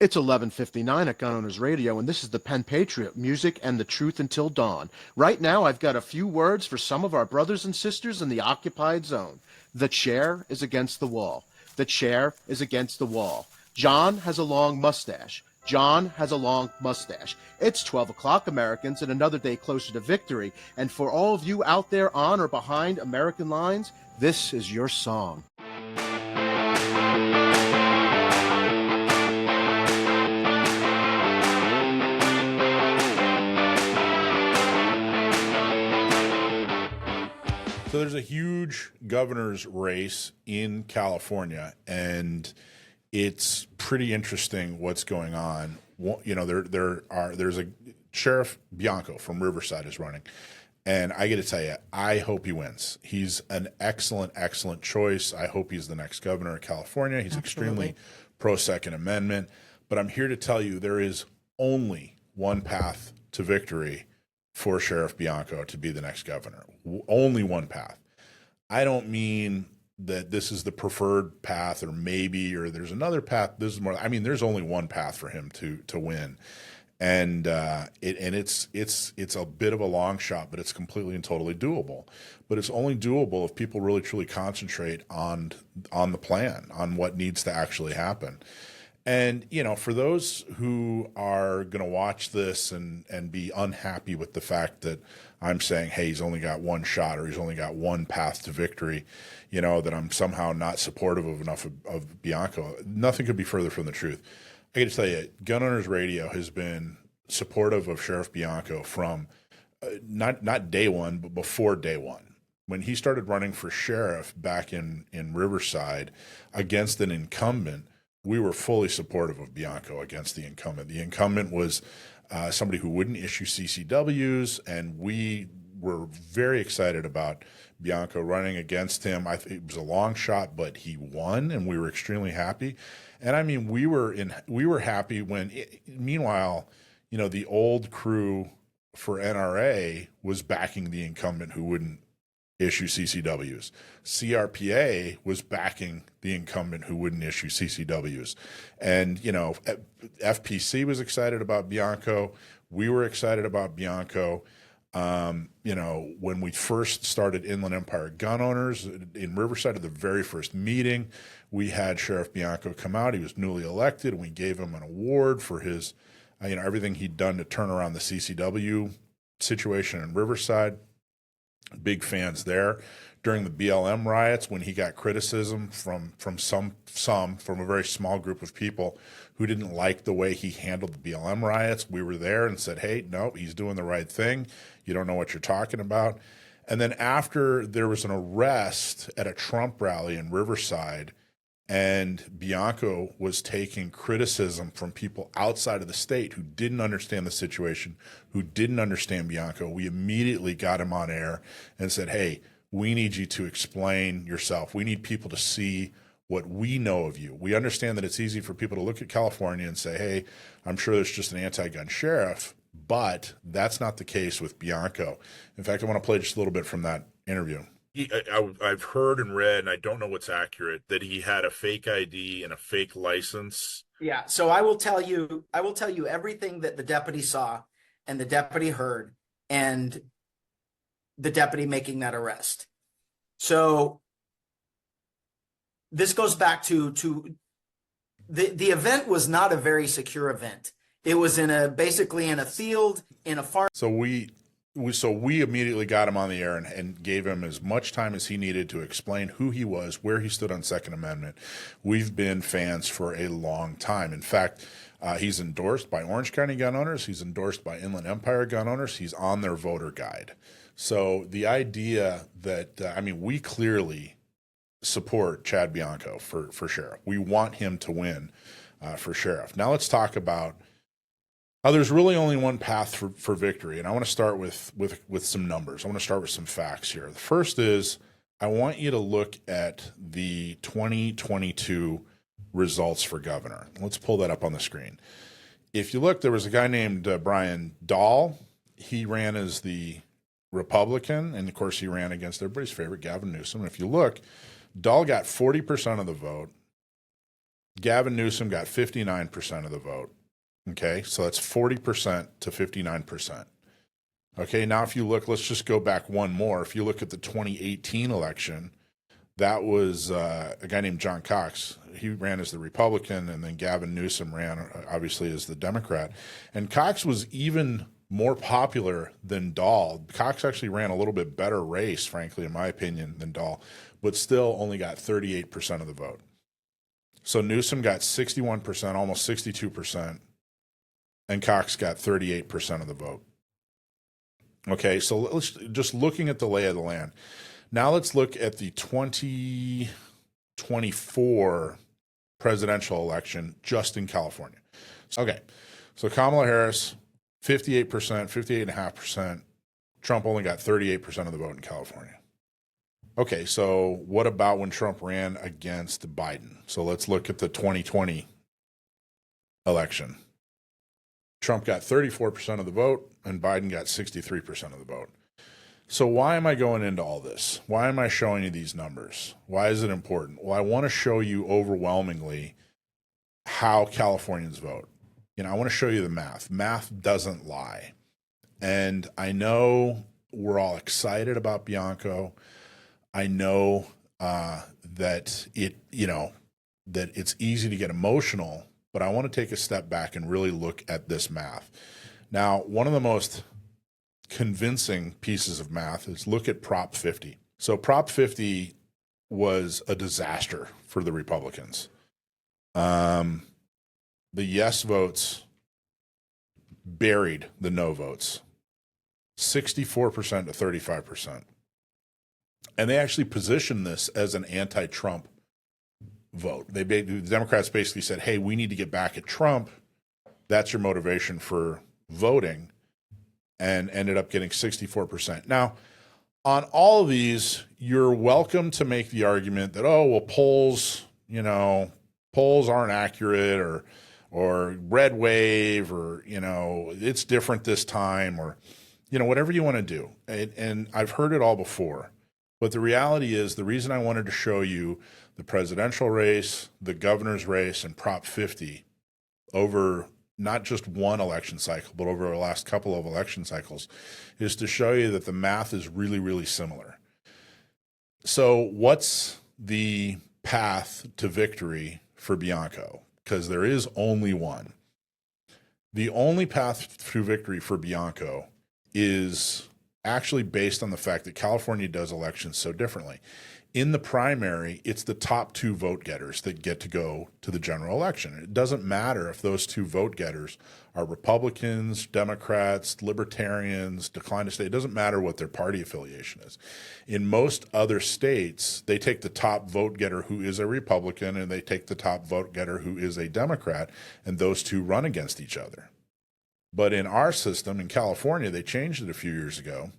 It's 11:59 at Gun Owners Radio, and this is the Penn Patriot, music and the truth until dawn. Right now, I've got a few words for some of our brothers and sisters in the occupied zone. The chair is against the wall. The chair is against the wall. John has a long mustache. John has a long mustache. It's 12 o'clock, Americans, and another day closer to victory. And for all of you out there on or behind American lines, this is your song. So there's a huge governor's race in California, and it's pretty interesting what's going on. You know, there's a Sheriff Bianco from Riverside is running, and I got to tell you, I hope he wins. He's an excellent, excellent choice. I hope he's the next governor of California. He's extremely pro Second Amendment, but I'm here to tell you there is only one path to victory for Sheriff Bianco to be the next governor. Only one path. I don't mean that this is the preferred path or maybe, or there's another path. This is more, I mean, there's only one path for him to win. And it's a bit of a long shot, but it's completely and totally doable. But it's only doable if people really truly concentrate on the plan, on what needs to actually happen. And, you know, for those who are going to watch this and be unhappy with the fact that I'm saying, hey, he's only got one shot or he's only got one path to victory, you know, that I'm somehow not supportive of enough of Bianco, nothing could be further from the truth. I got to tell you, Gun Owners Radio has been supportive of Sheriff Bianco from not day one, but before day one. When he started running for sheriff back in Riverside against an incumbent, we were fully supportive of Bianco against the incumbent. The incumbent was somebody who wouldn't issue CCWs, and we were very excited about Bianco running against him. It was a long shot, but he won, and we were extremely happy. And I mean, we were happy when, meanwhile, you know, the old crew for NRA was backing the incumbent who wouldn't issue CCWs. CRPA was backing the incumbent who wouldn't issue CCWs. And, you know, FPC was excited about Bianco. We were excited about Bianco. You know, when we first started Inland Empire Gun Owners in Riverside at the very first meeting, we had Sheriff Bianco come out. He was newly elected, and we gave him an award for his, you know, everything he'd done to turn around the CCW situation in Riverside. Big fans there. During the BLM riots, when he got criticism from a very small group of people who didn't like the way he handled the BLM riots, we were there and said, hey, no, he's doing the right thing. You don't know what you're talking about. And then after there was an arrest at a Trump rally in Riverside, and Bianco was taking criticism from people outside of the state who didn't understand the situation, who didn't understand Bianco, we immediately got him on air and said, hey, we need you to explain yourself. We need people to see what we know of you. We understand that it's easy for people to look at California and say, hey, I'm sure there's just an anti-gun sheriff, but that's not the case with Bianco. In fact, I want to play just a little bit from that interview. I've heard and read, and I don't know what's accurate, that he had a fake ID and a fake license. Yeah, so I will tell you everything that the deputy saw and the deputy heard and the deputy making that arrest. So this goes back to the event was not a very secure event. It was basically in a field in a farm. So we immediately got him on the air and gave him as much time as he needed to explain who he was, where he stood on Second Amendment. We've been fans for a long time. In fact, he's endorsed by Orange County gun owners. He's endorsed by Inland Empire gun owners. He's on their voter guide. So the idea that, we clearly support Chad Bianco for sheriff. We want him to win for sheriff. Now let's talk about there's really only one path for victory, and I want to start with some numbers. I want to start with some facts here. The first is I want you to look at the 2022 results for governor. Let's pull that up on the screen. If you look, there was a guy named Brian Dahl. He ran as the Republican, and of course he ran against everybody's favorite Gavin Newsom. And if you look, Dahl got 40% of the vote. Gavin Newsom got 59% of the vote. Okay, so that's 40% to 59%. Okay, now if you look, let's just go back one more. If you look at the 2018 election, that was a guy named John Cox. He ran as the Republican, and then Gavin Newsom ran, obviously, as the Democrat. And Cox was even more popular than Dahl. Cox actually ran a little bit better race, frankly, in my opinion, than Dahl, but still only got 38% of the vote. So Newsom got 61%, almost 62%, and Cox got 38% of the vote. Okay, so let's just looking at the lay of the land. Now let's look at the 2024 presidential election just in California. Okay, so Kamala Harris, 58%, 58.5%. Trump only got 38% of the vote in California. Okay, so what about when Trump ran against Biden? So let's look at the 2020 election. Trump got 34% of the vote, and Biden got 63% of the vote. So why am I going into all this? Why am I showing you these numbers? Why is it important? Well, I want to show you overwhelmingly how Californians vote. You know, I want to show you the math. Math doesn't lie. And I know we're all excited about Bianco. I know that it's easy to get emotional, but I want to take a step back and really look at this math. Now, one of the most convincing pieces of math is look at Prop 50. So Prop 50 was a disaster for the Republicans. The yes votes buried the no votes, 64% to 35%. And they actually positioned this as an anti-Trump vote. The Democrats basically said, hey, we need to get back at Trump. That's your motivation for voting, and ended up getting 64%. Now, on all of these, you're welcome to make the argument that, oh, well, polls aren't accurate, or red wave, or, it's different this time, or, whatever you want to do. And I've heard it all before. But the reality is, the reason I wanted to show you the presidential race, the governor's race, and Prop 50 over not just one election cycle, but over the last couple of election cycles, is to show you that the math is really, really similar. So what's the path to victory for Bianco? Because there is only one. The only path to victory for Bianco is actually based on the fact that California does elections so differently. In the primary, it's the top two vote getters that get to go to the general election. It doesn't matter if those two vote getters are Republicans, Democrats, Libertarians, decline to state. It doesn't matter what their party affiliation is. In most other states, they take the top vote getter who is a Republican, and they take the top vote getter who is a Democrat, and those two run against each other. But in our system, in California, they changed it a few years ago,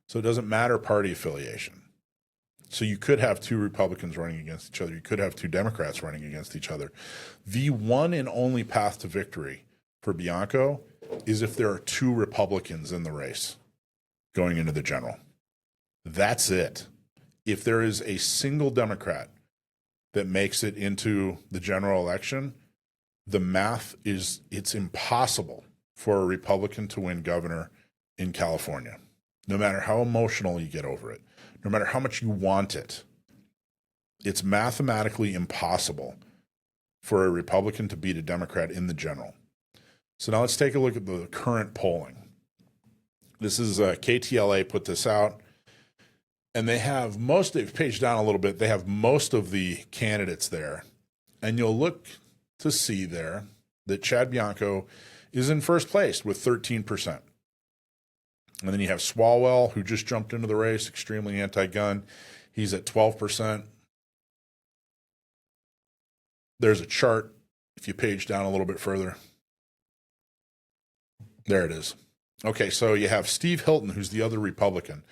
so it doesn't matter party affiliation. So you could have two Republicans running against each other. You could have two Democrats running against each other. The one and only path to victory for Bianco is if there are two Republicans in the race going into the general. That's it. If there is a single Democrat that makes it into the general election, the math is, it's impossible for a Republican to win governor in California, no matter how emotional you get over it. No matter how much you want it, it's mathematically impossible for a Republican to beat a Democrat in the general. So now let's take a look at the current polling. This is KTLA put this out, and they have they've paged down a little bit, they have most of the candidates there. And you'll look to see there that Chad Bianco is in first place with 13%. And then you have Swalwell, who just jumped into the race, extremely anti-gun. He's at 12%. There's a chart, if you page down a little bit further. There it is. Okay, so you have Steve Hilton, who's the other Republican.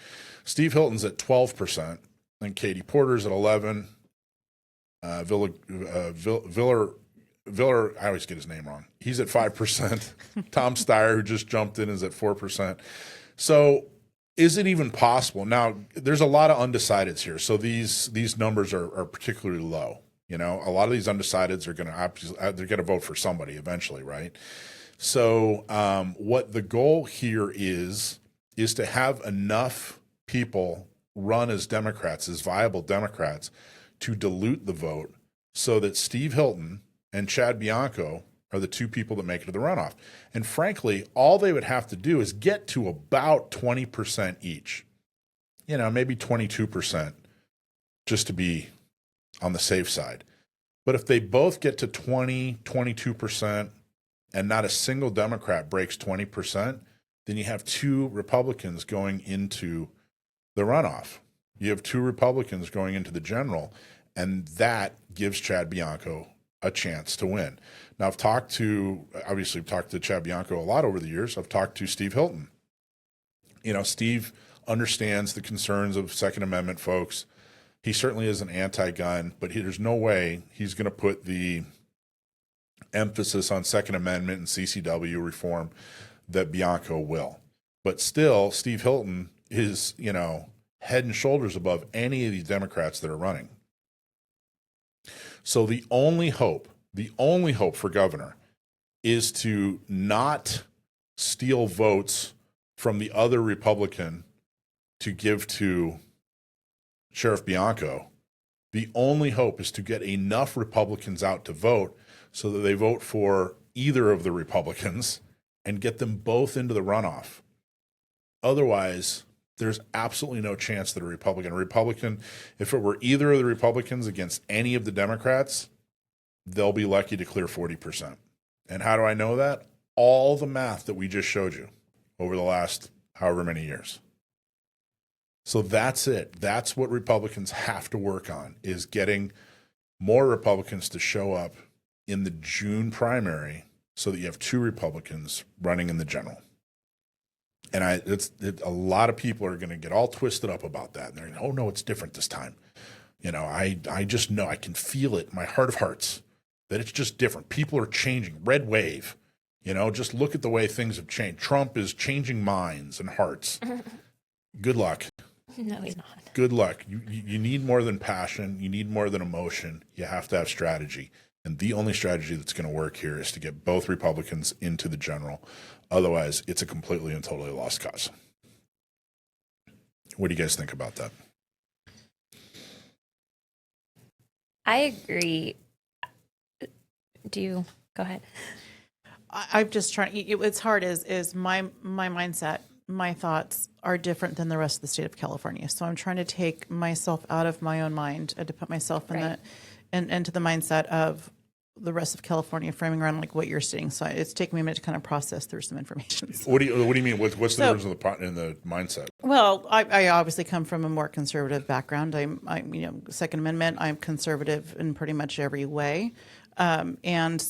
Steve Hilton's at 12%. Then Katie Porter's at 11%. Viller, I always get his name wrong. He's at 5%. Tom Steyer, who just jumped in, is at 4%. So is it even possible? Now, there's a lot of undecideds here, so these numbers are particularly low. You know, a lot of these undecideds are going to they're going to vote for somebody eventually, right? So what the goal here is to have enough people run as Democrats, as viable Democrats, to dilute the vote so that Steve Hilton and Chad Bianco are the two people that make it to the runoff. And frankly, all they would have to do is get to about 20% each, you know, maybe 22%, just to be on the safe side. But if they both get to 20, 22%, and not a single Democrat breaks 20%, then you have two Republicans going into the runoff. You have two Republicans going into the general, and that gives Chad Bianco a chance to win. Now, I've talked to Chad Bianco a lot over the years. I've talked to Steve Hilton. You know, Steve understands the concerns of Second Amendment folks. He certainly is an anti-gun, but there's no way he's going to put the emphasis on Second Amendment and CCW reform that Bianco will. But still, Steve Hilton is, you know, head and shoulders above any of these Democrats that are running. So the only hope for governor is to not steal votes from the other Republican to give to Sheriff Bianco. The only hope is to get enough Republicans out to vote so that they vote for either of the Republicans and get them both into the runoff. Otherwise, there's absolutely no chance that a Republican, if it were either of the Republicans against any of the Democrats, they'll be lucky to clear 40%. And how do I know that? All the math that we just showed you over the last however many years. So that's it. That's what Republicans have to work on, is getting more Republicans to show up in the June primary so that you have two Republicans running in the general. And a lot of people are going to get all twisted up about that. And they're going, oh, no, it's different this time. You know, I just know, I can feel it in my heart of hearts that it's just different. People are changing. Red wave. You know, just look at the way things have changed. Trump is changing minds and hearts. Good luck. No, he's not. Good luck. You need more than passion. You need more than emotion. You have to have strategy. And the only strategy that's going to work here is to get both Republicans into the general. Otherwise, it's a completely and totally lost cause. What do you guys think about that? I agree. Do you go ahead? I'm just trying. It's hard. Is my mindset, my thoughts are different than the rest of the state of California. So I'm trying to take myself out of my own mind and to put myself in Right. into the mindset of the rest of California, framing around like what you're seeing. So it's taking me a minute to kind of process through some information. What do you mean? What's the difference in the mindset? Well, I obviously come from a more conservative background. I'm Second Amendment. I'm conservative in pretty much every way, and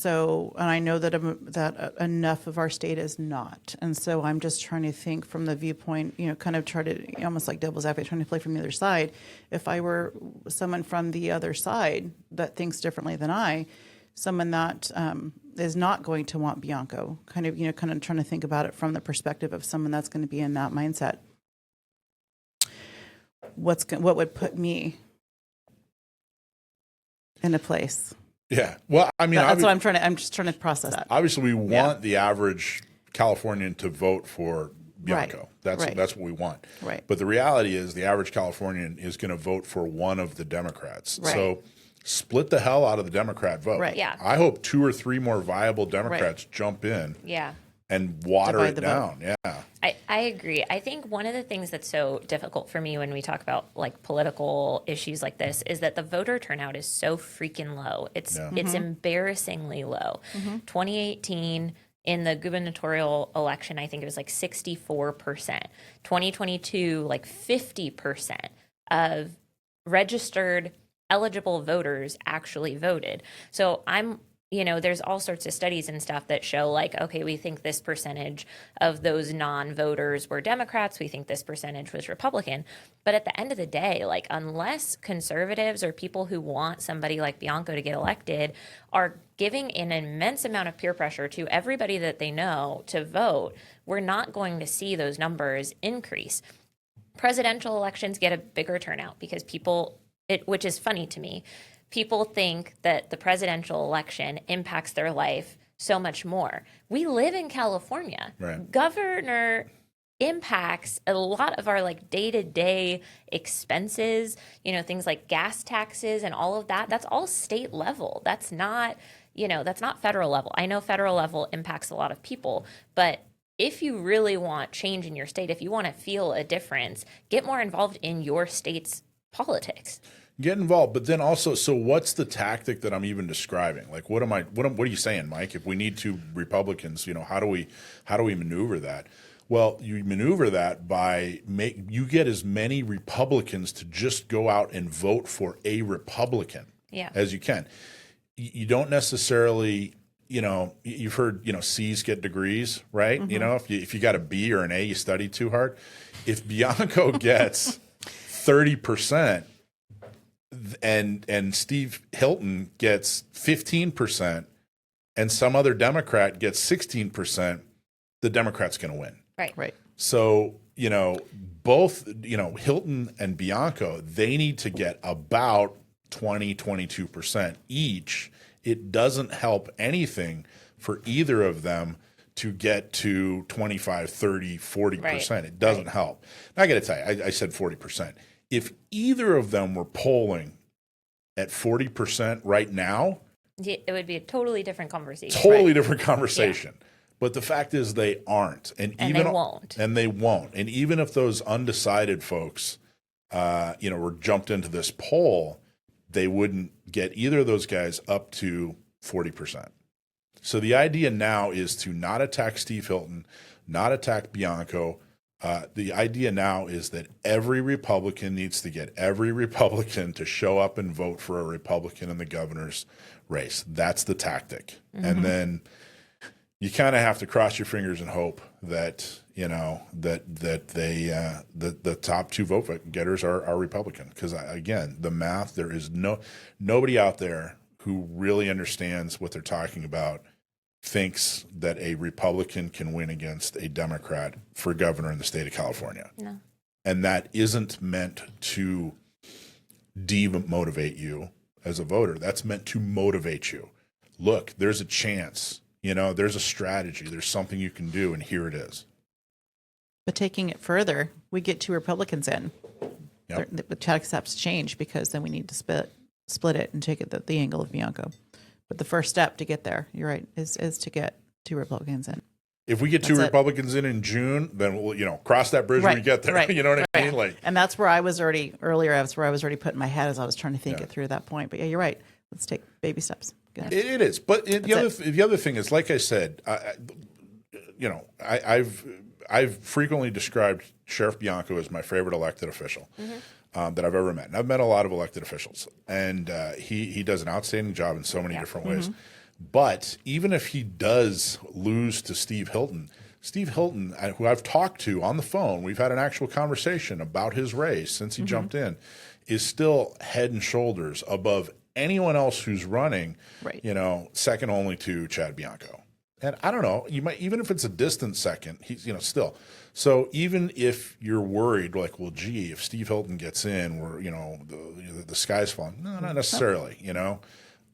I know that enough of our state is not. And so I'm just trying to think from the viewpoint, kind of try to almost like devil's advocate, trying to play from the other side. If I were someone from the other side that thinks differently than someone that is not going to want Bianco, kind of trying to think about it from the perspective of someone that's going to be in that mindset. What would put me in a place? Yeah. Well, I mean, that's what I'm just trying to process that. Obviously, we want the average Californian to vote for Bianco. Right. That's what we want. Right. But the reality is the average Californian is going to vote for one of the Democrats. Right. So split the hell out of the Democrat vote. Right. Yeah. I hope 2 or 3 more viable Democrats jump in Yeah. and water Divide it the down. Yeah. I agree. I think one of the things that's so difficult for me when we talk about like political issues like this is that the voter turnout is so freaking low. It's embarrassingly low. 2018 in the gubernatorial election, I think it was like 64%. 2022, like 50% of registered eligible voters actually voted. So there's all sorts of studies and stuff that show like, okay, we think this percentage of those non-voters were Democrats. We think this percentage was Republican. But at the end of the day, like unless conservatives or people who want somebody like Bianco to get elected are giving an immense amount of peer pressure to everybody that they know to vote, we're not going to see those numbers increase. Presidential elections get a bigger turnout because which is funny to me, people think that the presidential election impacts their life so much more. We live in California. Right. Governor impacts a lot of our like day-to-day expenses, things like gas taxes and all of that. That's all state level. That's not federal level. I know federal level impacts a lot of people, but if you really want change in your state, if you want to feel a difference, get more involved in your state's politics. Get involved, but then also, so what's the tactic that I'm even describing? Like, what are you saying, Mike? If we need two Republicans, how do we maneuver that? Well, you maneuver that by you get as many Republicans to just go out and vote for a Republican as you can. You don't necessarily, you've heard, C's get degrees, right? If you got a B or an A, you study too hard. If Bianco gets 30%, and Steve Hilton gets 15% and some other Democrat gets 16%, the Democrat's going to win. Right. So, both, Hilton and Bianco, they need to get about 22% each. It doesn't help anything for either of them to get to 25, 30, 40%. Right. It doesn't help. Now, I got to tell you, I said 40%. If either of them were polling at 40% right now, it would be a totally different conversation. Different conversation. Yeah. But the fact is they aren't. And even they won't. And they won't. And even if those undecided folks, were jumped into this poll, they wouldn't get either of those guys up to 40%. So the idea now is to not attack Steve Hilton, not attack Bianco. The idea now is that every Republican needs to get every Republican to show up and vote for a Republican in the governor's race. That's the tactic. Mm-hmm. And then you kind of have to cross your fingers and hope that, the top two vote getters are Republican. Because, again, the math, there is nobody out there who really understands what they're talking about thinks that a Republican can win against a Democrat for governor in the state of California. No. And that isn't meant to demotivate you as a voter. That's meant to motivate you. Look, there's a chance, there's a strategy, there's something you can do, and here it is. But taking it further, we get two Republicans in. Yep. The tax steps change because then we need to split it and take it the angle of Bianco. But the first step to get there, you're right, is to get two Republicans in. If we get two Republicans in June, then we'll, cross that bridge when we get there. Right. You know what I mean? Like, and that's where I was already putting my head as I was trying to think it through that point. But yeah, you're right. Let's take baby steps. It is. But the other thing is, like I said, I've frequently described Sheriff Bianco as my favorite elected official. Mm-hmm. That I've ever met. And I've met a lot of elected officials, and he does an outstanding job in so many different ways. Mm-hmm. But even if he does lose to Steve Hilton, who I've talked to on the phone, we've had an actual conversation about his race since he jumped in, is still head and shoulders above anyone else who's running, second only to Chad Bianco. And I don't know, even if it's a distant second, he's, still. So even if you're worried, like, well, gee, if Steve Hilton gets in, the sky's falling. No, not necessarily,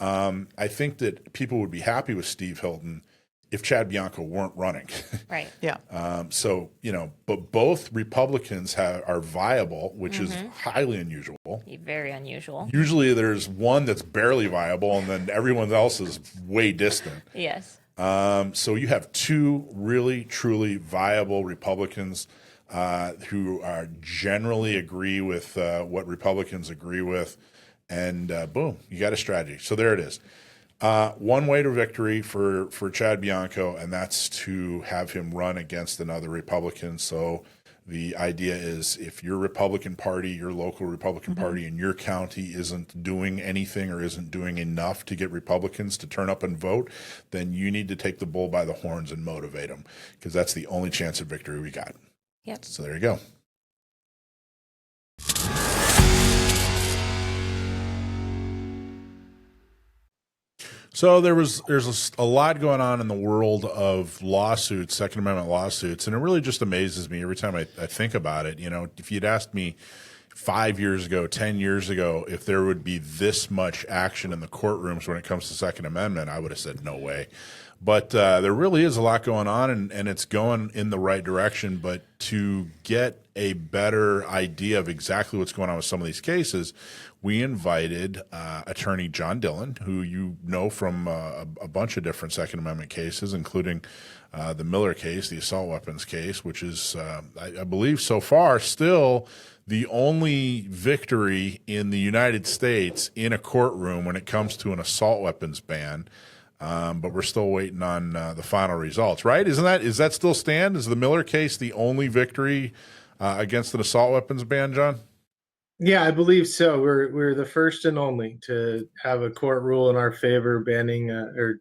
I think that people would be happy with Steve Hilton if Chad Bianco weren't running. Right. Yeah. But both Republicans are viable, which is highly unusual. Very unusual. Usually there's one that's barely viable, and then everyone else is way distant. Yes. So you have two really, truly viable Republicans who generally agree with what Republicans agree with, and boom, you got a strategy. So there it is. One way to victory for Chad Bianco, and that's to have him run against another Republican. So the idea is, if your Republican Party, your local Republican Party in your county isn't doing anything or isn't doing enough to get Republicans to turn up and vote, then you need to take the bull by the horns and motivate them, because that's the only chance of victory we got. Yep. So there you go. So there's a lot going on in the world of lawsuits, Second Amendment lawsuits, and it really just amazes me every time I think about it. If you'd asked me 5 years ago, 10 years ago, if there would be this much action in the courtrooms when it comes to Second Amendment, I would have said no way. But there really is a lot going on, and it's going in the right direction. But to get a better idea of exactly what's going on with some of these cases, we invited attorney John Dillon, who you know from a bunch of different Second Amendment cases, including the Miller case, the assault weapons case, which is, I believe so far, still the only victory in the United States in a courtroom when it comes to an assault weapons ban. But we're still waiting on the final results, right? Is that still stand? Is the Miller case the only victory against an assault weapons ban, John? Yeah, I believe so. We're the first and only to have a court rule in our favor banning or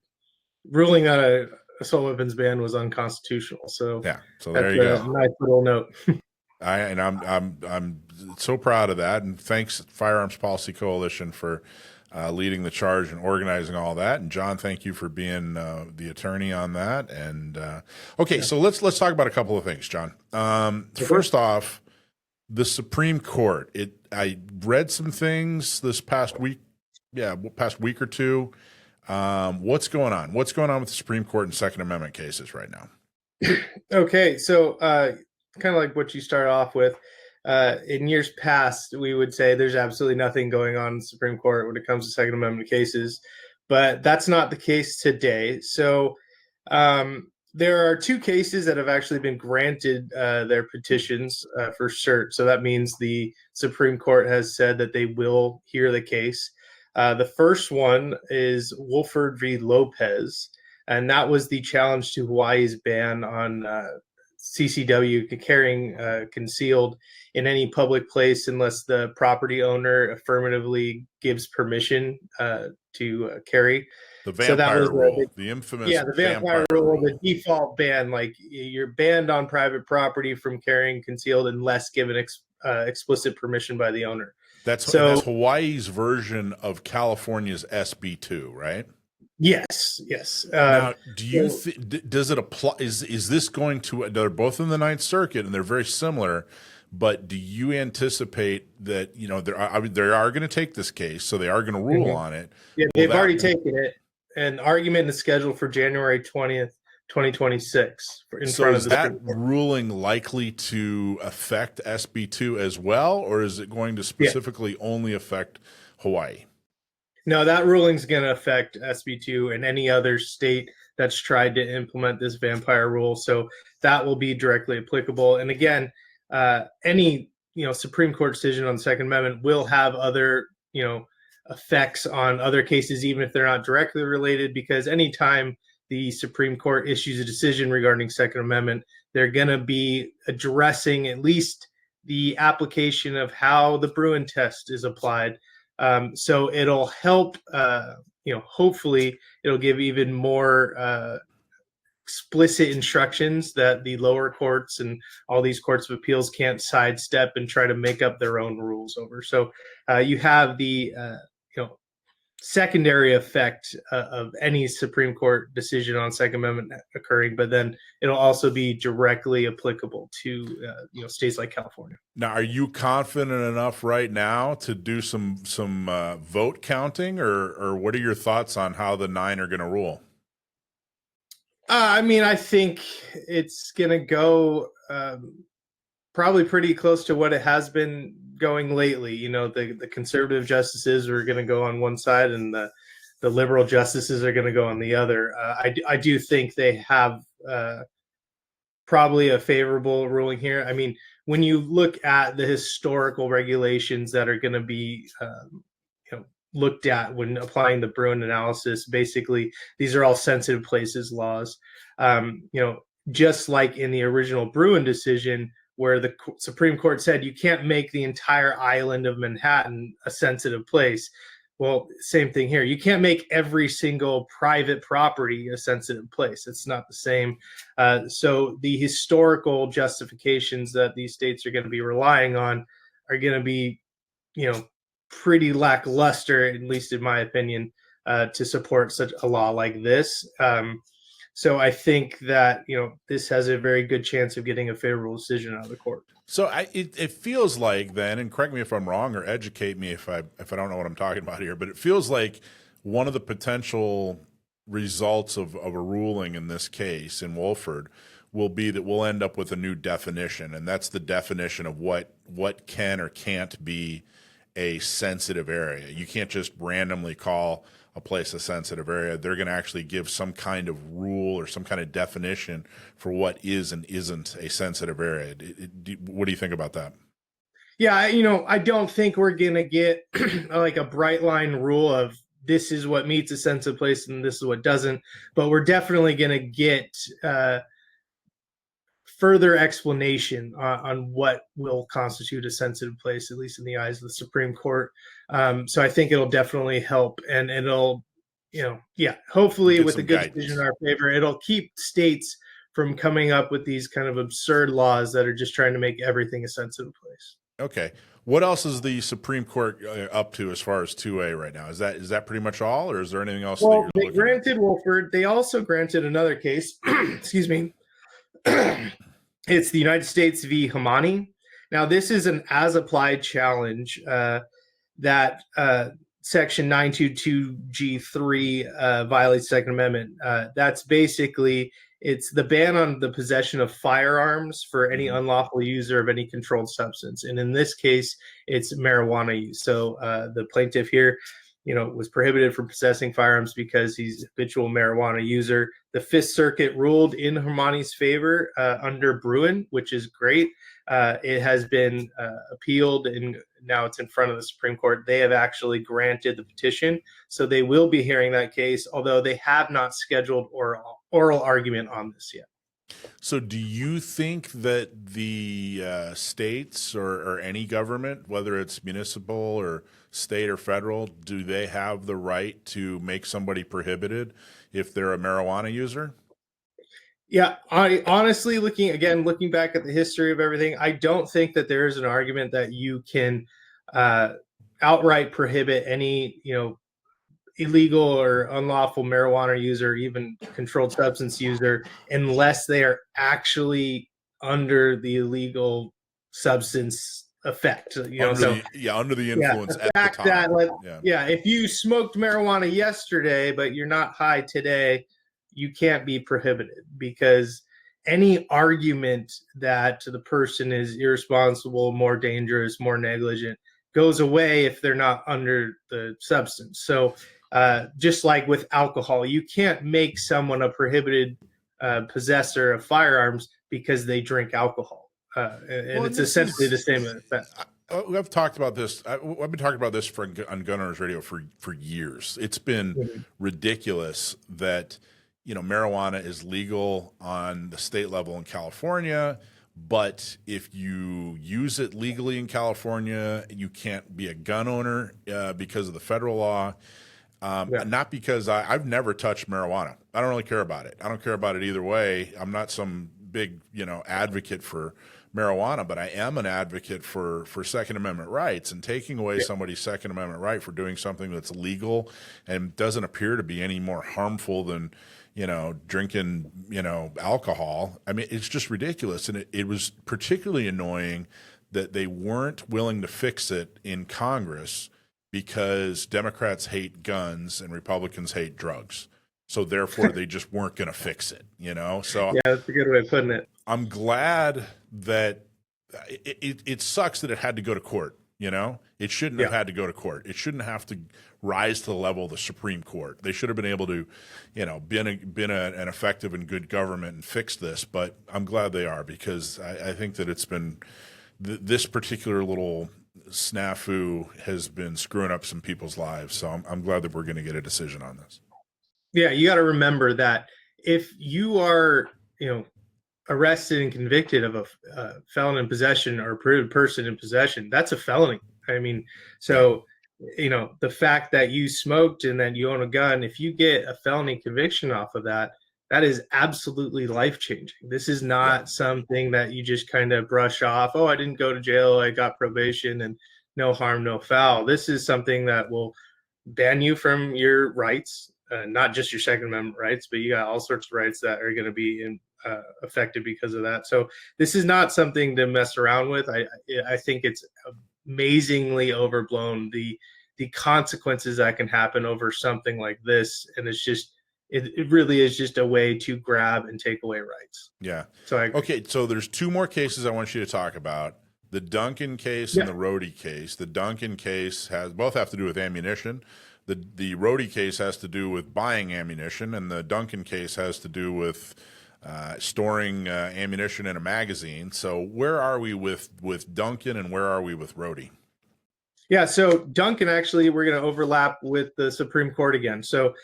ruling that a assault weapons ban was unconstitutional. So yeah, so there you go. Nice little note. I'm so proud of that, and thanks Firearms Policy Coalition for leading the charge and organizing all that. And John, thank you for being the attorney on that. And okay, so let's talk about a couple of things, John. First off, the Supreme Court. I read some things this past week, past week or two. What's going on? What's going on with the Supreme Court and Second Amendment cases right now? Okay, so kind of like what you started off with. In years past, we would say there's absolutely nothing going on in the Supreme Court when it comes to Second Amendment cases, but that's not the case today. So there are two cases that have actually been granted their petitions for cert. So that means the Supreme Court has said that they will hear the case. The first one is Wolford v. Lopez, and that was the challenge to Hawaii's ban on CCW carrying concealed in any public place unless the property owner affirmatively gives permission to carry. The vampire rule, the infamous the vampire rule, the default ban, like you're banned on private property from carrying concealed unless given explicit permission by the owner. That's Hawaii's version of California's SB2, right? Yes. Now, do you does it apply? Is this going to? They're both in the Ninth Circuit, and they're very similar. But do you anticipate that they are going to take this case, so they are going to rule on it? Yeah, they've already taken it. An argument is scheduled for January 20th, 2026. So is that ruling likely to affect SB2 as well, or is it going to specifically only affect Hawaii? No, that ruling is going to affect SB2 and any other state that's tried to implement this vampire rule. So that will be directly applicable. And again, any Supreme Court decision on the Second Amendment will have other effects on other cases, even if they're not directly related. Because anytime the Supreme Court issues a decision regarding Second Amendment, they're going to be addressing at least the application of how the Bruin test is applied. So it'll help, hopefully it'll give even more explicit instructions that the lower courts and all these courts of appeals can't sidestep and try to make up their own rules over. So you have the, secondary effect of any Supreme Court decision on Second Amendment occurring, but then it'll also be directly applicable to states like California. Now, are you confident enough right now to do some vote counting, or what are your thoughts on how the 9 are going to rule? I think it's going to go probably pretty close to what it has been going lately. The conservative justices are going to go on one side and the liberal justices are going to go on the other. I do think they have probably a favorable ruling here. I mean, when you look at the historical regulations that are going to be looked at when applying the Bruin analysis, basically these are all sensitive places laws. Just like in the original Bruin decision, where the Supreme Court said you can't make the entire island of Manhattan a sensitive place. Well, same thing here. You can't make every single private property a sensitive place. It's not the same. So the historical justifications that these states are going to be relying on are going to be, pretty lackluster, at least in my opinion, to support such a law like this. So I think that, this has a very good chance of getting a favorable decision out of the court. So it feels like then, and correct me if I'm wrong or educate me if I don't know what I'm talking about here, but it feels like one of the potential results of a ruling in this case in Wolford will be that we'll end up with a new definition, and that's the definition of what can or can't be a sensitive area. You can't just randomly call a place a sensitive area. They're going to actually give some kind of rule or some kind of definition for what is and isn't a sensitive area. What do you think about that? Yeah, I don't think we're going to get like a bright line rule of this is what meets a sensitive place and this is what doesn't, but we're definitely going to get further explanation on what will constitute a sensitive place, at least in the eyes of the Supreme Court. So I think it'll definitely help, and it'll, hopefully with a good decision in our favor, it'll keep states from coming up with these kind of absurd laws that are just trying to make everything a sensitive place. Okay. What else is the Supreme Court up to as far as 2A right now? Is that pretty much all, or is there anything else? Well, they granted Wolford. They also granted another case. Excuse me. It's the United States v. Hamani. Now, this is an as-applied challenge that Section 922G3 violates Second Amendment. That's basically, it's the ban on the possession of firearms for any unlawful user of any controlled substance. And in this case, it's marijuana use. So the plaintiff here, was prohibited from possessing firearms because he's a habitual marijuana user. The Fifth Circuit ruled in Hamani's favor under Bruin, which is great. It has been appealed, and now it's in front of the Supreme Court. They have actually granted the petition, so they will be hearing that case, although they have not scheduled oral argument on this yet. So do you think that the states or any government, whether it's municipal or state or federal, do they have the right to make somebody prohibited if they're a marijuana user? Yeah, I honestly, looking back at the history of everything, I don't think that there is an argument that you can outright prohibit any, illegal or unlawful marijuana user, even controlled substance user, unless they are actually under the illegal substance effect. Under the influence at the time. That, if you smoked marijuana yesterday, but you're not high today, you can't be prohibited, because any argument that the person is irresponsible, more dangerous, more negligent goes away if they're not under the substance. So just like with alcohol, you can't make someone a prohibited possessor of firearms because they drink alcohol. And it's essentially the same effect. I've talked about this. I've been talking about this on Gun Owners Radio for years. It's been ridiculous that marijuana is legal on the state level in California, but if you use it legally in California, you can't be a gun owner because of the federal law. Not because I've never touched marijuana. I don't really care about it. I don't care about it either way. I'm not some big, advocate for marijuana, but I am an advocate for Second Amendment rights, and taking away somebody's Second Amendment right for doing something that's legal and doesn't appear to be any more harmful than, drinking, alcohol. I mean, it's just ridiculous. And it was particularly annoying that they weren't willing to fix it in Congress, because Democrats hate guns and Republicans hate drugs. So therefore they just weren't going to fix it, So yeah, that's a good way of putting it. I'm glad that it sucks that it had to go to court. It shouldn't have had to go to court. It shouldn't have to rise to the level of the Supreme Court. They should have been able to, been an effective and good government and fix this. But I'm glad they are, because I think that it's been this particular little snafu has been screwing up some people's lives. So I'm glad that we're going to get a decision on this. Yeah, you got to remember that if you are, arrested and convicted of a felon in possession or a prohibited person in possession, that's a felony. I mean, so, the fact that you smoked and that you own a gun, if you get a felony conviction off of that, that is absolutely life-changing. This is not something that you just kind of brush off. Oh, I didn't go to jail, I got probation, and no harm, no foul. This is something that will ban you from your rights. not just your Second Amendment rights, but you got all sorts of rights that are going to be affected because of that. So this is not something to mess around with. I think it's amazingly overblown, the consequences that can happen over something like this, and it's just it really is just a way to grab and take away rights. Yeah. So okay, so there's two more cases I want you to talk about. The Duncan case and the Rhodey case. The Duncan case both have to do with ammunition. The Rhodey case has to do with buying ammunition, and the Duncan case has to do with storing ammunition in a magazine. So where are we with Duncan, and where are we with Rhodey? Yeah, so Duncan, actually, we're going to overlap with the Supreme Court again. So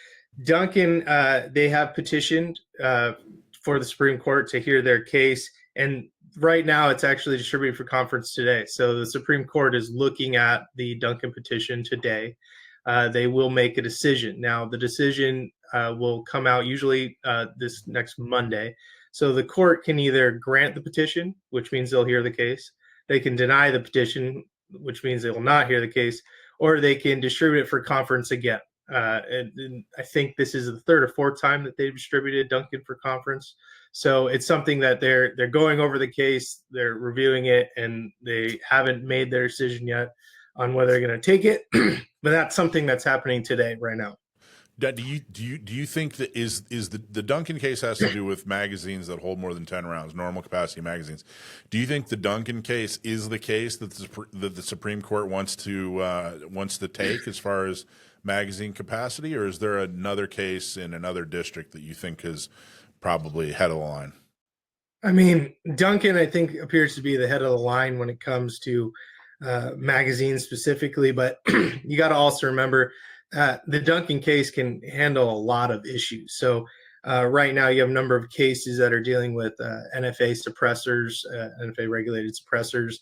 Duncan, they have petitioned for the Supreme Court to hear their case, and right now it's actually distributed for conference today. So the Supreme Court is looking at the Duncan petition today. They will make a decision. Now, the decision will come out usually this next Monday. So the court can either grant the petition, which means they'll hear the case. They can deny the petition, which means they will not hear the case, or they can distribute it for conference again. And I think this is the third or fourth time that they've distributed Duncan for conference. So it's something that they're going over the case, they're reviewing it, and they haven't made their decision yet on whether they're going to take it. But that's something that's happening today, right now. Do you think that is the Duncan case has to do with magazines that hold more than 10 rounds, normal capacity magazines? Do you think the Duncan case is the case that the Supreme Court wants to take as far as magazine capacity, or is there another case in another district that you think is probably head of the line? I mean, Duncan, I think, appears to be the head of the line when it comes to magazines specifically, but you got to also remember the Duncan case can handle a lot of issues. So right now you have a number of cases that are dealing with NFA suppressors, NFA regulated suppressors.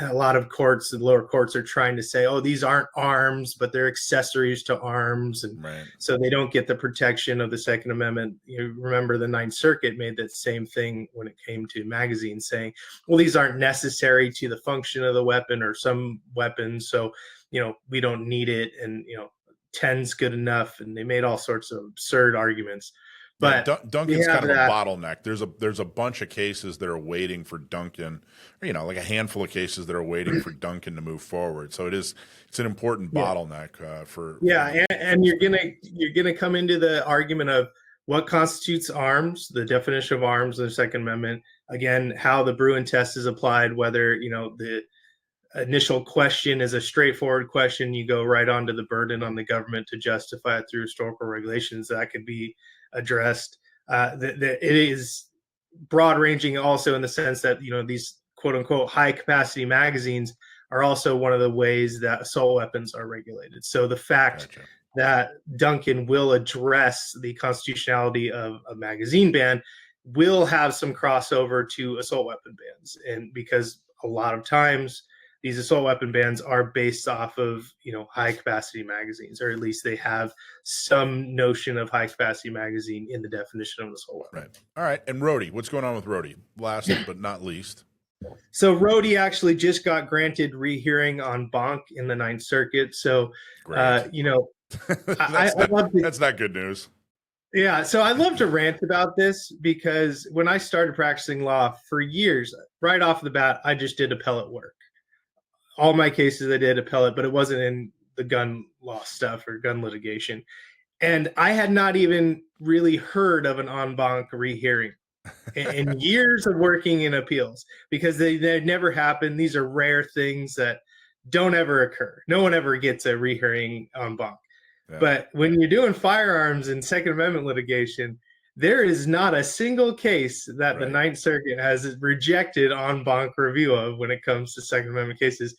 A lot of courts, the lower courts, are trying to say, oh, these aren't arms, but they're accessories to arms. And so they don't get the protection of the Second Amendment. You remember the Ninth Circuit made that same thing when it came to magazines, saying, well, these aren't necessary to the function of the weapon or some weapons. So, we don't need it. And, 10's good enough. And they made all sorts of absurd arguments. But Duncan's kind of a bottleneck. There's a bunch of cases that are waiting for Duncan, like a handful of cases that are waiting for Duncan to move forward. So it's an important bottleneck for. Yeah, and you're gonna come into the argument of what constitutes arms, the definition of arms in the Second Amendment. Again, how the Bruin test is applied, whether the initial question is a straightforward question, you go right on to the burden on the government to justify it through historical regulations that could be addressed. It is broad ranging also in the sense that these quote unquote high capacity magazines are also one of the ways that assault weapons are regulated. So the fact that Duncan will address the constitutionality of a magazine ban will have some crossover to assault weapon bans, and because a lot of times these assault weapon bans are based off of, high capacity magazines, or at least they have some notion of high capacity magazine in the definition of an assault weapon. Right. All right. And Rhodey, what's going on with Rhodey? Last but not least. So Rhodey actually just got granted rehearing en banc in the Ninth Circuit. So, that's not good news. Yeah. So I love to rant about this because when I started practicing law for years, right off the bat, I just did appellate work. All my cases I did appellate, but it wasn't in the gun law stuff or gun litigation. And I had not even really heard of an en banc rehearing in years of working in appeals, because they never happen. These are rare things that don't ever occur. No one ever gets a rehearing en banc. Yeah. But when you're doing firearms and Second Amendment litigation, there is not a single case that the Ninth Circuit has rejected en banc review of when it comes to Second Amendment cases.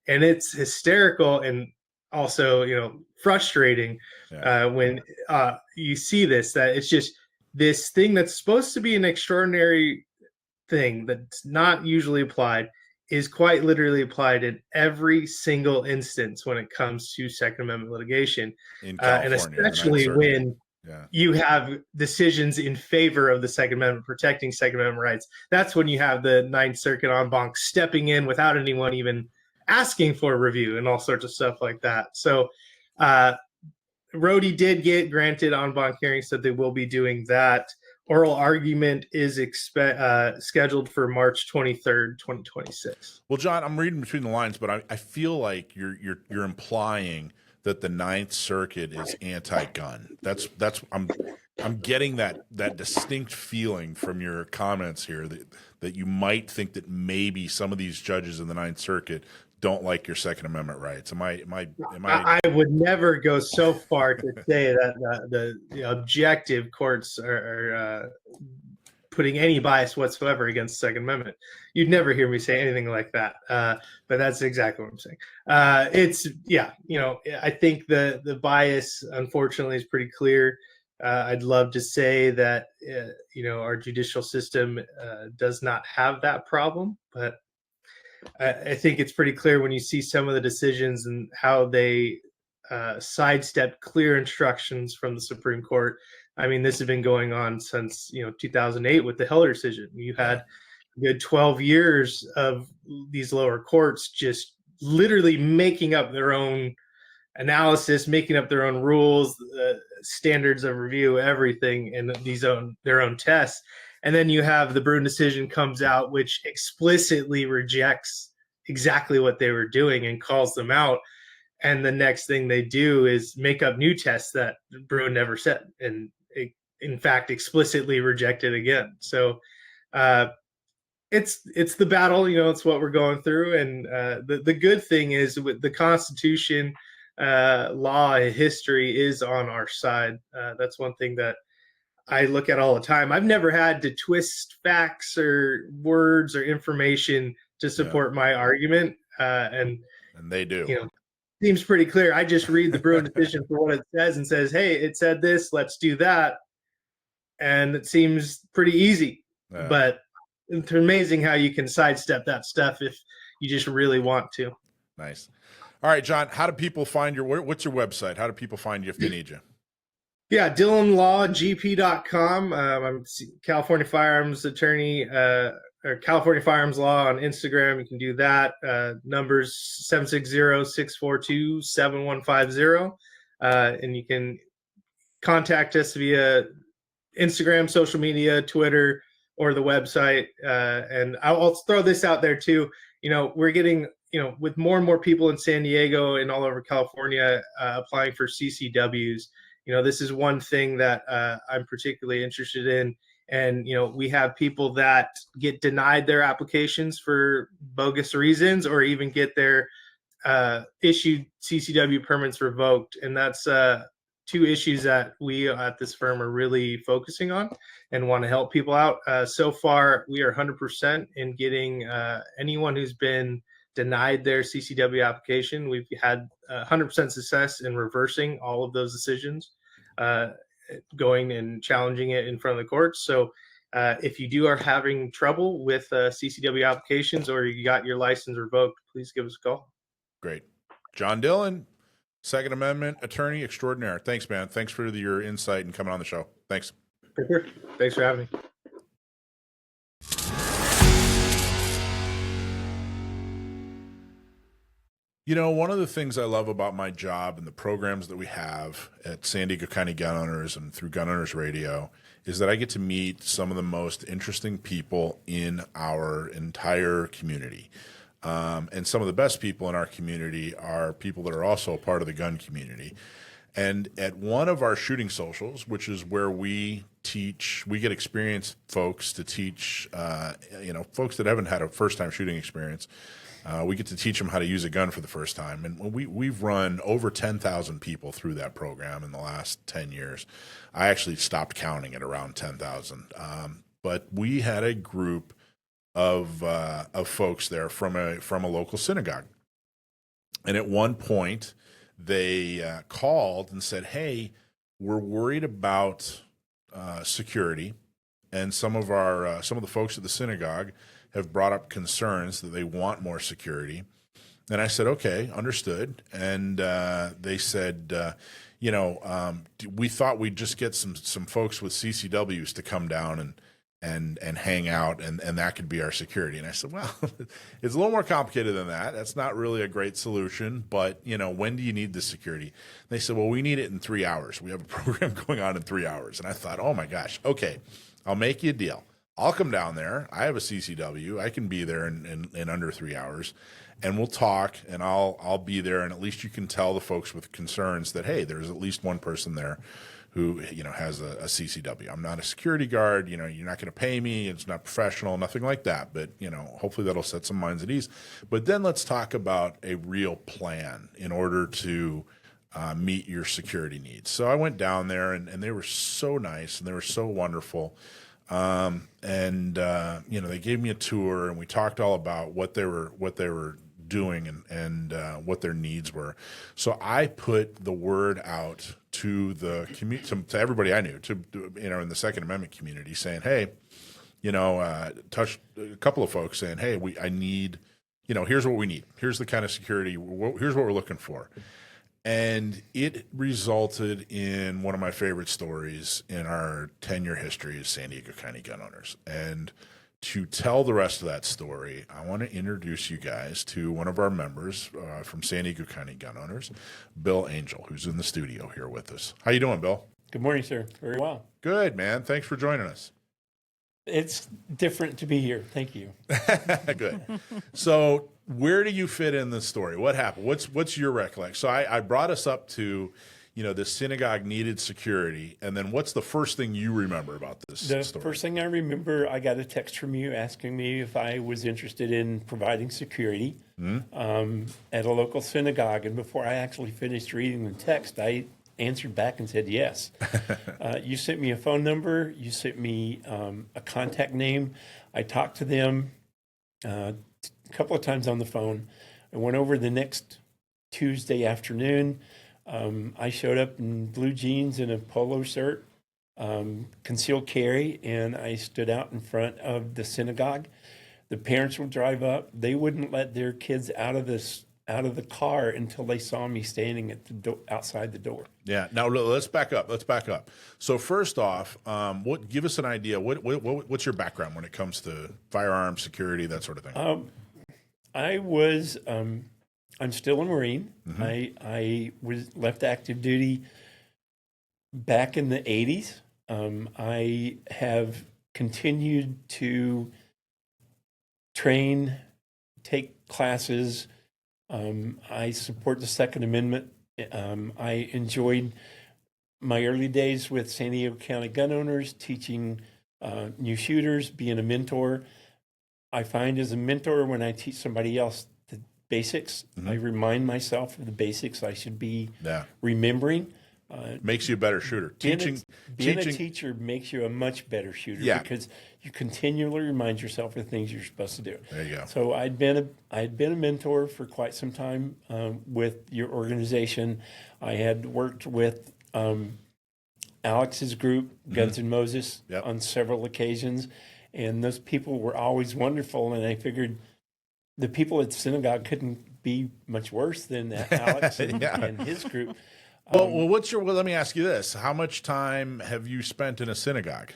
And it's hysterical and also, frustrating when you see this, that it's just this thing that's supposed to be an extraordinary thing that's not usually applied is quite literally applied in every single instance when it comes to Second Amendment litigation. In California, and especially when you have decisions in favor of the Second Amendment, protecting Second Amendment rights. That's when you have the Ninth Circuit en banc stepping in without anyone even asking for a review and all sorts of stuff like that. So Rhodey did get granted en banc hearing, so they will be doing that. Oral argument is scheduled for March 23rd, 2026. Well, John, I'm reading between the lines, but I feel like you're implying that the Ninth Circuit is anti-gun. That's I'm getting that distinct feeling from your comments here that you might think that maybe some of these judges in the Ninth Circuit don't like your Second Amendment rights. Am I? I would never go so far to say that the objective courts are putting any bias whatsoever against the Second Amendment. You'd never hear me say anything like that. But that's exactly what I'm saying. I think the bias, unfortunately, is pretty clear. I'd love to say that, our judicial system does not have that problem, but I think it's pretty clear when you see some of the decisions and how they sidestep clear instructions from the Supreme Court. I mean, this has been going on since 2008 with the Heller decision. You had a good 12 years of these lower courts just literally making up their own analysis, making up their own rules, standards of review, everything, and their own tests. And then you have the Bruen decision comes out, which explicitly rejects exactly what they were doing and calls them out. And the next thing they do is make up new tests that Bruen never said, and in fact explicitly rejected again. So it's the battle, it's what we're going through. And the good thing is with the Constitution, law, history is on our side. That's one thing that I look at all the time. I've never had to twist facts or words or information to support my argument. And they do. Seems pretty clear. I just read the Bruen decision for what it says and says, hey, it said this, let's do that. And it seems pretty easy. Yeah. But it's amazing how you can sidestep that stuff if you just really want to. Nice. All right, John, how do people find what's your website? How do people find you if they need you? Yeah, DillonLawGP.com. I'm California Firearms Attorney, or California Firearms Law on Instagram. You can do that. Numbers 760-642-7150. And you can contact us via Instagram, social media, Twitter, or the website. And I'll throw this out there too. We're getting, with more and more people in San Diego and all over California applying for CCWs. This is one thing that I'm particularly interested in. And, we have people that get denied their applications for bogus reasons or even get their issued CCW permits revoked. And that's two issues that we at this firm are really focusing on and want to help people out. So far, we are 100% in getting anyone who's been denied their CCW application. We've had 100% success in reversing all of those decisions, going and challenging it in front of the courts. So if you are having trouble with CCW applications or you got your license revoked, please give us a call. Great. John Dillon, Second Amendment attorney extraordinaire. Thanks, man. Thanks for your insight and coming on the show. Thanks. Sure. Thanks for having me. One of the things I love about my job and the programs that we have at San Diego County Gun Owners and through Gun Owners Radio is that I get to meet some of the most interesting people in our entire community. And some of the best people in our community are people that are also a part of the gun community. And at one of our shooting socials, which is where we get experienced folks to teach, folks that haven't had a first-time shooting experience. We get to teach them how to use a gun for the first time. And we've run over 10,000 people through that program in the last 10 years. I actually stopped counting at around 10,000. But we had a group of folks there from a local synagogue. And at one point, they called and said, hey, we're worried about security. And some of the folks at the synagogue have brought up concerns that they want more security. And I said, okay, understood. And they said, we thought we'd just get some folks with CCWs to come down and hang out, and that could be our security. And I said, well, it's a little more complicated than that. That's not really a great solution, but when do you need the security? And they said, well, we need it in 3 hours. We have a program going on in 3 hours. And I thought, oh my gosh, okay, I'll make you a deal. I'll come down there. I have a CCW. I can be there in under 3 hours, and we'll talk, and I'll be there. And at least you can tell the folks with concerns that, hey, there's at least one person there who, has a CCW. I'm not a security guard. You're not going to pay me. It's not professional, nothing like that. But, hopefully that'll set some minds at ease. But then let's talk about a real plan in order to meet your security needs. So I went down there, and they were so nice, and they were so wonderful. They gave me a tour, and we talked all about what they were doing and what their needs were. So I put the word out to the community, to everybody I knew, in the Second Amendment community, saying, hey, touched a couple of folks saying, hey, I need, here's what we need. Here's the kind of security. Here's what we're looking for. And it resulted in one of my favorite stories in our 10-year history as San Diego County gun owners. And to tell the rest of that story, I want to introduce you guys to one of our members from San Diego County gun owners, Bill Angel, who's in the studio here with us. How you doing, Bill? Good morning, sir. Very well. Good, man. Thanks for joining us. It's different to be here. Thank you. Good. So where do you fit in this story? What happened? What's your recollection? So I brought us up to, the synagogue needed security. And then what's the first thing you remember about this story? The first thing I remember, I got a text from you asking me if I was interested in providing security at a local synagogue. And before I actually finished reading the text, I answered back and said yes. You sent me a phone number. You sent me a contact name. I talked to them a couple of times on the phone. I went over the next Tuesday afternoon. I showed up in blue jeans and a polo shirt, concealed carry, and I stood out in front of the synagogue. The parents would drive up. They wouldn't let their kids out of the car until they saw me standing at the outside the door. Yeah. Now let's back up. So first off, give us an idea. What's your background when it comes to firearms, security, that sort of thing? I'm still a Marine. Mm-hmm. I was left active duty back in the 80s. I have continued to train, take classes. I support the Second Amendment. I enjoyed my early days with San Diego County gun owners, teaching new shooters, being a mentor. I find as a mentor, when I teach somebody else the basics, I remind myself of the basics I should be remembering. Makes you a better shooter. Being a teacher makes you a much better shooter because you continually remind yourself of the things you're supposed to do. There you go. So I'd been a mentor for quite some time with your organization. I had worked with Alex's group, Guns and Moses, on several occasions, and those people were always wonderful. And I figured the people at synagogue couldn't be much worse than Alex and his group. Well, let me ask you this. How much time have you spent in a synagogue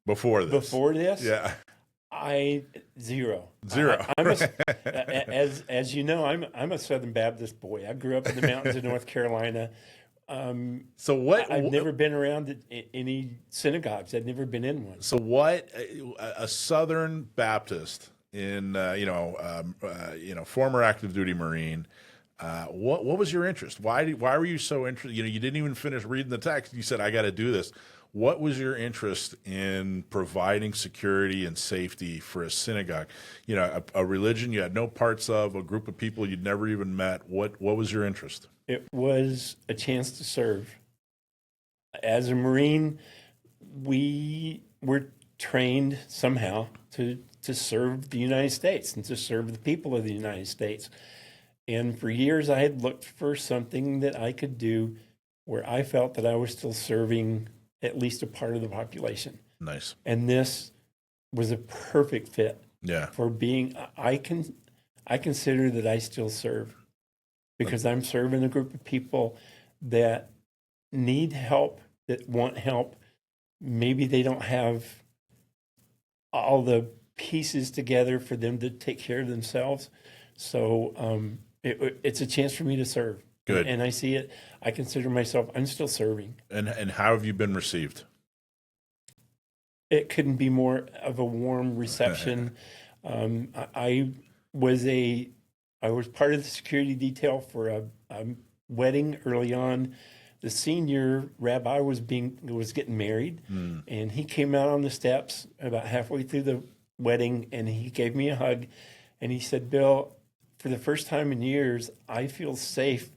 before this? Before this? Yeah. Zero. As you know, I'm a Southern Baptist boy. I grew up in the mountains of North Carolina. So what? I've never been around any synagogues. I've never been in one. So what? A Southern Baptist in former active duty Marine. What was your interest? Why were you so interested? You didn't even finish reading the text. You said, I got to do this. What was your interest in providing security and safety for a synagogue? A religion you had no parts of, a group of people you'd never even met. What was your interest? It was a chance to serve. As a Marine, we were trained somehow to serve the United States and to serve the people of the United States. And for years, I had looked for something that I could do where I felt that I was still serving at least a part of the population. Nice. And this was a perfect fit for being, I consider that I still serve because I'm serving a group of people that need help, that want help, maybe they don't have all the pieces together for them to take care of themselves. So it's a chance for me to serve. Good. And I see it. I consider myself, I'm still serving. And how have you been received? It couldn't be more of a warm reception. I was part of the security detail for a wedding early on. The senior rabbi was getting married, and he came out on the steps about halfway through the wedding, and he gave me a hug, and he said, "Bill, for the first time in years, I feel safe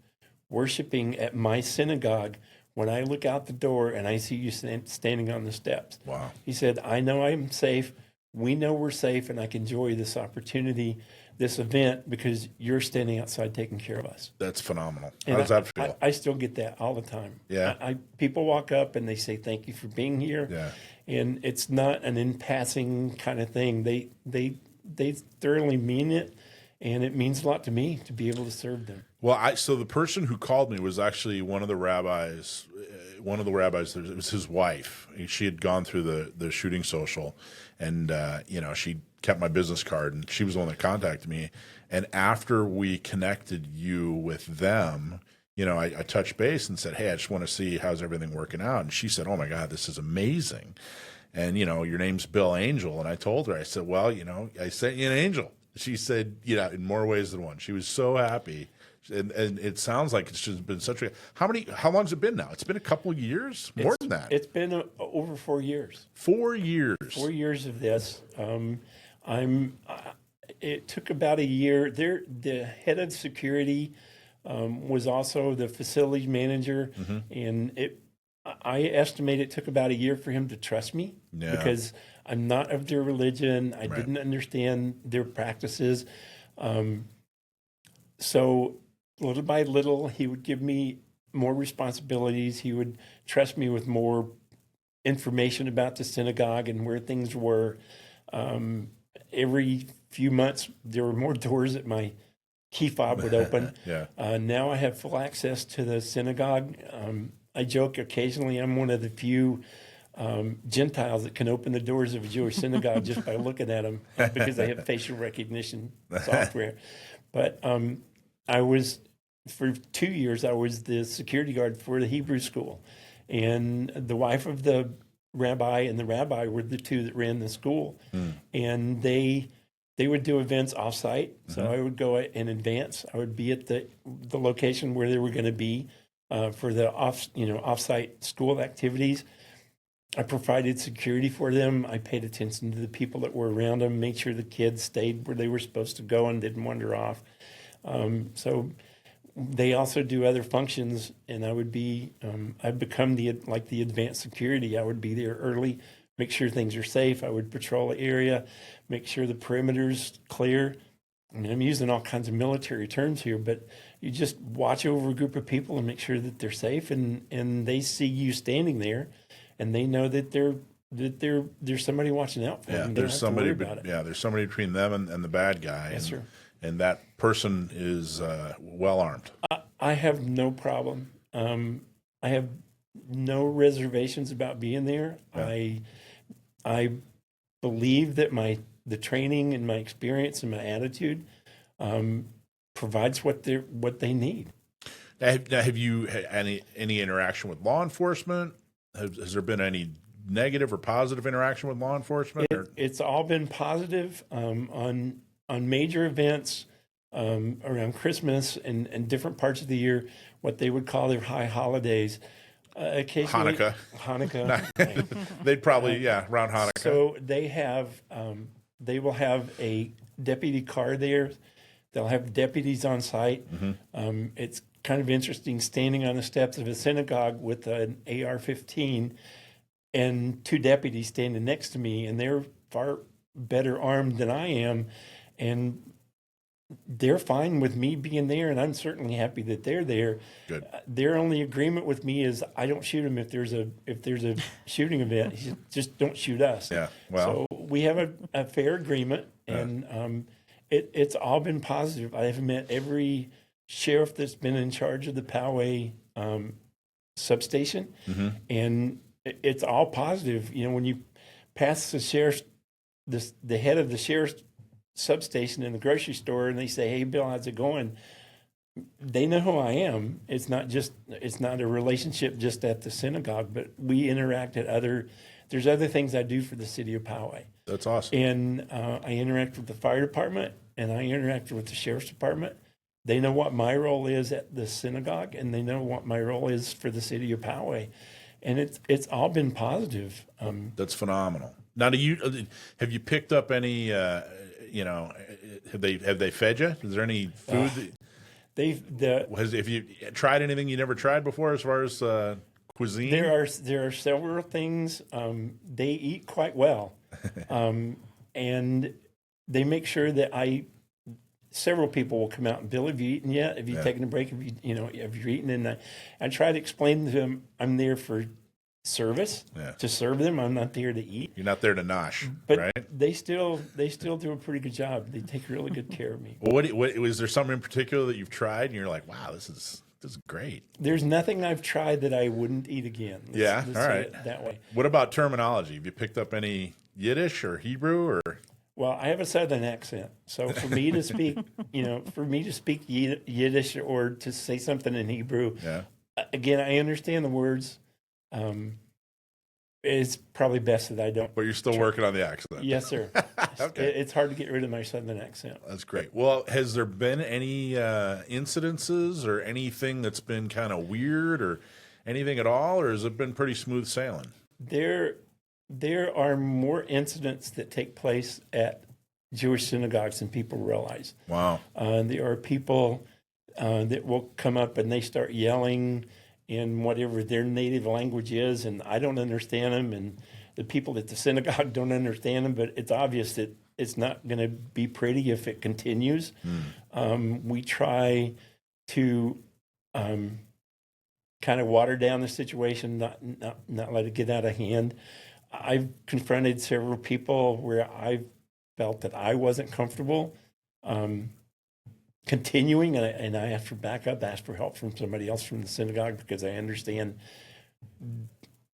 worshiping at my synagogue when I look out the door and I see you standing on the steps." Wow. He said, "I know I'm safe. We know we're safe, and I can enjoy this opportunity, this event, because you're standing outside taking care of us." That's phenomenal. And How does that feel? I still get that all the time. Yeah. People walk up and they say, "Thank you for being here." Yeah. And it's not an in passing kind of thing. They thoroughly mean it, and it means a lot to me to be able to serve them. Well, so the person who called me was actually one of the rabbis. It was his wife. She had gone through the shooting social, and she kept my business card, and she was the one that contacted me. And after we connected you with them, I touched base and said, "Hey, I just want to see how's everything working out." And she said, "Oh my God, this is amazing. And your name's Bill Angel." And I told her, I said, "Well, I sent you an angel." She said, in more ways than one. She was so happy. And it sounds like it's just been such a how long's it been now? It's been a couple of years, more than that. It's been over 4 years. 4 years. 4 years of this. It took about a year. The head of security was also the facilities manager, and I estimate it took about a year for him to trust me because I'm not of their religion. I didn't understand their practices. So little by little, he would give me more responsibilities. He would trust me with more information about the synagogue and where things were. Every few months, there were more doors that my key fob would open. Now I have full access to the synagogue. I joke occasionally I'm one of the few Gentiles that can open the doors of a Jewish synagogue just by looking at them because I have facial recognition software. But for 2 years, I was the security guard for the Hebrew school. And the wife of the rabbi and the rabbi were the two that ran the school. And they would do events offsite. So I would go in advance. I would be at the location where they were going to be for the offsite school activities. I provided security for them. I paid attention to the people that were around them, made sure the kids stayed where they were supposed to go and didn't wander off. So they also do other functions, and I would be, I've become the advanced security. I would be there early, make sure things are safe. I would patrol the area, make sure the perimeter's clear. I mean, I'm using all kinds of military terms here, but you just watch over a group of people and make sure that they're safe, and they see you standing there, and they know that there's somebody watching out for them. There's somebody there's somebody between them and the bad guy. Yes, sir. And that person is well armed. I have no problem. I have no reservations about being there. Yeah. I believe that the training and my experience and my attitude provides what they need. Have you had any interaction with law enforcement? Has there been any negative or positive interaction with law enforcement? It's all been positive on major events around Christmas and different parts of the year, what they would call their high holidays. Occasionally, Hanukkah. They'd probably, around Hanukkah. So they will have a deputy car there. They'll have deputies on site. It's kind of interesting standing on the steps of a synagogue with an AR-15 and two deputies standing next to me, and they're far better armed than I am. And they're fine with me being there, and I'm certainly happy that they're there. Good. Their only agreement with me is I don't shoot them if there's a shooting event. Just don't shoot us. Yeah. Well, so we have a fair agreement, and it's all been positive. I have met every sheriff that's been in charge of the Poway substation, and it's all positive. You know, when you pass the head of the sheriff's substation in the grocery store, and they say, "Hey, Bill, how's it going?" They know who I am. It's not a relationship just at the synagogue, but we interact at there's other things I do for the city of Poway. That's awesome. And I interact with the fire department, and I interact with the sheriff's department. They know what my role is at the synagogue, and they know what my role is for the city of Poway. And it's all been positive. That's phenomenal. Now, have you picked up any? Have they fed you? Is there any food? Have you tried anything you never tried before as far as cuisine? There are several things. They eat quite well, and they make sure that several people will come out and, "Bill, have you eaten yet? Have you taken a break? Have you eaten?" And I try to explain to them, I'm there for service, to serve them. I'm not there to eat. You're not there to nosh, but right? they still do a pretty good job. They take really good care of me. Well, what was there something in particular that you've tried and you're like, wow, this is great? There's nothing I've tried that I wouldn't eat again. Let's all say right. it that way. What about terminology? Have you picked up any Yiddish or Hebrew or? Well, I have a Southern accent, so for me to speak, Yiddish or to say something in Hebrew, again, I understand the words. It's probably best that I don't. But you're still working on the accent. Yes, sir. Okay. It's hard to get rid of my Southern accent. That's great. Well, has there been any incidences or anything that's been kind of weird or anything at all, or has it been pretty smooth sailing? There are more incidents that take place at Jewish synagogues than people realize. Wow. There are people that will come up and they start yelling in whatever their native language is, and I don't understand them, and the people at the synagogue don't understand them, but it's obvious that it's not going to be pretty if it continues. We try to kind of water down the situation, not let it get out of hand. I've confronted several people where I felt that I wasn't comfortable continuing, and I asked for backup, asked for help from somebody else from the synagogue, because I understand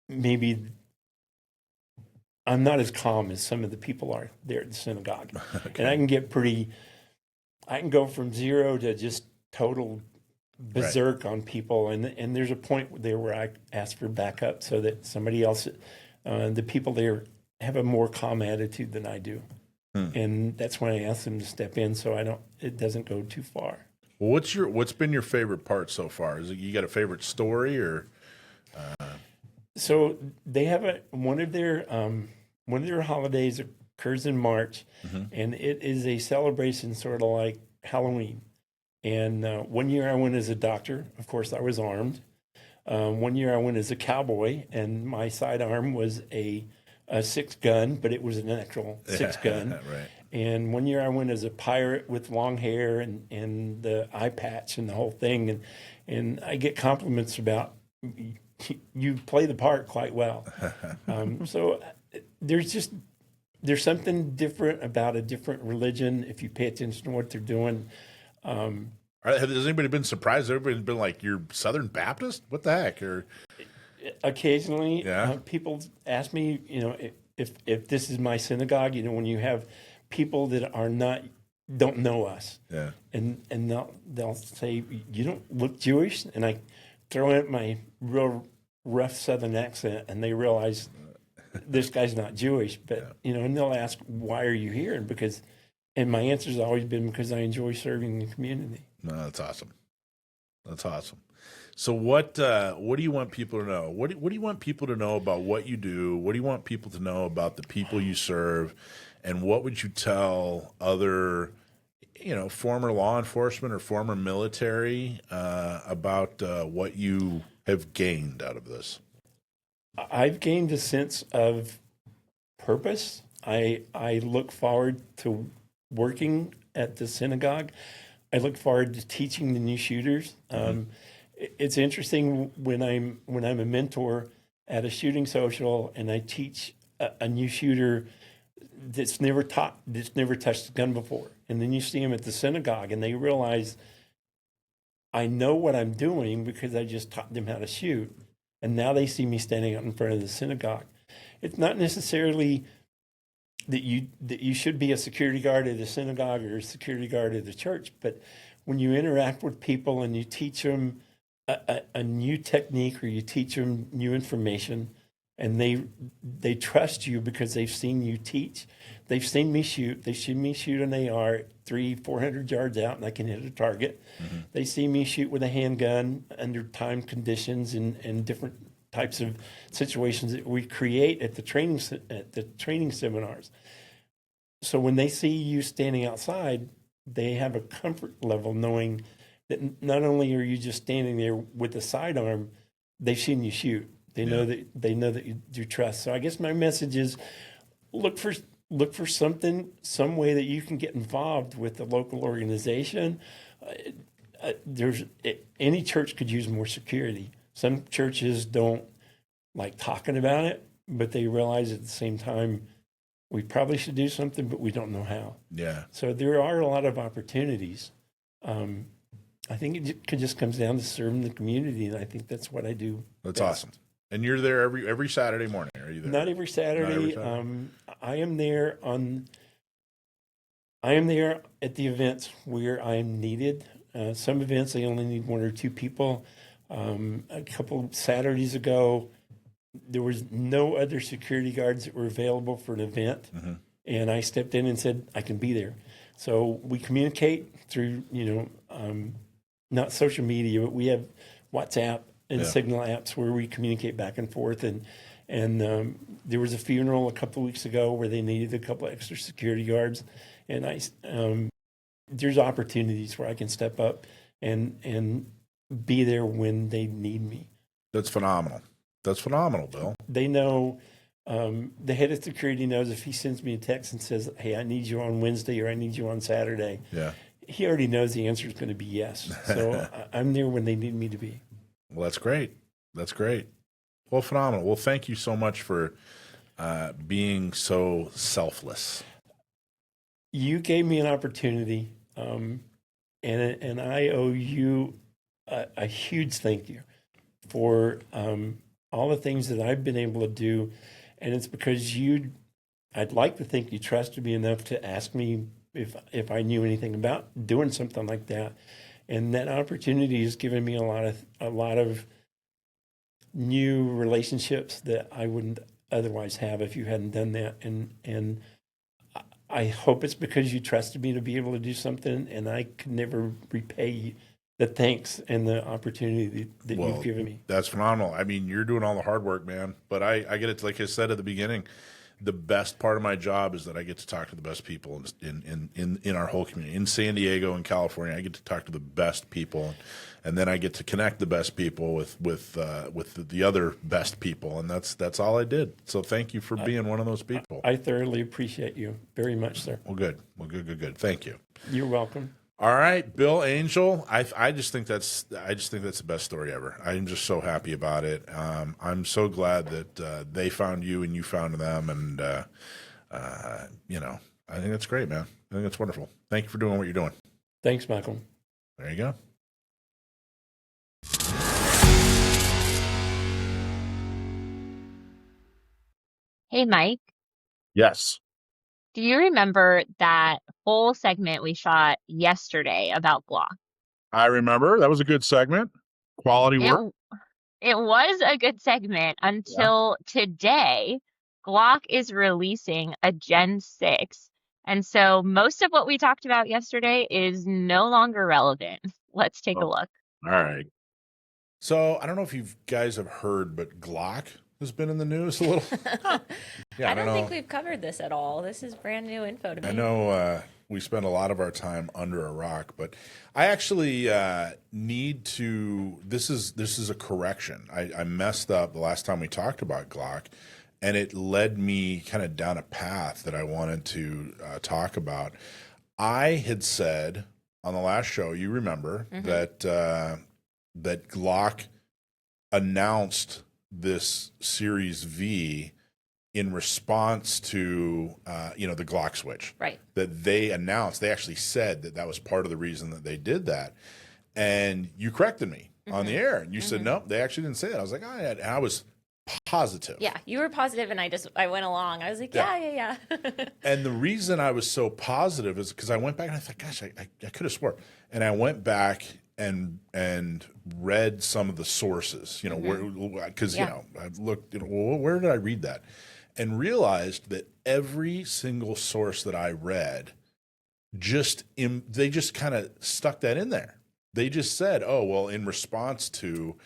maybe I'm not as calm as some of the people are there at the synagogue. Okay. And I can go from zero to just total berserk on people, and there's a point there where I ask for backup so that somebody else, the people there, have a more calm attitude than I do. And that's when I ask them to step in so it doesn't go too far. Well, what's been your favorite part so far? Is it, you got a favorite story or? So they have one of their holidays occurs in March, and it is a celebration sort of like Halloween. And one year I went as a doctor. Of course, I was armed. One year I went as a cowboy, and my sidearm was a 6-gun, but it was an actual 6-gun. Right. And one year I went as a pirate with long hair and the eye patch and the whole thing. And I get compliments about, you play the part quite well. So there's something different about a different religion if you pay attention to what they're doing. Has anybody been surprised? Has everybody been like, you're Southern Baptist? What the heck? Or occasionally, people ask me, if this is my synagogue, when you have people that don't know us, and they'll say, "You don't look Jewish," and I throw in my real rough Southern accent, and they realize this guy's not Jewish, but and they'll ask, "Why are you here?" And my answer has always been because I enjoy serving the community. No, that's awesome. That's awesome. So what do you want people to know? What do you want people to know about what you do? What do you want people to know about the people you serve? And what would you tell other, former law enforcement or former military about what you have gained out of this? I've gained a sense of purpose. I look forward to working at the synagogue. I look forward to teaching the new shooters. It's interesting when I'm a mentor at a shooting social and I teach a new shooter that's never touched a gun before, and then you see them at the synagogue and they realize I know what I'm doing because I just taught them how to shoot. And now they see me standing out in front of the synagogue. It's not necessarily that you should be a security guard at a synagogue or a security guard at a church, but when you interact with people and you teach them a new technique or you teach them new information, and they trust you because they've seen you teach. They've seen me shoot. They've seen me shoot an AR 300-400 yards out, and I can hit a target. Mm-hmm. They see me shoot with a handgun under time conditions and different types of situations that we create at the training seminars. So when they see you standing outside, they have a comfort level knowing that not only are you just standing there with a sidearm, they've seen you shoot. They know that you do trust. So I guess my message is look for something, some way that you can get involved with the local organization. Any church could use more security. Some churches don't like talking about it, but they realize at the same time we probably should do something, but we don't know how. Yeah. So there are a lot of opportunities. I think it just comes down to serving the community, and I think that's what I do. That's best. awesome. And you're there every Saturday morning, are you there? Not every Saturday. Not every Saturday? I am there at the events where I am needed. Some events I only need 1 or 2 people. A couple Saturdays ago, there was no other security guards that were available for an event, mm-hmm. and I stepped in and said I can be there. So we communicate through not social media, but we have WhatsApp and Signal apps where we communicate back and forth. And there was a funeral a couple of weeks ago where they needed a couple of extra security guards, and there's opportunities where I can step up and be there when they need me. That's phenomenal. That's phenomenal, Bill. They know. The head of security knows if he sends me a text and says, "Hey, I need you on Wednesday," or "I need you on Saturday." Yeah. He already knows the answer is going to be yes. So I'm there when they need me to be. Well, that's great. That's great. Well, phenomenal. Well, thank you so much for being so selfless. You gave me an opportunity, and I owe you a huge thank you for all the things that I've been able to do. And it's because I'd like to think you trusted me enough to ask me if I knew anything about doing something like that. And that opportunity has given me a lot of new relationships that I wouldn't otherwise have if you hadn't done that. And I hope it's because you trusted me to be able to do something, and I could never repay the thanks and the opportunity that you've given me. That's phenomenal. I mean, you're doing all the hard work, man. But I get it. Like I said at the beginning, the best part of my job is that I get to talk to the best people in our whole community. In San Diego and California, I get to talk to the best people, and then I get to connect the best people with the other best people, and that's all I did. So thank you for being one of those people. I thoroughly appreciate you very much, sir. Well, good. Good. Thank you. You're welcome. All right, Bill Angel. I just think that's the best story ever. I'm just so happy about it. I'm so glad that they found you and you found them, and I think that's great, man. I think that's wonderful. Thank you for doing what you're doing. Thanks, Michael. There you go. Hey, Mike, Yes, do you remember that whole segment we shot yesterday about Glock? I remember. That was a good segment. Quality It work. it was a good segment Yeah. until today. Glock is releasing a Gen 6. And so most of what we talked about yesterday is no longer relevant. Let's take a Oh, look. all right. So I don't know if you guys have heard, but Glock has been in the news a little. Yeah, I don't think know. we've covered this at all. This is brand new info to me. I know we spend a lot of our time under a rock, but I actually need to. This is a correction. I messed up the last time we talked about Glock, and it led me kind of down a path that I wanted to talk about. I had said on the last show, you remember, that that Glock announced this Series V in response to the Glock switch. Right. That they announced. They actually said that was part of the reason that they did that. And you corrected me. on the air. And you said, no, they actually didn't say that. I was like, I was positive. Yeah, you were positive, and I went along. I was like, yeah. And the reason I was so positive is because I went back and I thought, gosh, I could have swore. And I went back and read some of the sources, you know, because, you know, I looked, you know, well, where did I read that? And realized that every single source that I read they just kind of stuck that in there. They just said, oh, well, in response to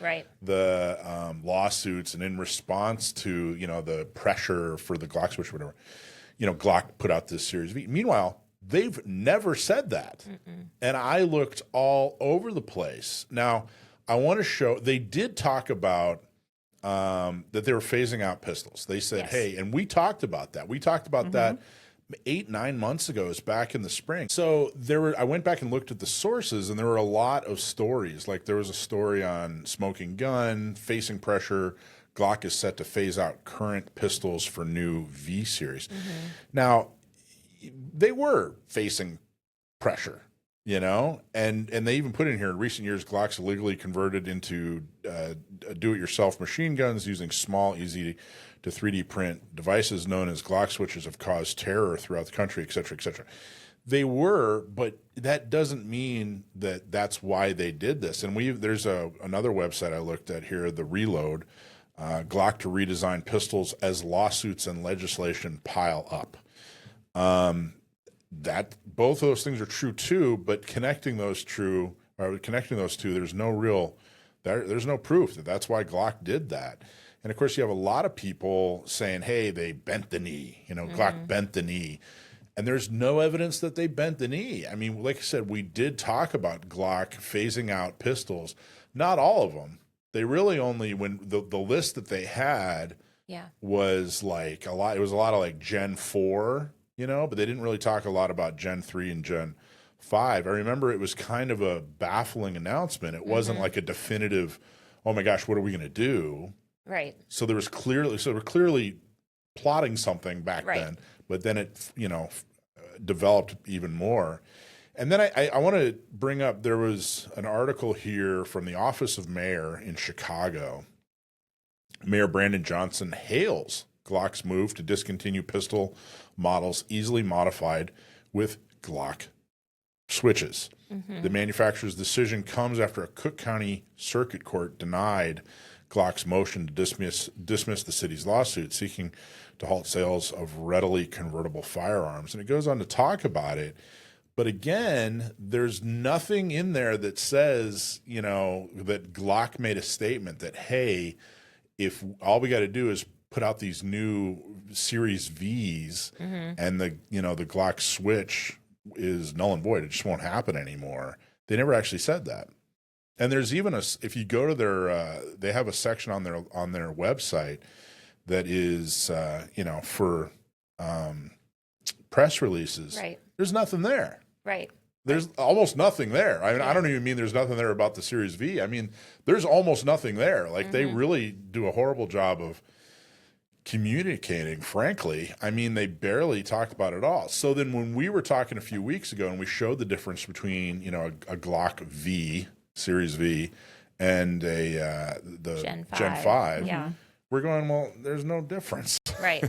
the lawsuits and in response to, you know, the pressure for the Glock switch or whatever, you know, Glock put out this Series V. Meanwhile, they've never said that. And I looked all over the place. Now, I want to show, they did talk about that they were phasing out pistols. They said, hey, and we talked about that. We talked about that 8-9 months ago. It was back in the spring. So I went back and looked at the sources, and there were a lot of stories. Like there was a story on smoking gun, facing pressure. Glock is set to phase out current pistols for new V series. Now, they were facing pressure, you know, and they even put in here in recent years, Glock's illegally converted into do-it-yourself machine guns using small, easy to 3D print devices known as Glock switches have caused terror throughout the country, et cetera, et cetera. They were, but that doesn't mean that that's why they did this. And there's another website I looked at here, The Reload, Glock to redesign pistols as lawsuits and legislation pile up. That both of those things are true too, but connecting those two, there's no proof that that's why Glock did that. And of course, you have a lot of people saying, hey, they bent the knee, you know, Glock bent the knee. And there's no evidence that they bent the knee. I mean, like I said, we did talk about Glock phasing out pistols. Not all of them. They really only, when the list that they had was like a lot, it was a lot of like Gen 4, you know, but they didn't really talk a lot about Gen 3 and Gen 5. I remember it was kind of a baffling announcement. It wasn't like a definitive, oh my gosh, what are we going to do? Right. So we're clearly plotting something back then, but then it, you know, developed even more. And then I want to bring up, there was an article here from the Office of Mayor in Chicago. Mayor Brandon Johnson hails Glock's move to discontinue pistol models easily modified with Glock switches. The manufacturer's decision comes after a Cook County Circuit Court denied Glock's motion to dismiss the city's lawsuit seeking to halt sales of readily convertible firearms. And it goes on to talk about it. But again, there's nothing in there that says, you know, that Glock made a statement that, hey, if all we got to do is put out these new Series Vs and the Glock switch is null and void, it just won't happen anymore. They never actually said that. And there's even if you go to their, they have a section on their website that is, you know, for press releases. Right. There's nothing there. Right. There's almost nothing there. I mean, I don't even mean there's nothing there about the Series V. I mean, there's almost nothing there. Like they really do a horrible job of communicating, frankly. I mean, they barely talked about it at all. So then when we were talking a few weeks ago and we showed the difference between, you know, a Glock V, Series V, and the Gen 5, we're going, well, there's no difference. Right,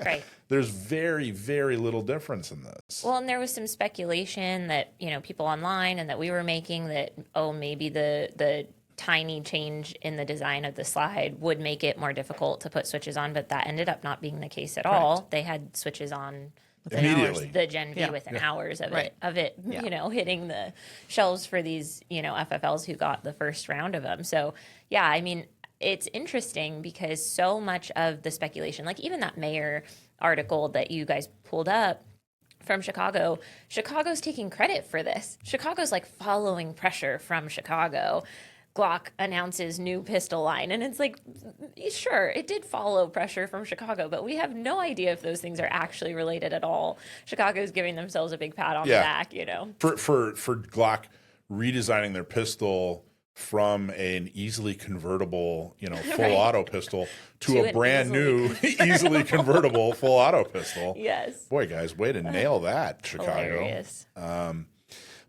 right. There's very, very little difference in this. Well, and there was some speculation that, you know, people online and that we were making that, oh, maybe the tiny change in the design of the slide would make it more difficult to put switches on, but that ended up not being the case at all. They had switches on immediately. The Gen V within hours of it, you know, hitting the shelves for these, you know, FFLs who got the first round of them. So, yeah, I mean, it's interesting because so much of the speculation, like even that mayor article that you guys pulled up from Chicago's taking credit for this. Chicago's like following pressure from Chicago. Glock announces new pistol line, and it's like, sure, it did follow pressure from Chicago, but we have no idea if those things are actually related at all. Chicago's giving themselves a big pat on the back, you know. For Glock redesigning their pistol from an easily convertible, you know, full auto pistol to a brand new, easily convertible full auto pistol. Yes. Boy, guys, way to nail that, Chicago. Hilarious.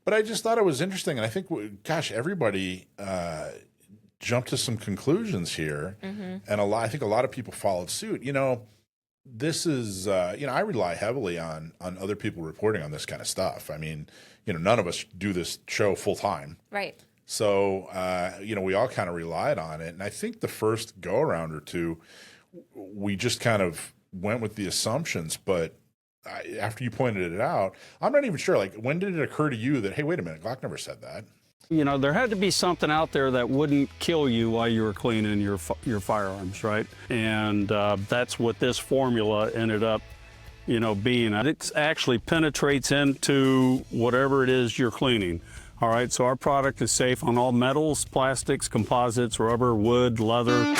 But I just thought it was interesting, and I think, gosh, everybody jump to some conclusions here, and I think a lot of people followed suit. This is I rely heavily on other people reporting on this kind of stuff. I mean, none of us do this show full time, Right. so we all kind of relied on it. And I think the first go around or two, we just kind of went with the assumptions, but after you pointed it out, I'm not even sure. Like, when did it occur to you that, hey, wait a minute, Glock never said that? There had to be something out there that wouldn't kill you while you were cleaning your firearms, right? And that's what this formula ended up, being. It actually penetrates into whatever it is you're cleaning. All right, so our product is safe on all metals, plastics, composites, rubber, wood, leather.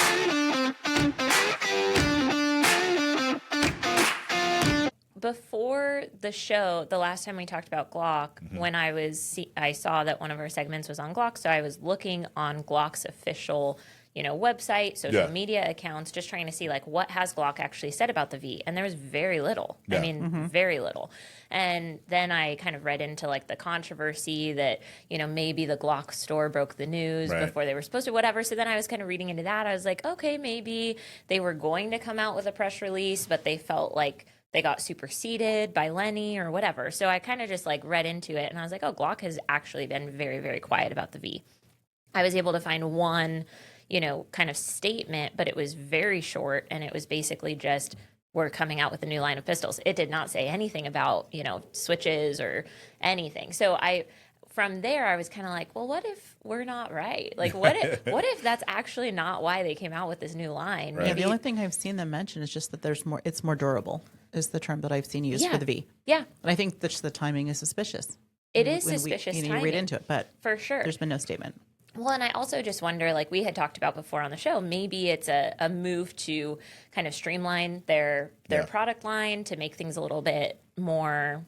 Before the show, the last time we talked about Glock, when I saw that one of our segments was on Glock, so I was looking on Glock's official, website, social media accounts, just trying to see like what has Glock actually said about the V, and there was very little. Yeah. I mean, very little. And then I kind of read into like the controversy that maybe the Glock store broke the news before they were supposed to, whatever. So then I was kind of reading into that. I was like, okay, maybe they were going to come out with a press release, but they felt like they got superseded by Lenny or whatever. So I kind of just like read into it, and I was like, oh, Glock has actually been very, very quiet about the V. I was able to find one, kind of statement, but it was very short, and it was basically just, we're coming out with a new line of pistols. It did not say anything about, switches or anything. So from there, I was kind of like, well, what if we're not right? Like, what if that's actually not why they came out with this new line? Right. Yeah, the only thing I've seen them mention is just that it's more durable is the term that I've seen used for the V. Yeah. And I think that the timing is suspicious. It is suspicious timing. You read into it, but for sure, there's been no statement. Well, and I also just wonder, like we had talked about before on the show, maybe it's a move to kind of streamline their product line to make things a little bit more,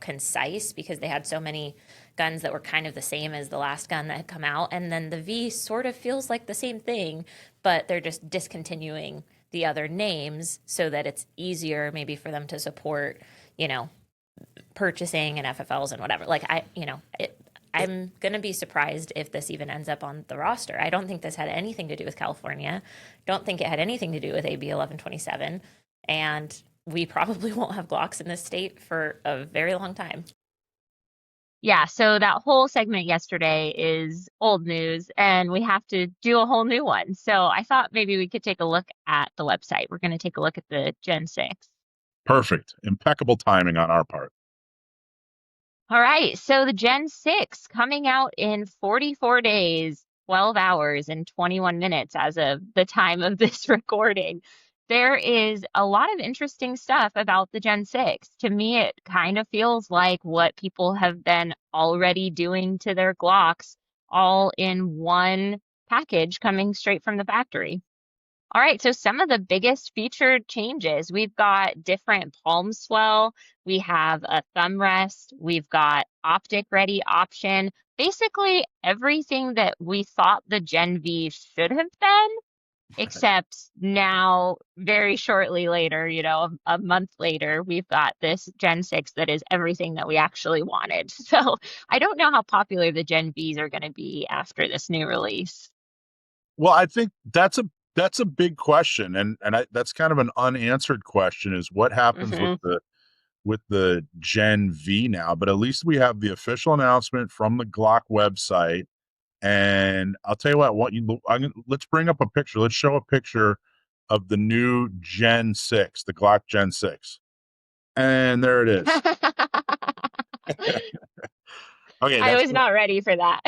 concise, because they had so many guns that were kind of the same as the last gun that had come out. And then the V sort of feels like the same thing, but they're just discontinuing the other names so that it's easier maybe for them to support, purchasing and FFLs and whatever. Like I'm going to be surprised if this even ends up on the roster. I don't think this had anything to do with California. Don't think it had anything to do with AB 1127. And we probably won't have Glocks in this state for a very long time. Yeah, so that whole segment yesterday is old news, and we have to do a whole new one. So I thought maybe we could take a look at the website. We're going to take a look at the Gen 6. Perfect. Impeccable timing on our part. All right, so the Gen 6 coming out in 44 days, 12 hours, and 21 minutes as of the time of this recording. There is a lot of interesting stuff about the Gen 6. To me, it kind of feels like what people have been already doing to their Glocks, all in one package coming straight from the factory. All right, so some of the biggest featured changes. We've got different palm swell. We have a thumb rest. We've got optic ready option. Basically everything that we thought the Gen V should have been, except now very shortly later, a month later, we've got this Gen 6 that is everything that we actually wanted. So I don't know how popular the Gen Vs are going to be after this new release. Well, I think that's a big question, and that's kind of an unanswered question, is what happens with the Gen V now. But at least we have the official announcement from the Glock website. And I'll tell you let's bring up a picture. Let's show a picture of the new Gen 6, the Glock Gen 6. And there it is. Okay. I was not ready for that.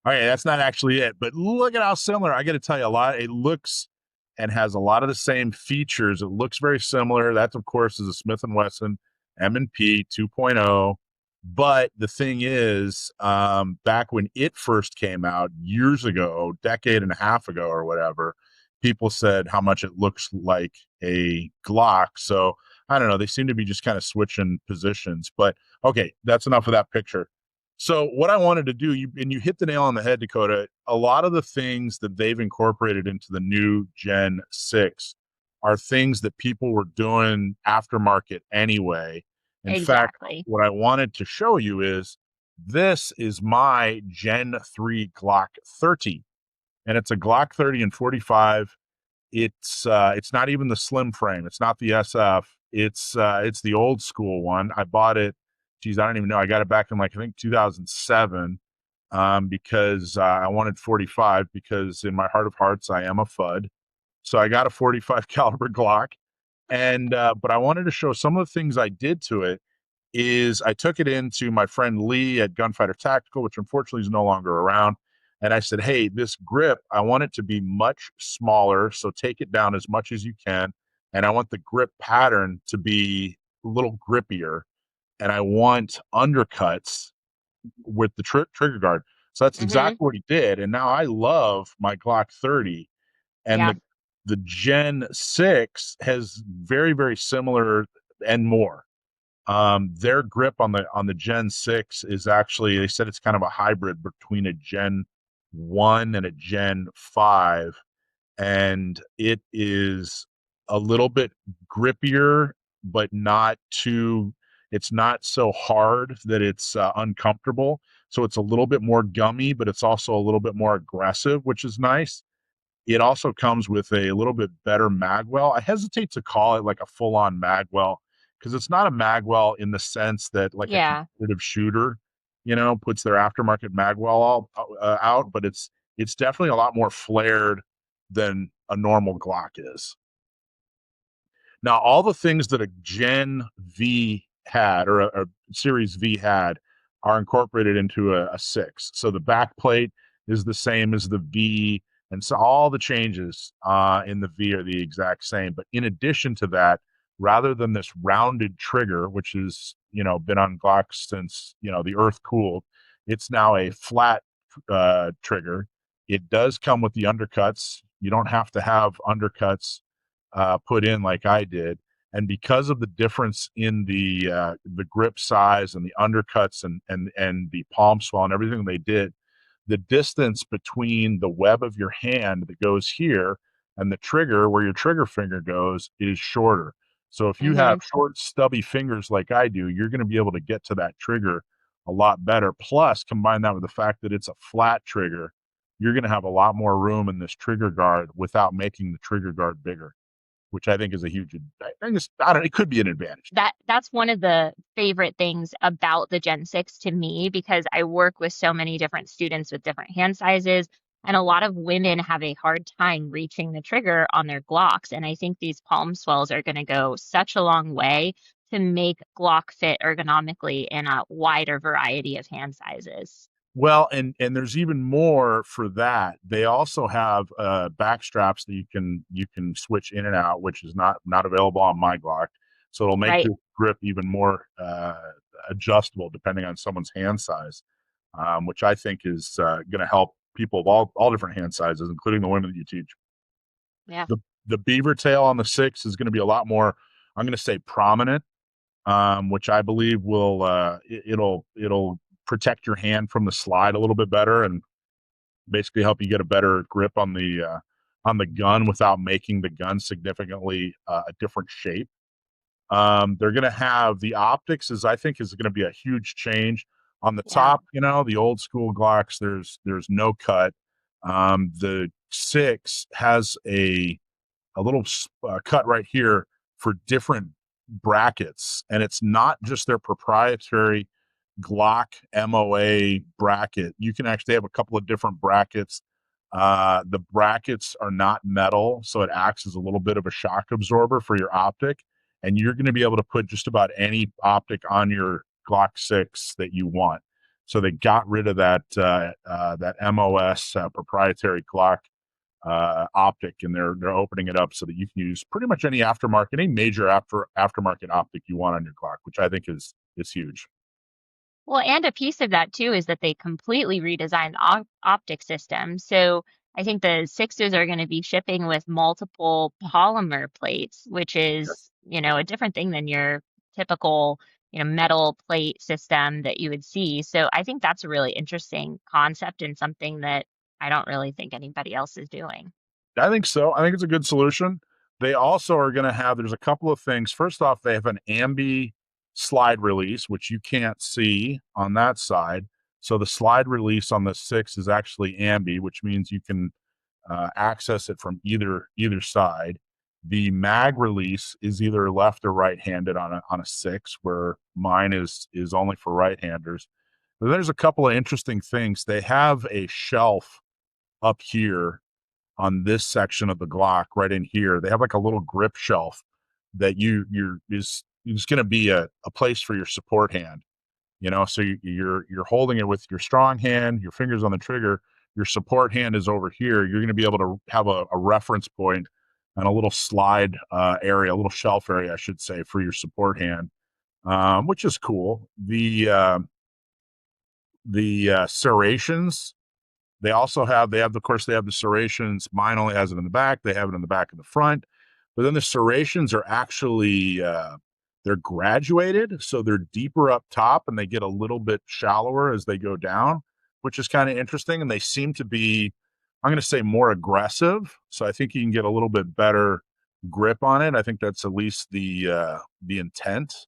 Okay, that's not actually it, but look at how similar. I got to tell you, it looks and has a lot of the same features. It looks very similar. That, of course, is a Smith & Wesson M&P 2.0. But the thing is, back when it first came out years ago, decade and a half ago or whatever, people said how much it looks like a Glock. So I don't know. They seem to be just kind of switching positions. But okay, that's enough of that picture. So what I wanted to do, you hit the nail on the head, Dakota. A lot of the things that they've incorporated into the new Gen 6 are things that people were doing aftermarket anyway. In fact, what I wanted to show you is this is my Gen 3 Glock 30. and it's a Glock 30 and 45. It's not even the slim frame. It's not the SF. It's the old school one. I bought it. Geez, I don't even know. I got it back in like I think 2007 because I wanted 45 because in my heart of hearts I am a FUD. So I got a 45 caliber Glock, and but I wanted to show some of the things I did to it. Is I took it into my friend Lee at Gunfighter Tactical, which unfortunately is no longer around. And I said, hey, this grip, I want it to be much smaller. So take it down as much as you can. And I want the grip pattern to be a little grippier. And I want undercuts with the trigger guard. So that's exactly what he did. And now I love my Glock 30. And Yeah. the Gen 6 has very, very similar and more. Their grip on the Gen 6 is actually, they said it's kind of a hybrid between a Gen 1 and a Gen 5, and it is a little bit grippier, but not too, it's not so hard that it's uncomfortable. So it's a little bit more gummy, but it's also a little bit more aggressive, which is nice. It also comes with a little bit better magwell. I hesitate to call it like a full-on magwell because it's not a magwell in the sense that like a Yeah. competitive shooter, puts their aftermarket magwell out, but it's definitely a lot more flared than a normal Glock is. Now, all the things that a Gen V had or a Series V had are incorporated into a 6. So the back plate is the same as the V, and so all the changes in the V are the exact same. But in addition to that, rather than this rounded trigger, which has been on Glocks since the earth cooled, it's now a flat trigger. It does come with the undercuts. You don't have to have undercuts put in like I did. And because of the difference in the grip size and the undercuts and the palm swell and everything they did, the distance between the web of your hand that goes here and the trigger where your trigger finger goes is shorter. So if you have short, stubby fingers like I do, you're going to be able to get to that trigger a lot better. Plus, combine that with the fact that it's a flat trigger, you're going to have a lot more room in this trigger guard without making the trigger guard bigger, which I think is a huge, it could be an advantage. That's one of the favorite things about the Gen 6 to me, because I work with so many different students with different hand sizes, and a lot of women have a hard time reaching the trigger on their Glocks. And I think these palm swells are going to go such a long way to make Glock fit ergonomically in a wider variety of hand sizes. Well, and there's even more for that. They also have back straps that you can switch in and out, which is not available on my Glock. So it'll make your grip even more adjustable depending on someone's hand size, which I think is going to help people of all different hand sizes, including the women that you teach. Yeah. The beaver tail on the 6 is going to be a lot more, I'm going to say, prominent, which I believe will it'll protect your hand from the slide a little bit better and basically help you get a better grip on the gun without making the gun significantly a different shape. They're going to have the optics I think is going to be a huge change on the top. The old school Glocks, there's no cut. The 6 has a little cut right here for different brackets, and it's not just their proprietary Glock MOA bracket. You can actually have a couple of different brackets. The brackets are not metal, so it acts as a little bit of a shock absorber for your optic, and you're going to be able to put just about any optic on your Glock 6 that you want. So they got rid of that MOS proprietary Glock optic, and they're opening it up so that you can use pretty much any major aftermarket optic you want on your Glock, which I think is huge. Well, and a piece of that too is that they completely redesigned the optic system. So I think the 6s are going to be shipping with multiple polymer plates, which is, a different thing than your typical, metal plate system that you would see. So I think that's a really interesting concept and something that I don't really think anybody else is doing. I think so. I think it's a good solution. They also are going to have, there's a couple of things. First off, they have an ambi slide release, which you can't see on that side. So the slide release on the 6 is actually ambi, which means you can access it from either side. The mag release is either left or right-handed on a 6, where mine is only for right-handers. But there's a couple of interesting things. They have a shelf up here on this section of the Glock, right in here. They have like a little grip shelf that is going to be a place for your support hand. So you're holding it with your strong hand, your fingers on the trigger. Your support hand is over here. You're going to be able to have a reference point and a little slide area, a little shelf area, I should say, for your support hand, which is cool. The serrations, they have the serrations. Mine only has it in the back. They have it in the back and the front. But then the serrations are actually they're graduated, so they're deeper up top and they get a little bit shallower as they go down, which is kind of interesting. And they seem to be, I'm going to say, more aggressive. So I think you can get a little bit better grip on it. I think that's at least the intent.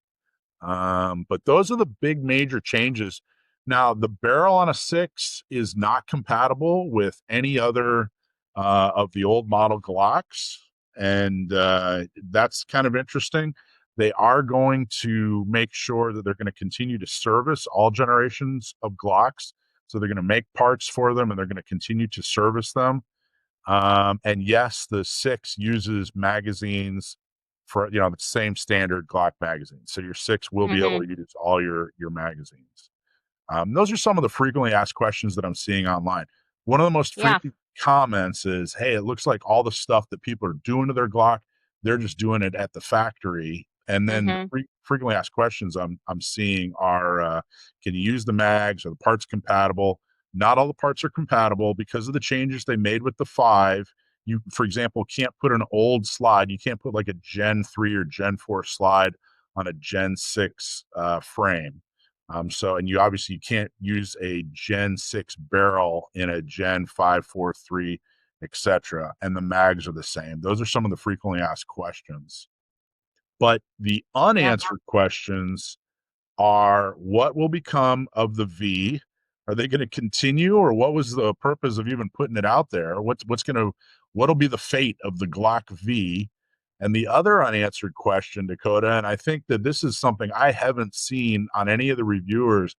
But those are the big major changes. Now, the barrel on a 6 is not compatible with any other of the old model Glocks, and that's kind of interesting. They are going to make sure that they're going to continue to service all generations of Glocks. So they're going to make parts for them, and they're going to continue to service them. And yes, the 6 uses magazines for the same standard Glock magazines. So your 6 will be able to use all your magazines. Those are some of the frequently asked questions that I'm seeing online. One of the most frequent comments is, "Hey, it looks like all the stuff that people are doing to their Glock, they're just doing it at the factory." And then frequently asked questions I'm seeing are, "Can you use the mags? Are the parts compatible?" Not all the parts are compatible because of the changes they made with the 5. You, for example, can't put an old slide. You can't put like a Gen 3 or Gen 4 slide on a Gen 6 frame. And you obviously can't use a Gen 6 barrel in a Gen 5, 4, 3, etc. And the mags are the same. Those are some of the frequently asked questions. But the unanswered questions are, what will become of the V? Are they going to continue, or what was the purpose of even putting it out there? What'll be the fate of the Glock V? And the other unanswered question, Dakota, and I think that this is something I haven't seen on any of the reviewers.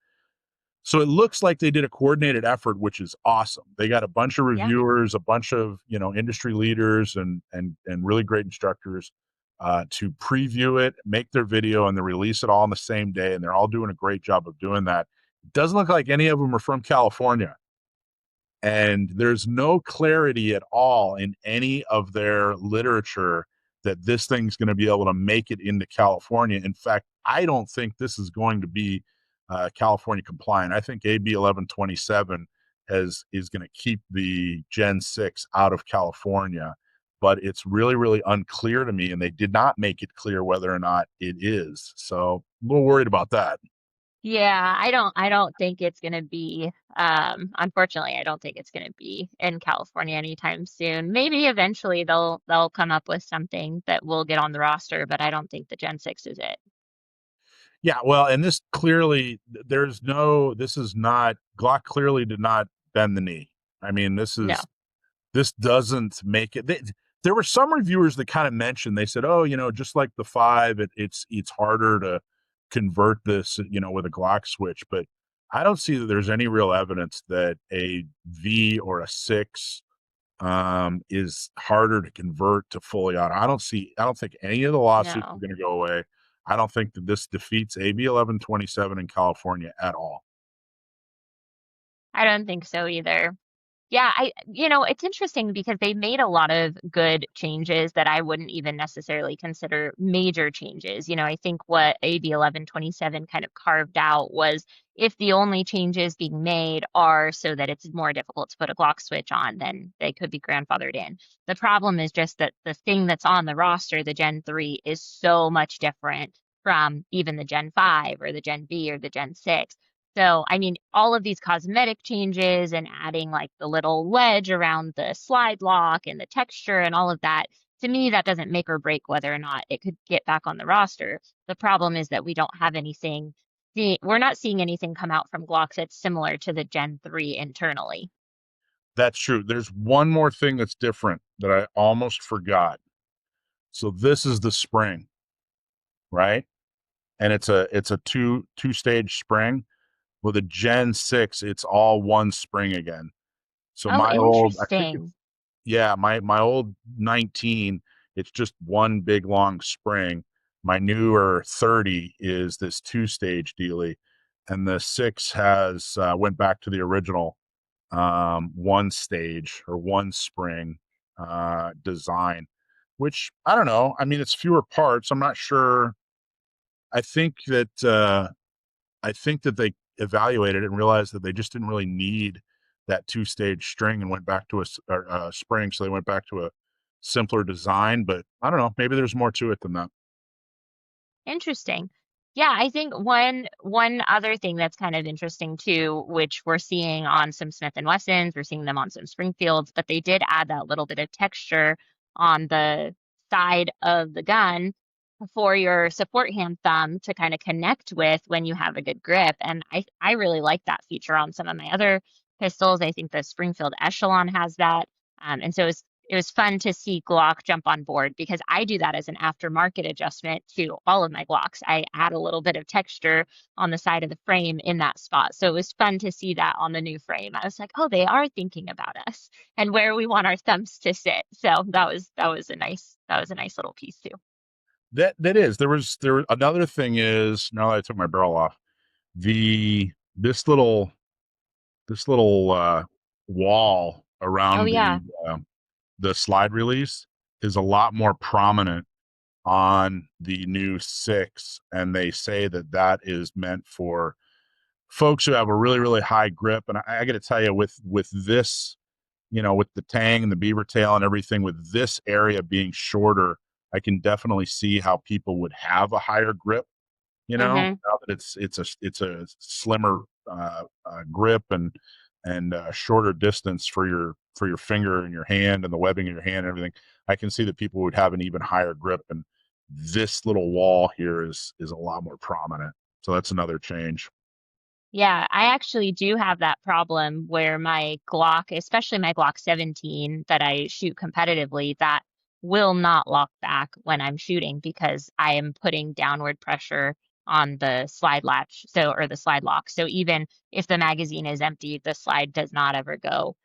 So it looks like they did a coordinated effort, which is awesome. They got a bunch of reviewers, a bunch of industry leaders, and really great instructors to preview it, make their video, and they release it all on the same day. And they're all doing a great job of doing that. It doesn't look like any of them are from California. And there's no clarity at all in any of their literature that this thing's going to be able to make it into California. In fact, I don't think this is going to be California compliant. I think AB 1127 is going to keep the Gen 6 out of California, but it's really, really unclear to me, and they did not make it clear whether or not it is. So a little worried about that. Yeah, I don't think it's going to be, unfortunately, I don't think it's going to be in California anytime soon. Maybe eventually they'll come up with something that will get on the roster, but I don't think the Gen 6 is it. Yeah, well, and this clearly, Glock clearly did not bend the knee. I mean, this doesn't make it. There were some reviewers that kind of mentioned, they said, "Oh, just like the 5, it's harder to convert this, with a Glock switch." But I don't see that there's any real evidence that a V or a 6 is harder to convert to fully auto. I don't think any of the lawsuits are going to go away. I don't think that this defeats AB 1127 in California at all. I don't think so either. Yeah, it's interesting because they made a lot of good changes that I wouldn't even necessarily consider major changes. I think what AB 1127 kind of carved out was, if the only changes being made are so that it's more difficult to put a Glock switch on, then they could be grandfathered in. The problem is just that the thing that's on the roster, the Gen 3, is so much different from even the Gen 5 or the Gen V or the Gen 6. So, I mean, all of these cosmetic changes and adding like the little ledge around the slide lock and the texture and all of that, to me, that doesn't make or break whether or not it could get back on the roster. The problem is that we don't have anything, we're not seeing anything come out from Glock that's similar to the Gen 3 internally. That's true. There's one more thing that's different that I almost forgot. So this is the spring, right? And it's a two-stage spring. With a Gen 6, it's all one spring again. So Oh, my old, I think it's, interesting. yeah, my old 19, it's just one big long spring. My newer 30 is this two-stage dealie, and the 6 has went back to the original one stage or one spring design, which I don't know. I mean, it's fewer parts. I'm not sure. I think that they evaluated it and realized that they just didn't really need that two-stage string and went back to a spring. So they went back to a simpler design. But I don't know. Maybe there's more to it than that. Interesting. Yeah, I think one other thing that's kind of interesting too, which we're seeing on some Smith and Wessons, we're seeing them on some Springfields, but they did add that little bit of texture on the side of the gun for your support hand thumb to kind of connect with when you have a good grip. And I really like that feature on some of my other pistols. I think the Springfield Echelon has that. And so it was fun to see Glock jump on board because I do that as an aftermarket adjustment to all of my Glocks. I add a little bit of texture on the side of the frame in that spot. So it was fun to see that on the new frame. I was like, oh, they are thinking about us and where we want our thumbs to sit. So that was a nice little piece too. That is. There another thing is, now that I took my barrel off, the this little wall Oh around yeah. the slide release is a lot more prominent on the new 6, and they say that is meant for folks who have a really, really high grip. And I got to tell you, with this, with the tang and the beaver tail and everything, with this area being shorter, I can definitely see how people would have a higher grip. Mm-hmm. Now that it's a slimmer grip and shorter distance for your finger and your hand and the webbing of your hand and everything, I can see that people would have an even higher grip. And this little wall here is a lot more prominent. So that's another change. Yeah, I actually do have that problem where my Glock, especially my Glock 17 that I shoot competitively, that will not lock back when I'm shooting because I am putting downward pressure on the slide latch, or the slide lock. So even if the magazine is empty, the slide does not ever go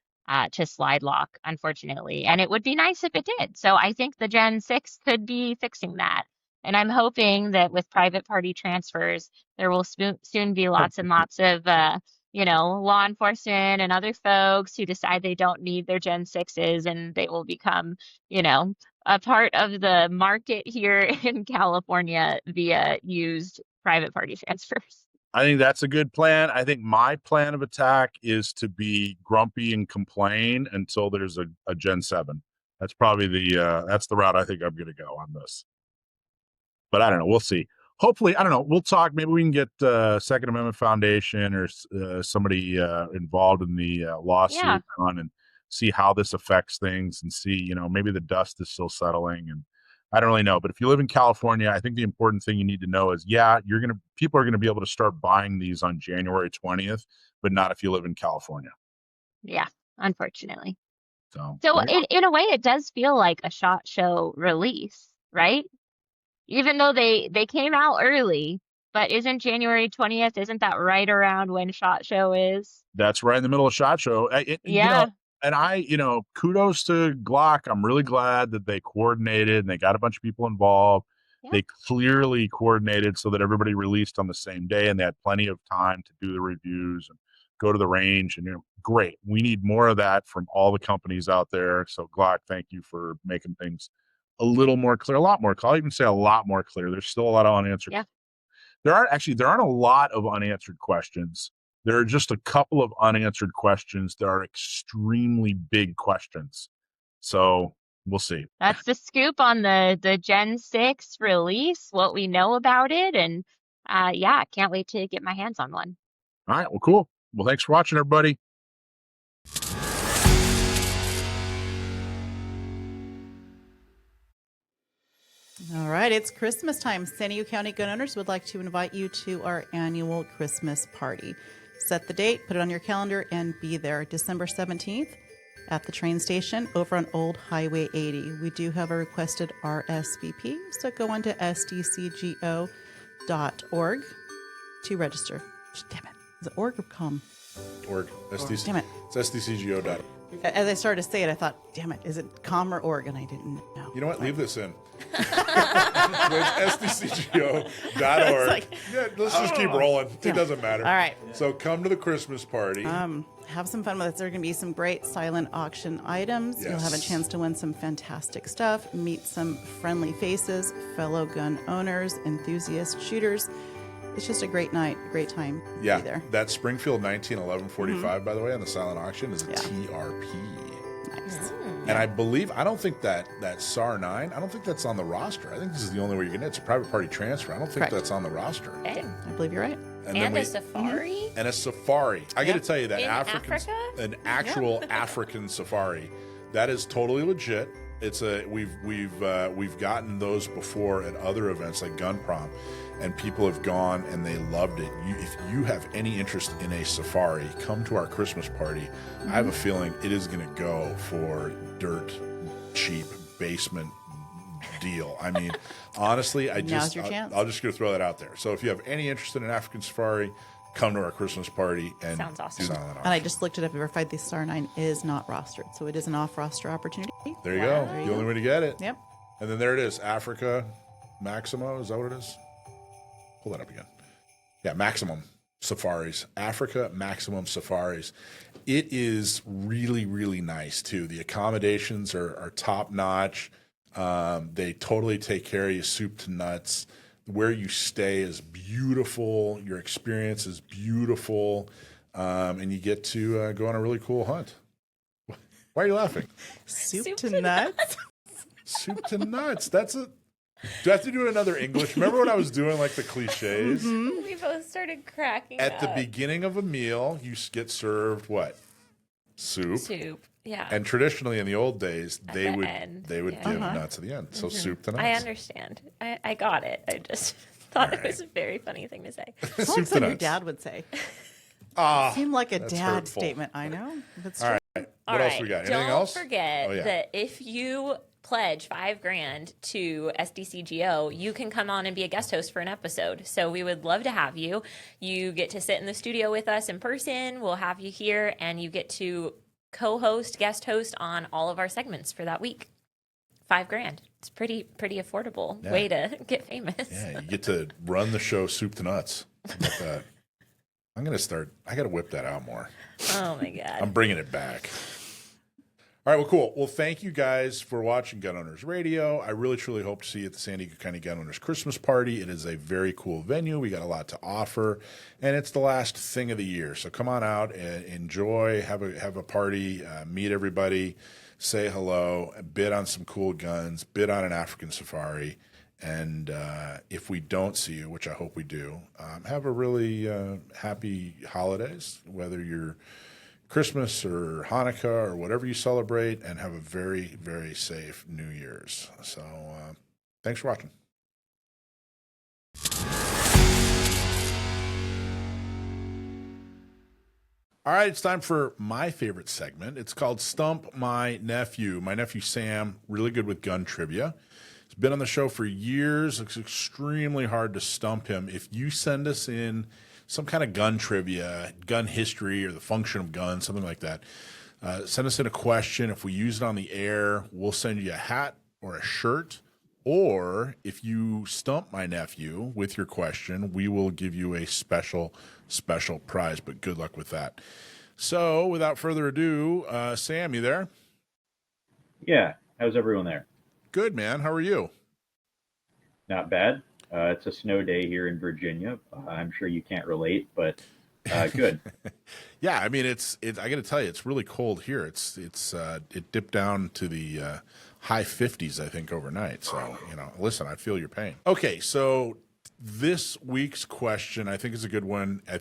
to slide lock, unfortunately. And it would be nice if it did. So I think the Gen 6 could be fixing that. And I'm hoping that with private party transfers, there will soon be lots and lots of, law enforcement and other folks who decide they don't need their Gen 6s and they will become, a part of the market here in California via used private party transfers. I think that's a good plan. I think my plan of attack is to be grumpy and complain until there's a Gen 7. That's probably that's the route I think I'm going to go on this. But I don't know. We'll see. Hopefully, I don't know. We'll talk. Maybe we can get Second Amendment Foundation or somebody involved in the lawsuit on and see how this affects things and see, maybe the dust is still settling. And I don't really know. But if you live in California, I think the important thing you need to know is, people are going to be able to start buying these on January 20th, but not if you live in California. Yeah, unfortunately. So in a way, it does feel like a SHOT Show release, right? Even though they came out early, but isn't January 20th, isn't that right around when SHOT Show is? That's right in the middle of SHOT Show. Yeah. And kudos to Glock. I'm really glad that they coordinated and they got a bunch of people involved. Yeah. They clearly coordinated so that everybody released on the same day and they had plenty of time to do the reviews and go to the range. And great. We need more of that from all the companies out there. So Glock, thank you for making things a little more clear, a lot more clear. I'll even say a lot more clear. There's still a lot of unanswered. Yeah. There aren't a lot of unanswered questions. There are just a couple of unanswered questions that are extremely big questions. So we'll see. That's the scoop on the Gen 6 release, what we know about it. And can't wait to get my hands on one. All right. Well, cool. Well, thanks for watching, everybody. All right, it's Christmas time. San Diego County gun owners would like to invite you to our annual Christmas party. Set the date, put it on your calendar, and be there December 17th at the train station over on Old Highway 80. We do have a requested RSVP, so go on to sdcgo.org to register. Damn it. Is it org or com? Org. SDC, Damn it. It's SDCGO. As I started to say it, I thought, damn it, is it com or org? And I didn't know. You know what? Leave this in. SDCGO.org. like, yeah, let's just keep rolling. It doesn't matter. All right. So come to the Christmas party. Have some fun with it. There are going to be some great silent auction items. You'll have a Yes. chance to win some fantastic stuff, meet some friendly faces, fellow gun owners, enthusiast shooters. It's just a great night, a great time to Yeah, be there. that Springfield 1911-45, by the way, on the silent auction is a TRP. Nice. And I believe, I don't think that SAR 9, I don't think that's on the roster. I think this is the only way you're getting it. It's a private party transfer. I don't think Correct. that's on the roster. Okay. I believe you're right. then And we- a safari? And a safari. I got to Yep. tell you that In Africans, Africa? an actual African safari, that is totally legit. It's a we've gotten those before at other events like Gun Prom, and people have gone and they loved it. If you have any interest in a safari, come to our Christmas party. I have a feeling it is going to go for dirt cheap basement deal. I mean, honestly, Now's your chance. I'll just go throw that out there. So if you have any interest in an African safari, come to our Christmas party and Sounds awesome. do silent And I auction. just looked it up and verified the Star 9 is not rostered. So it is an off-roster opportunity. There you go. There you The only go. way to get it. Yep. And then there it is, Africa Maximo. Is that what it is? Pull that up again. Yeah, Maximum Safaris. Africa Maximum Safaris. It is really, really nice too. The accommodations are top notch. They totally take care of you, soup to nuts. Where you stay is beautiful. Your experience is beautiful. And you get to go on a really cool hunt. Why are you laughing? Soup to nuts. Soup to nuts. That's a. Do I have to do another English? Remember when I was doing like the cliches? We both started cracking At the up. beginning of a meal, you get served what? Soup. Soup. Yeah. And traditionally in the old days, they the would end, they would yeah. give nuts at the end. So soup to nuts. I understand. I got it. I just thought it was a very funny thing to say. Sounds like Soup to something your nuts. dad would say. Ah, Seemed like a that's dad hurtful. statement. I know. That's all true. right. All What else right, we got? Anything Don't else? forget Oh, yeah. that if you pledge $5,000 to SDCGO, you can come on and be a guest host for an episode. So we would love to have you. You get to sit in the studio with us in person. We'll have you here, and you get to co-host, guest host on all of our segments for that week. $5,000. It's pretty affordable way to get famous. Yeah, you get to run the show soup to nuts. How about that? I'm gonna start. I gotta whip that out more. Oh my God. I'm bringing it back. All right, well, cool. Well, thank you guys for watching Gun Owners Radio. I really, truly hope to see you at the San Diego County Gun Owners Christmas Party. It is a very cool venue. We got a lot to offer, and it's the last thing of the year. So come on out and enjoy, have a party, meet everybody, say hello, bid on some cool guns, bid on an African safari, and if we don't see you, which I hope we do, have a really happy holidays, whether you're Christmas or Hanukkah or whatever you celebrate, and have a very, very safe New Year's. So thanks for watching. All right, it's time for my favorite segment. It's called Stump My Nephew. My nephew Sam, really good with gun trivia. He's been on the show for years. It's extremely hard to stump him. If you send us in some kind of gun trivia, gun history, or the function of guns, something like that, send us in a question. If we use it on the air, we'll send you a hat or a shirt. Or if you stump my nephew with your question, we will give you a special prize. But good luck with that. So without further ado, Sam, you there? Yeah. How's everyone there? Good, man. How are you? Not bad. It's a snow day here in Virginia. I'm sure you can't relate, but good. Yeah, I mean it's I got to tell you, it's really cold here. It dipped down to the high 50s, I think, overnight. So listen, I feel your pain. Okay, so this week's question, I think, is a good one. I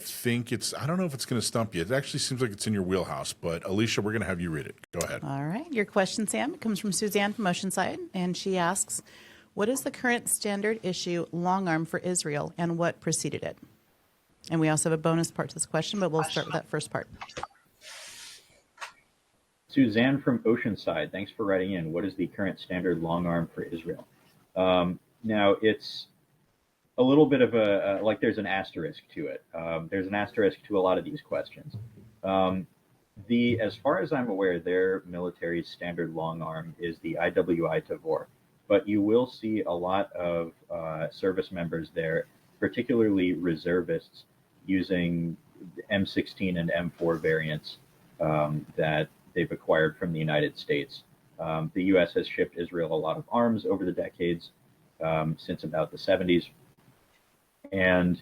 don't know if it's going to stump you. It actually seems like it's in your wheelhouse, but Alicia, we're going to have you read it. Go ahead. All right. Your question, Sam, comes from Suzanne from Oceanside, and she asks, what is the current standard issue long arm for Israel, and what preceded it? And we also have a bonus part to this question, but we'll start with that first part. Suzanne from Oceanside, thanks for writing in. What is the current standard long arm for Israel? Now, it's a little bit of like there's an asterisk to it. There's an asterisk to a lot of these questions. As far as I'm aware, their military standard long arm is the IWI Tavor, but you will see a lot of service members there, particularly reservists, using M16 and M4 variants that they've acquired from the United States. The U.S. has shipped Israel a lot of arms over the decades, since about the 70s, and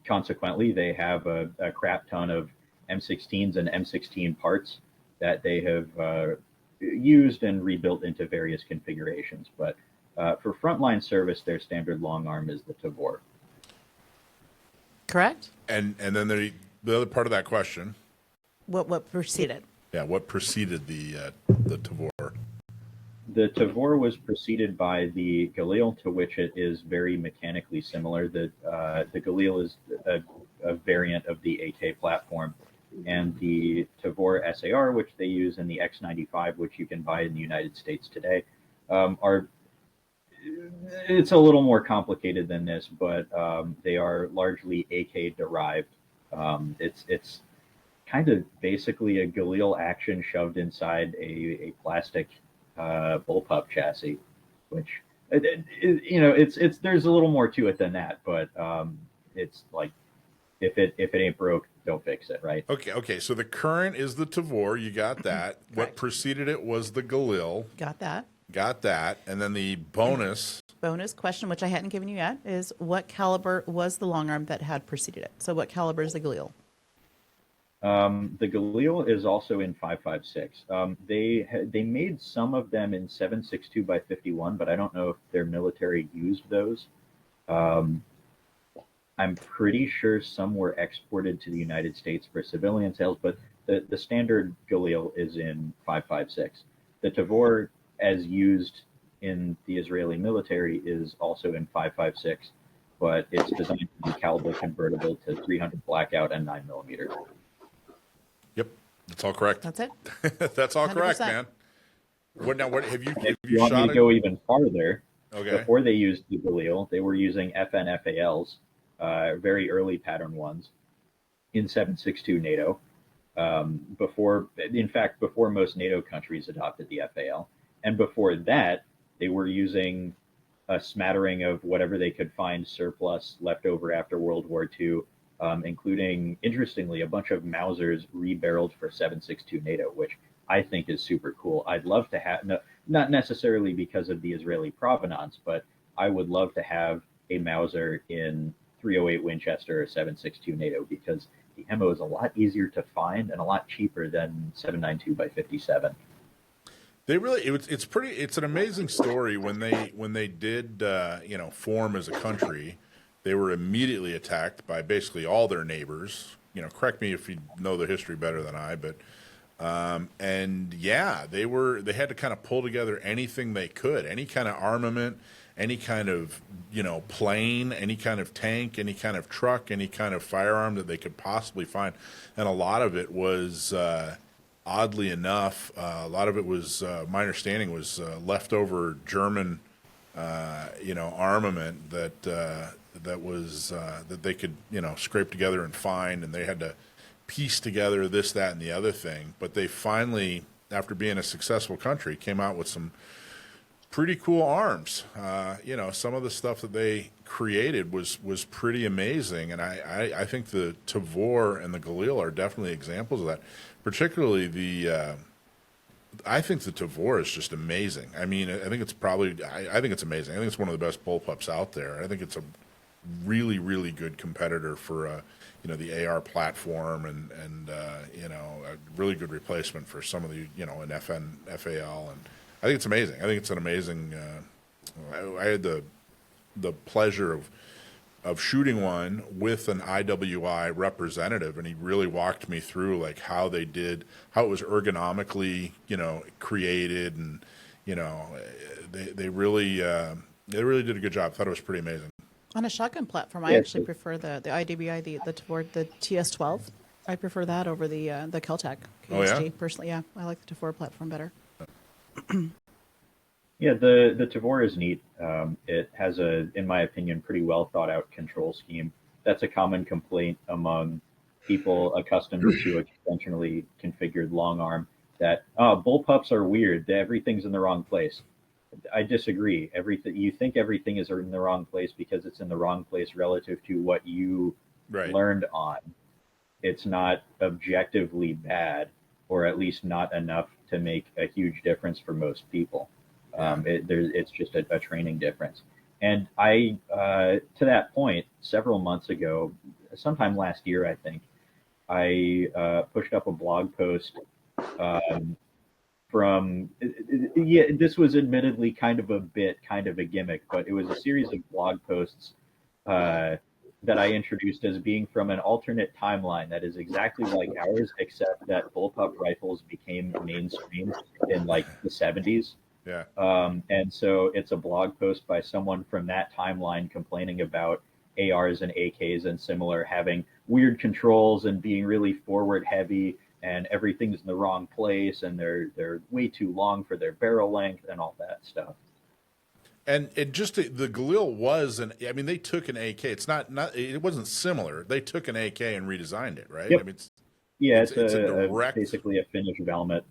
consequently, they have a crap ton of M16s and M16 parts that they have used and rebuilt into various configurations. But for frontline service, their standard long arm is the Tavor. Correct? And then the other part of that question. What preceded? Yeah, what preceded the Tavor? The Tavor was preceded by the Galil, to which it is very mechanically similar. The Galil is a variant of the AK platform, and the Tavor SAR, which they use in the X95, which you can buy in the United States today, it's a little more complicated than this, but they are largely AK derived. It's kind of basically a Galil action shoved inside a plastic bullpup chassis, which it's there's a little more to it than that, but it's like if it ain't broke, don't fix it, right? Okay. So the current is the Tavor. You got that. What preceded it was the Galil. Got that. And then the bonus Question, which I hadn't given you yet, is what caliber was the long arm that had preceded it? So what caliber is the Galil? The Galil is also in 5.56. They made some of them in 7.62 by 51, but I don't know if their military used those. I'm pretty sure some were exported to the United States for civilian sales, but the standard Galil is in 5.56. The Tavor, as used in the Israeli military, is also in 5.56, but it's designed to be caliber convertible to 300 blackout and 9mm. Yep, that's all correct. That's it. That's all 100%. correct, man. What have you? If you want me to go even farther, okay. Before they used the Galil, they were using FNFALs, very early pattern ones, in 7.62 NATO. Before most NATO countries adopted the FAL, and before that, they were using a smattering of whatever they could find surplus left over after World War II. Including, interestingly, a bunch of Mausers rebarreled for 7.62 NATO, which I think is super cool. I'd love to have, not necessarily because of the Israeli provenance, but I would love to have a Mauser in 308 Winchester or 7.62 NATO, because the ammo is a lot easier to find and a lot cheaper than 7.92 by 57. They really, it's an amazing story when they did, form as a country. They were immediately attacked by basically all their neighbors. Correct me if you know the history better than I, but they had to kind of pull together anything they could, any kind of armament, any kind of plane, any kind of tank, any kind of truck, any kind of firearm that they could possibly find, and a lot of it was. Oddly enough, a lot of it was, my understanding was leftover German, armament that was that they could scrape together and find, and they had to piece together this, that, and the other thing. But they finally, after being a successful country, came out with some pretty cool arms. Some of the stuff that they created was pretty amazing, and I think the Tavor and the Galil are definitely examples of that. Particularly I think the Tavor is just amazing. I mean, I think it's amazing. I think it's one of the best bullpups out there. I think it's a really, really good competitor for the AR platform, and a really good replacement for some of the an FAL, and I think it's amazing. I think it's an amazing. I had the pleasure of shooting one with an IWI representative, and he really walked me through like how it was ergonomically, created, and they really did a good job. I thought it was pretty amazing. On a shotgun platform, I actually prefer the IWI, the Tavor, the TS12. I prefer that over the Keltec KSG. Oh, yeah? Personally, yeah, I like the Tavor platform better. Yeah, the Tavor is neat. It has in my opinion, pretty well thought out control scheme. That's a common complaint among people accustomed to a conventionally configured long arm that bullpups are weird. Everything's in the wrong place. I disagree. You think everything is in the wrong place because it's in the wrong place relative to what you learned on. It's not objectively bad, or at least not enough to make a huge difference for most people. It's just a training difference. And to that point, several months ago, sometime last year, I think, I pushed up a blog post this was admittedly kind of a gimmick, but it was a series of blog posts that I introduced as being from an alternate timeline that is exactly like ours, except that bullpup rifles became mainstream in like the 70s. Yeah. And so it's a blog post by someone from that timeline complaining about ARs and AKs and similar having weird controls and being really forward heavy, and everything's in the wrong place, and they're way too long for their barrel length and all that stuff. And the Galil was they took an AK. It wasn't similar. They took an AK and redesigned it, right? Yep. I mean, it's direct, basically a finish helmet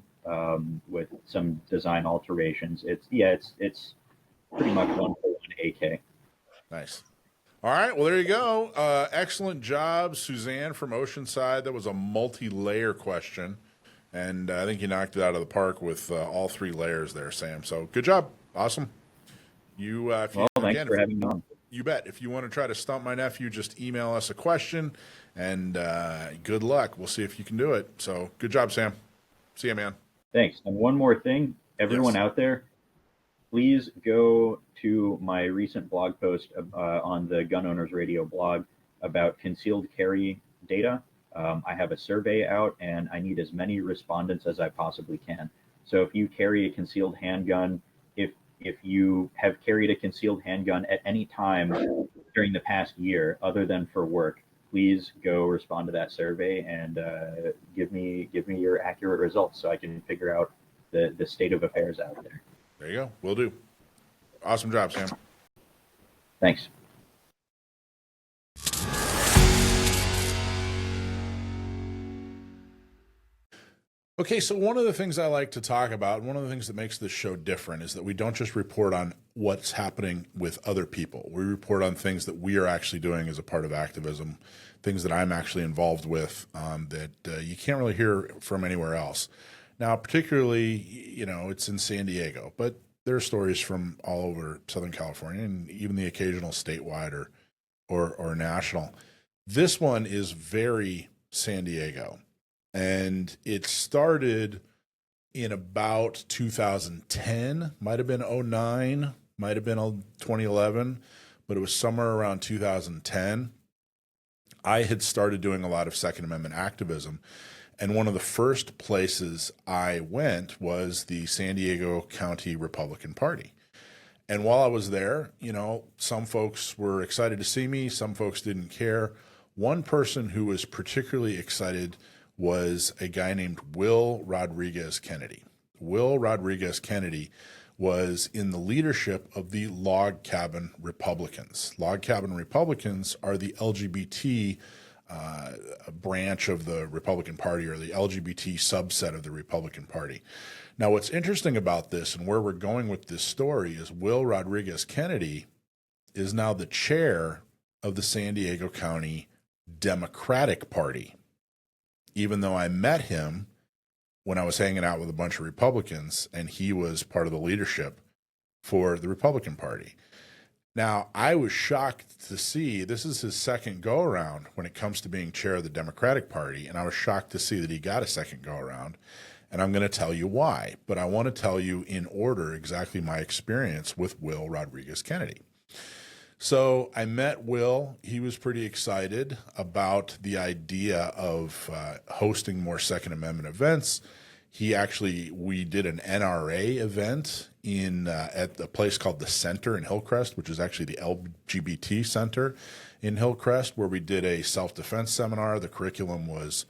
with some design alterations. It's pretty much one for one AK. Nice. All right, well, there you go. Excellent job, Suzanne from Oceanside. That was a multi-layer question, and I think you knocked it out of the park with all three layers there, Sam. So good job. Awesome. Thanks for having me on. You bet. If you want to try to stump my nephew, just email us a question, and good luck. We'll see if you can do it. So good job, Sam. See ya, man. Thanks. And one more thing, everyone out there, please go to my recent blog post on the Gun Owners Radio blog about concealed carry data. I have a survey out, and I need as many respondents as I possibly can. So if you carry a concealed handgun, if you have carried a concealed handgun at any time during the past year other than for work, please go respond to that survey and give me your accurate results so I can figure out the state of affairs out there. There you go. Will do. Awesome job, Sam. Thanks. Okay, so one of the things I like to talk about, one of the things that makes this show different, is that we don't just report on what's happening with other people. We report on things that we are actually doing as a part of activism, things that I'm actually involved with that you can't really hear from anywhere else. Now, particularly, it's in San Diego, but there are stories from all over Southern California and even the occasional statewide or national. This one is very San Diego. And it started in about 2010, might have been 2009, might have been 2011, but it was somewhere around 2010. I had started doing a lot of Second Amendment activism. And one of the first places I went was the San Diego County Republican Party. And while I was there, some folks were excited to see me, some folks didn't care. One person who was particularly excited was a guy named Will Rodriguez Kennedy. Will Rodriguez Kennedy was in the leadership of the Log Cabin Republicans. Log Cabin Republicans are the LGBT branch of the Republican Party, or the LGBT subset of the Republican Party. Now, what's interesting about this and where we're going with this story is Will Rodriguez Kennedy is now the chair of the San Diego County Democratic Party. Even though I met him when I was hanging out with a bunch of Republicans, and he was part of the leadership for the Republican Party. Now, I was shocked to see this is his second go-around when it comes to being chair of the Democratic Party, and I was shocked to see that he got a second go-around, and I'm going to tell you why. But I want to tell you in order exactly my experience with Will Rodriguez Kennedy. So I met Will. He was pretty excited about the idea of hosting more Second Amendment events. We did an NRA event at a place called the Center in Hillcrest, which is actually the LGBT Center in Hillcrest where we did a self-defense seminar. The curriculum was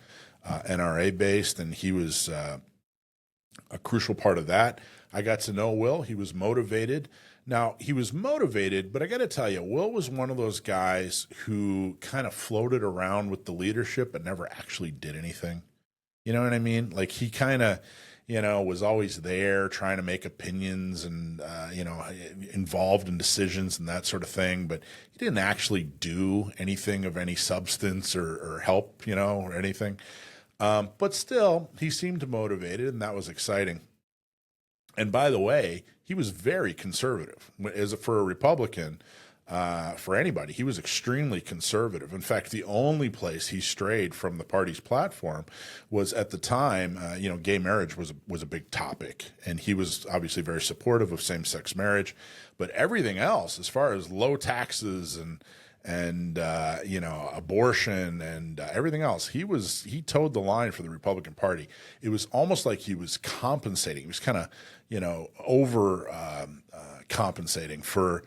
NRA based, and he was a crucial part of that. I got to know Will. He was motivated. Now, he was motivated, but I got to tell you, Will was one of those guys who kind of floated around with the leadership but never actually did anything. You know what I mean? Like, he kind of, was always there trying to make opinions and, involved in decisions and that sort of thing. But he didn't actually do anything of any substance or help, or anything. But still, he seemed motivated, and that was exciting. And by the way, he was very conservative. For a Republican, for anybody, he was extremely conservative. In fact, the only place he strayed from the party's platform was at the time, gay marriage was a big topic. And he was obviously very supportive of same-sex marriage. But everything else, as far as low taxes and abortion and everything else, he towed the line for the Republican Party. It was almost like he was compensating. He was kind of, over compensating for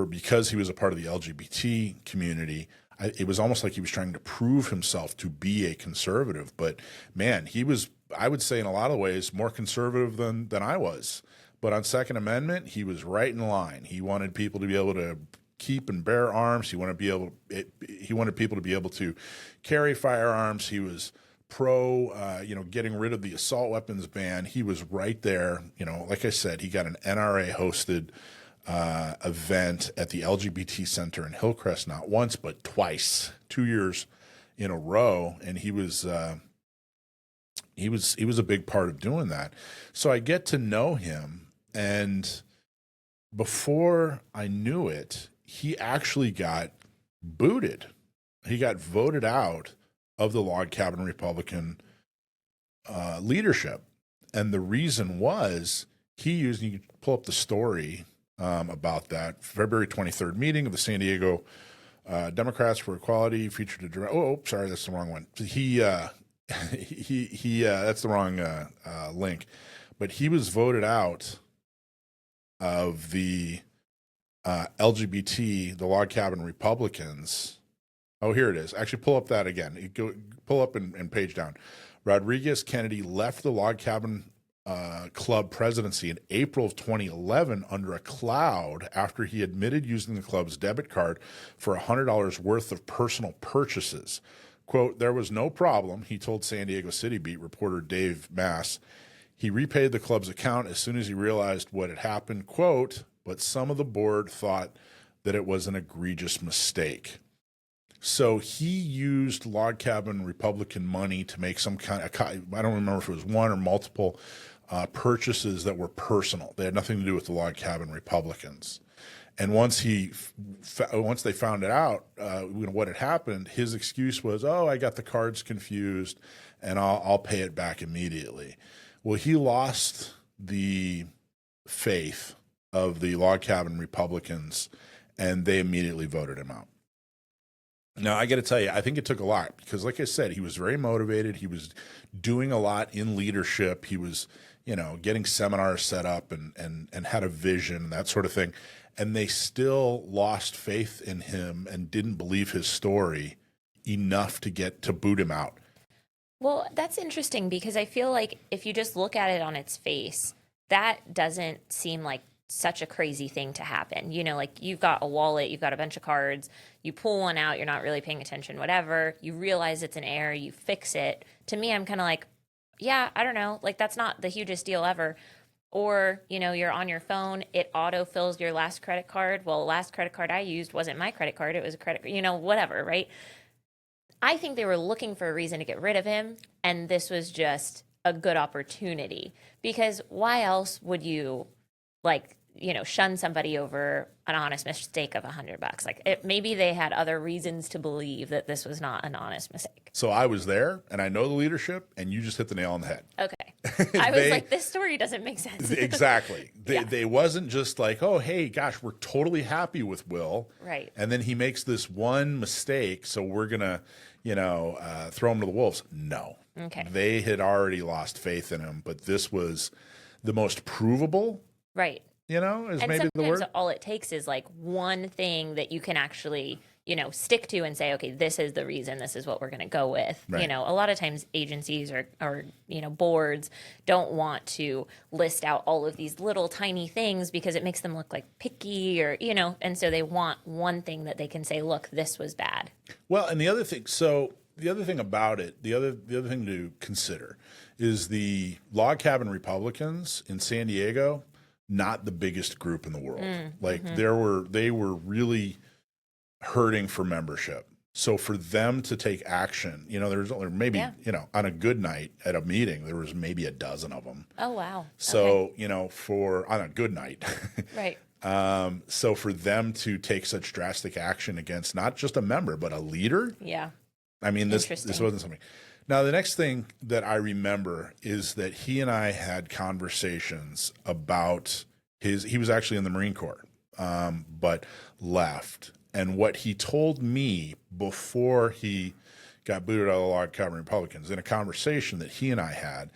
because he was a part of the LGBT community. It was almost like he was trying to prove himself to be a conservative. But man, he was, I would say in a lot of ways, more conservative than I was. But on Second Amendment, he was right in line. He wanted people to be able to keep and bear arms. He wanted people to be able to carry firearms. He was pro, getting rid of the assault weapons ban. He was right there. Like I said, he got an NRA hosted event at the LGBT Center in Hillcrest, not once but twice, 2 years in a row, and he was a big part of doing that. So I get to know him, and before I knew it, he actually got booted. He got voted out of the Log Cabin Republican leadership. And the reason was you can pull up the story about that February 23rd meeting of the San Diego Democrats for Equality featured a direct, sorry, that's the wrong one. He that's the wrong link. But he was voted out of the LGBT, the Log Cabin Republicans. Oh, here it is. Actually, pull up that again. Pull up and page down. Rodriguez Kennedy left the Log Cabin Club presidency in April of 2011 under a cloud after he admitted using the club's debit card for $100 worth of personal purchases. Quote, "There was no problem," he told San Diego City Beat reporter Dave Mass. He repaid the club's account as soon as he realized what had happened. Quote, "But some of the board thought that it was an egregious mistake." So he used Log Cabin Republican money to make some kind of, I don't remember if it was one or multiple purchases that were personal. They had nothing to do with the Log Cabin Republicans. And once they found it out, what had happened, his excuse was, I got the cards confused and I'll pay it back immediately. Well, he lost the faith of the Log Cabin Republicans, and they immediately voted him out. Now, I got to tell you, I think it took a lot because, like I said, he was very motivated. He was doing a lot in leadership. He was, getting seminars set up and had a vision, that sort of thing. And they still lost faith in him and didn't believe his story enough to boot him out. Well, that's interesting because I feel like if you just look at it on its face, that doesn't seem like such a crazy thing to happen. Like you've got a wallet, you've got a bunch of cards, you pull one out, you're not really paying attention, whatever. You realize it's an error, you fix it. To me, I'm kind of like, yeah, I don't know. Like that's not the hugest deal ever. Or, you're on your phone, it auto-fills your last credit card. Well, last credit card I used wasn't my credit card, it was a credit, whatever, right? I think they were looking for a reason to get rid of him, and this was just a good opportunity. Because why else would you, shun somebody over an honest mistake of $100? Maybe they had other reasons to believe that this was not an honest mistake. So I was there, and I know the leadership, and you just hit the nail on the head. Okay. I was like, this story doesn't make sense. Exactly. Yeah. They wasn't just like, oh, hey, gosh, we're totally happy with Will. Right. And then he makes this one mistake, so we're going to, throw him to the wolves. No. Okay. They had already lost faith in him, but this was the most provable. Right. Is and maybe the word. Sometimes all it takes is one thing that you can actually stick to and say, okay, this is the reason, this is what we're going to go with. Right. A lot of times agencies or boards don't want to list out all of these little tiny things because it makes them look like picky or, and so they want one thing that they can say, look, this was bad. Well, and the other thing about it, the other thing to consider is the log cabin Republicans in San Diego, not the biggest group in the world. They were really hurting for membership. So for them to take action, there's maybe, on a good night at a meeting, there was maybe a dozen of them. Oh, wow. So, on a good night. Right. So for them to take such drastic action against not just a member, but a leader. Yeah. I mean, this wasn't something. Now, the next thing that I remember is that he and I had conversations about he was actually in the Marine Corps, but left. And what he told me before he got booted out of the Log Cabin Republicans in a conversation that he and I had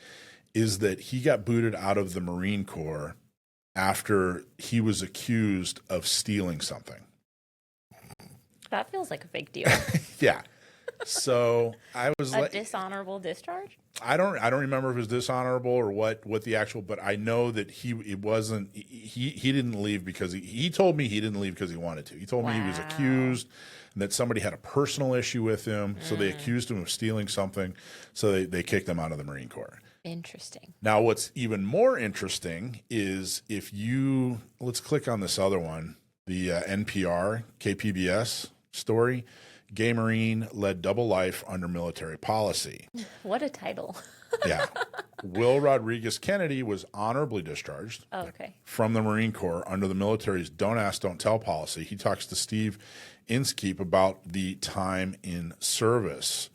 is that he got booted out of the Marine Corps after he was accused of stealing something. That feels like a big deal. Yeah. So I was a dishonorable discharge? I don't remember if it was dishonorable or what the actual, but I know that he didn't leave because he told me he didn't leave because he wanted to. He told me he was accused and that somebody had a personal issue with him. So they accused him of stealing something. So they kicked him out of the Marine Corps. Interesting. Now, what's even more interesting is let's click on this other one, the NPR KPBS story. Gay Marine led double life under military policy. What a title. Yeah. Will Rodriguez Kennedy was honorably discharged from the Marine Corps under the military's don't ask, don't tell policy. He talks to Steve Inskeep about the time in service.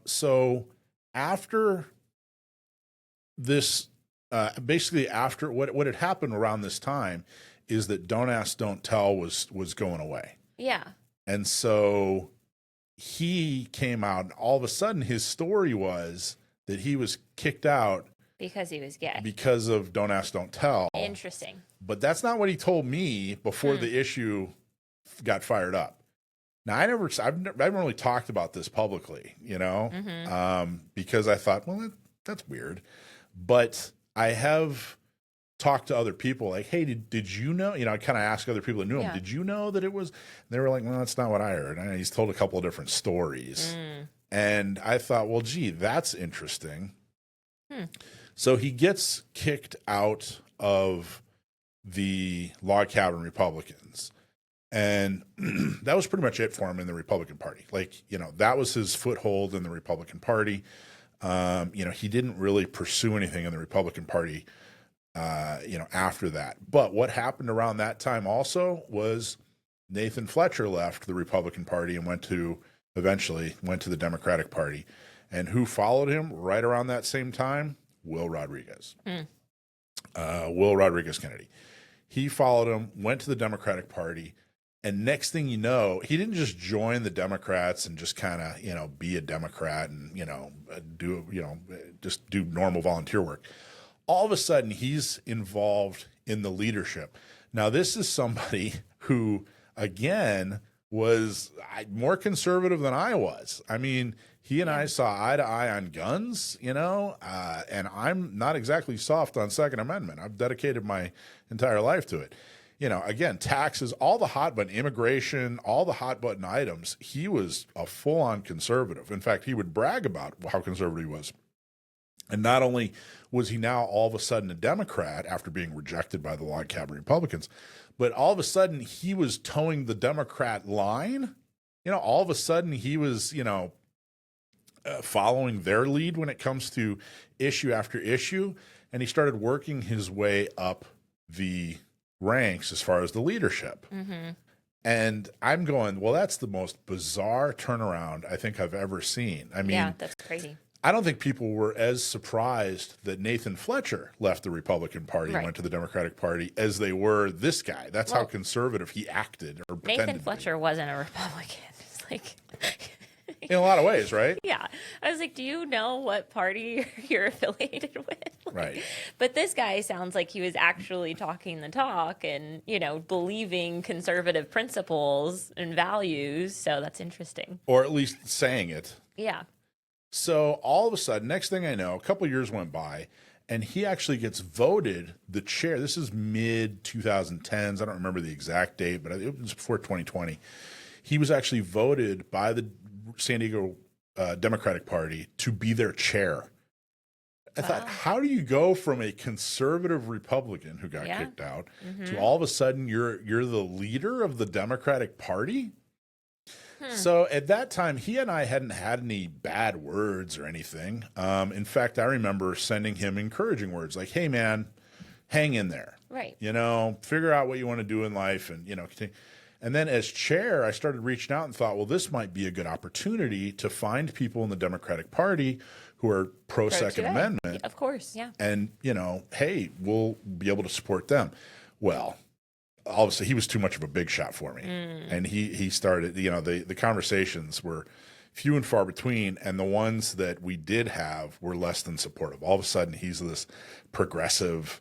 So after this, basically after what had happened around this time is that don't ask, don't tell was going away. Yeah. And so he came out, and all of a sudden his story was that he was kicked out because he was gay. Because of don't ask, don't tell. Interesting. But that's not what he told me before the issue got fired up. Now, I haven't really talked about this publicly, because I thought, well, that's weird. But I have talk to other people like, hey, did you know? I kind of ask other people that knew him, did you know that it was? And they were like, well, that's not what I heard. And he's told a couple of different stories. And I thought, well, gee, that's interesting. So he gets kicked out of the Log Cabin Republicans. And that was pretty much it for him in the Republican Party. That was his foothold in the Republican Party. He didn't really pursue anything in the Republican Party after that. But what happened around that time also was Nathan Fletcher left the Republican Party and eventually went to the Democratic Party. And who followed him right around that same time? Will Rodriguez. Will Rodriguez Kennedy. He followed him, went to the Democratic Party, and next thing you know, he didn't just join the Democrats and just kind of, be a Democrat and, just do normal volunteer work. All of a sudden, he's involved in the leadership. Now, this is somebody who, again, was more conservative than I was. I mean, he and I saw eye to eye on guns, and I'm not exactly soft on Second Amendment. I've dedicated my entire life to it. Again, taxes, all the hot button, immigration, all the hot button items, he was a full-on conservative. In fact, he would brag about how conservative he was. And not only was he now all of a sudden a Democrat after being rejected by the Log Cabin Republicans, but all of a sudden he was towing the Democrat line. All of a sudden he was, following their lead when it comes to issue after issue. And he started working his way up the ranks as far as the leadership. And I'm going, well, that's the most bizarre turnaround I think I've ever seen. I mean, yeah, that's crazy. I don't think people were as surprised that Nathan Fletcher left the Republican Party and went to the Democratic Party as they were this guy. That's how conservative he acted or pretended Nathan Fletcher wasn't a Republican. It's like in a lot of ways, right? Yeah. I was like, do you know what party you're affiliated with? Like, Right. But this guy sounds like he was actually talking the talk and, believing conservative principles and values. So that's interesting. Or at least saying it. Yeah. So all of a sudden, next thing I know, a couple of years went by, and he actually gets voted the chair. This is mid 2010s. I don't remember the exact date, but it was before 2020. He was actually voted by the San Diego Democratic Party to be their chair. I thought, how do you go from a conservative Republican who got kicked out to all of a sudden you're the leader of the Democratic Party? So at that time, he and I hadn't had any bad words or anything. In fact, I remember sending him encouraging words like, hey, man, hang in there. Right. Figure out what you want to do in life and, continue. And then as chair, I started reaching out and thought, well, this might be a good opportunity to find people in the Democratic Party who are pro-Second Amendment. Of course, yeah. And, hey, we'll be able to support them. Well, obviously he was too much of a big shot for me. And he started, the conversations were few and far between, and the ones that we did have were less than supportive. All of a sudden he's this progressive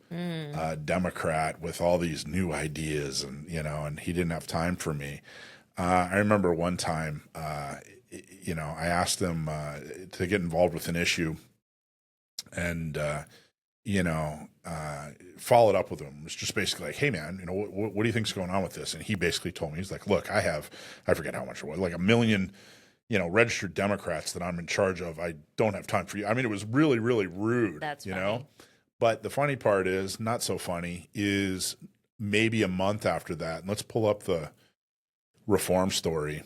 Democrat with all these new ideas and he didn't have time for me. I remember one time, I asked him to get involved with an issue and, followed up with him. It was just basically like, hey man, what do you think's going on with this? And he basically told me, he's like, look, I forget how much it was, like 1 million, registered Democrats that I'm in charge of. I don't have time for you. I mean, it was really, really rude. That's funny. But the funny part is, not so funny, is maybe a month after that, and let's pull up the reform story.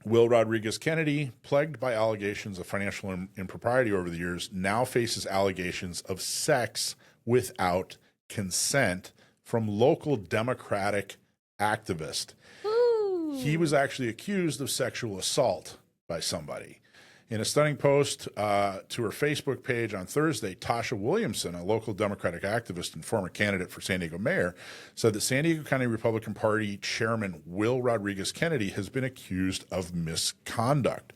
Will Rodriguez Kennedy, plagued by allegations of financial impropriety over the years, now faces allegations of sex without consent from local Democratic activist. He was actually accused of sexual assault by somebody. In a stunning post to her Facebook page on Thursday, Tasha Williamson, a local Democratic activist and former candidate for San Diego mayor, said that San Diego County Republican Party Chairman Will Rodriguez Kennedy has been accused of misconduct.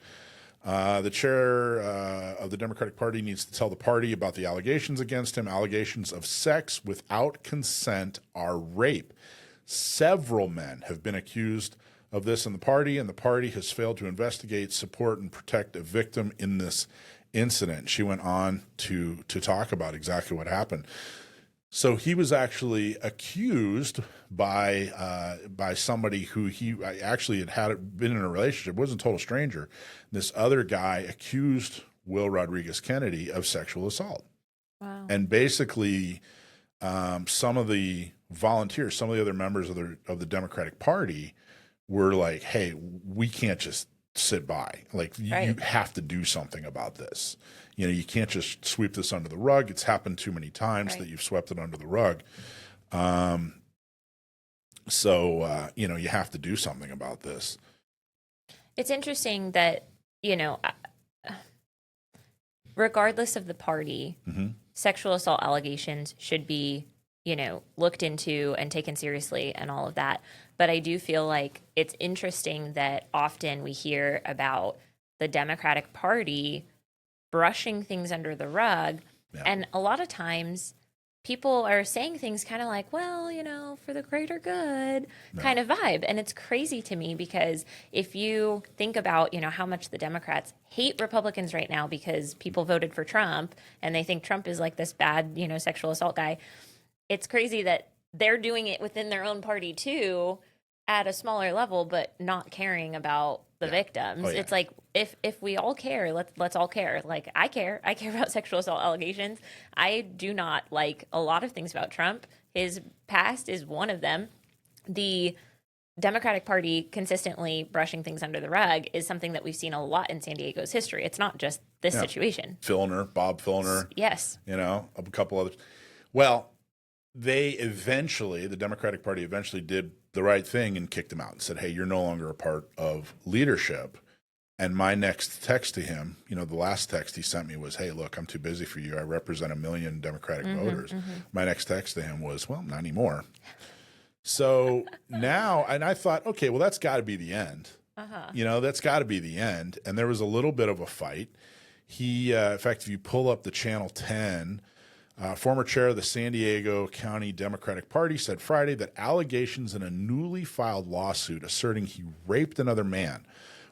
The chair of the Democratic Party needs to tell the party about the allegations against him. Allegations of sex without consent are rape. Several men have been accused of this in the party, and the party has failed to investigate, support, and protect a victim in this incident. She went on to talk about exactly what happened. So he was actually accused by somebody who he actually had been in a relationship, wasn't a total stranger. This other guy accused Will Rodriguez Kennedy of sexual assault. Wow. And basically, some of the volunteers, some of the other members of the Democratic Party were like, hey, we can't just sit by. Like, you have to do something about this. You can't just sweep this under the rug. It's happened too many times that you've swept it under the rug. So you have to do something about this. It's interesting that, regardless of the party, sexual assault allegations should be, looked into and taken seriously and all of that. But I do feel like it's interesting that often we hear about the Democratic Party brushing things under the rug. Yeah. And a lot of times people are saying things kind of like, well, for the greater good kind of vibe. And it's crazy to me because if you think about, how much the Democrats hate Republicans right now because people voted for Trump and they think Trump is like this bad, sexual assault guy. It's crazy that they're doing it within their own party too at a smaller level, but not caring about the victims. Oh, yeah. It's like, if we all care, let's all care. Like, I care about sexual assault allegations. I do not like a lot of things about Trump. His past is one of them. The Democratic Party consistently brushing things under the rug is something that we've seen a lot in San Diego's history. It's not just this situation. Bob Filner. Yes. A couple others. Well, the Democratic Party eventually did the right thing and kicked him out and said, hey, you're no longer a part of leadership. And my next text to him, the last text he sent me was, hey, look, I'm too busy for you. I represent 1 million Democratic voters. My next text to him was, well, not anymore. So now, and I thought, okay, well, that's got to be the end You know, that's got to be the end. And there was a little bit of a fight. He, in fact, if you pull up the Channel 10, former chair of the San Diego County Democratic Party said Friday that allegations in a newly filed lawsuit asserting he raped another man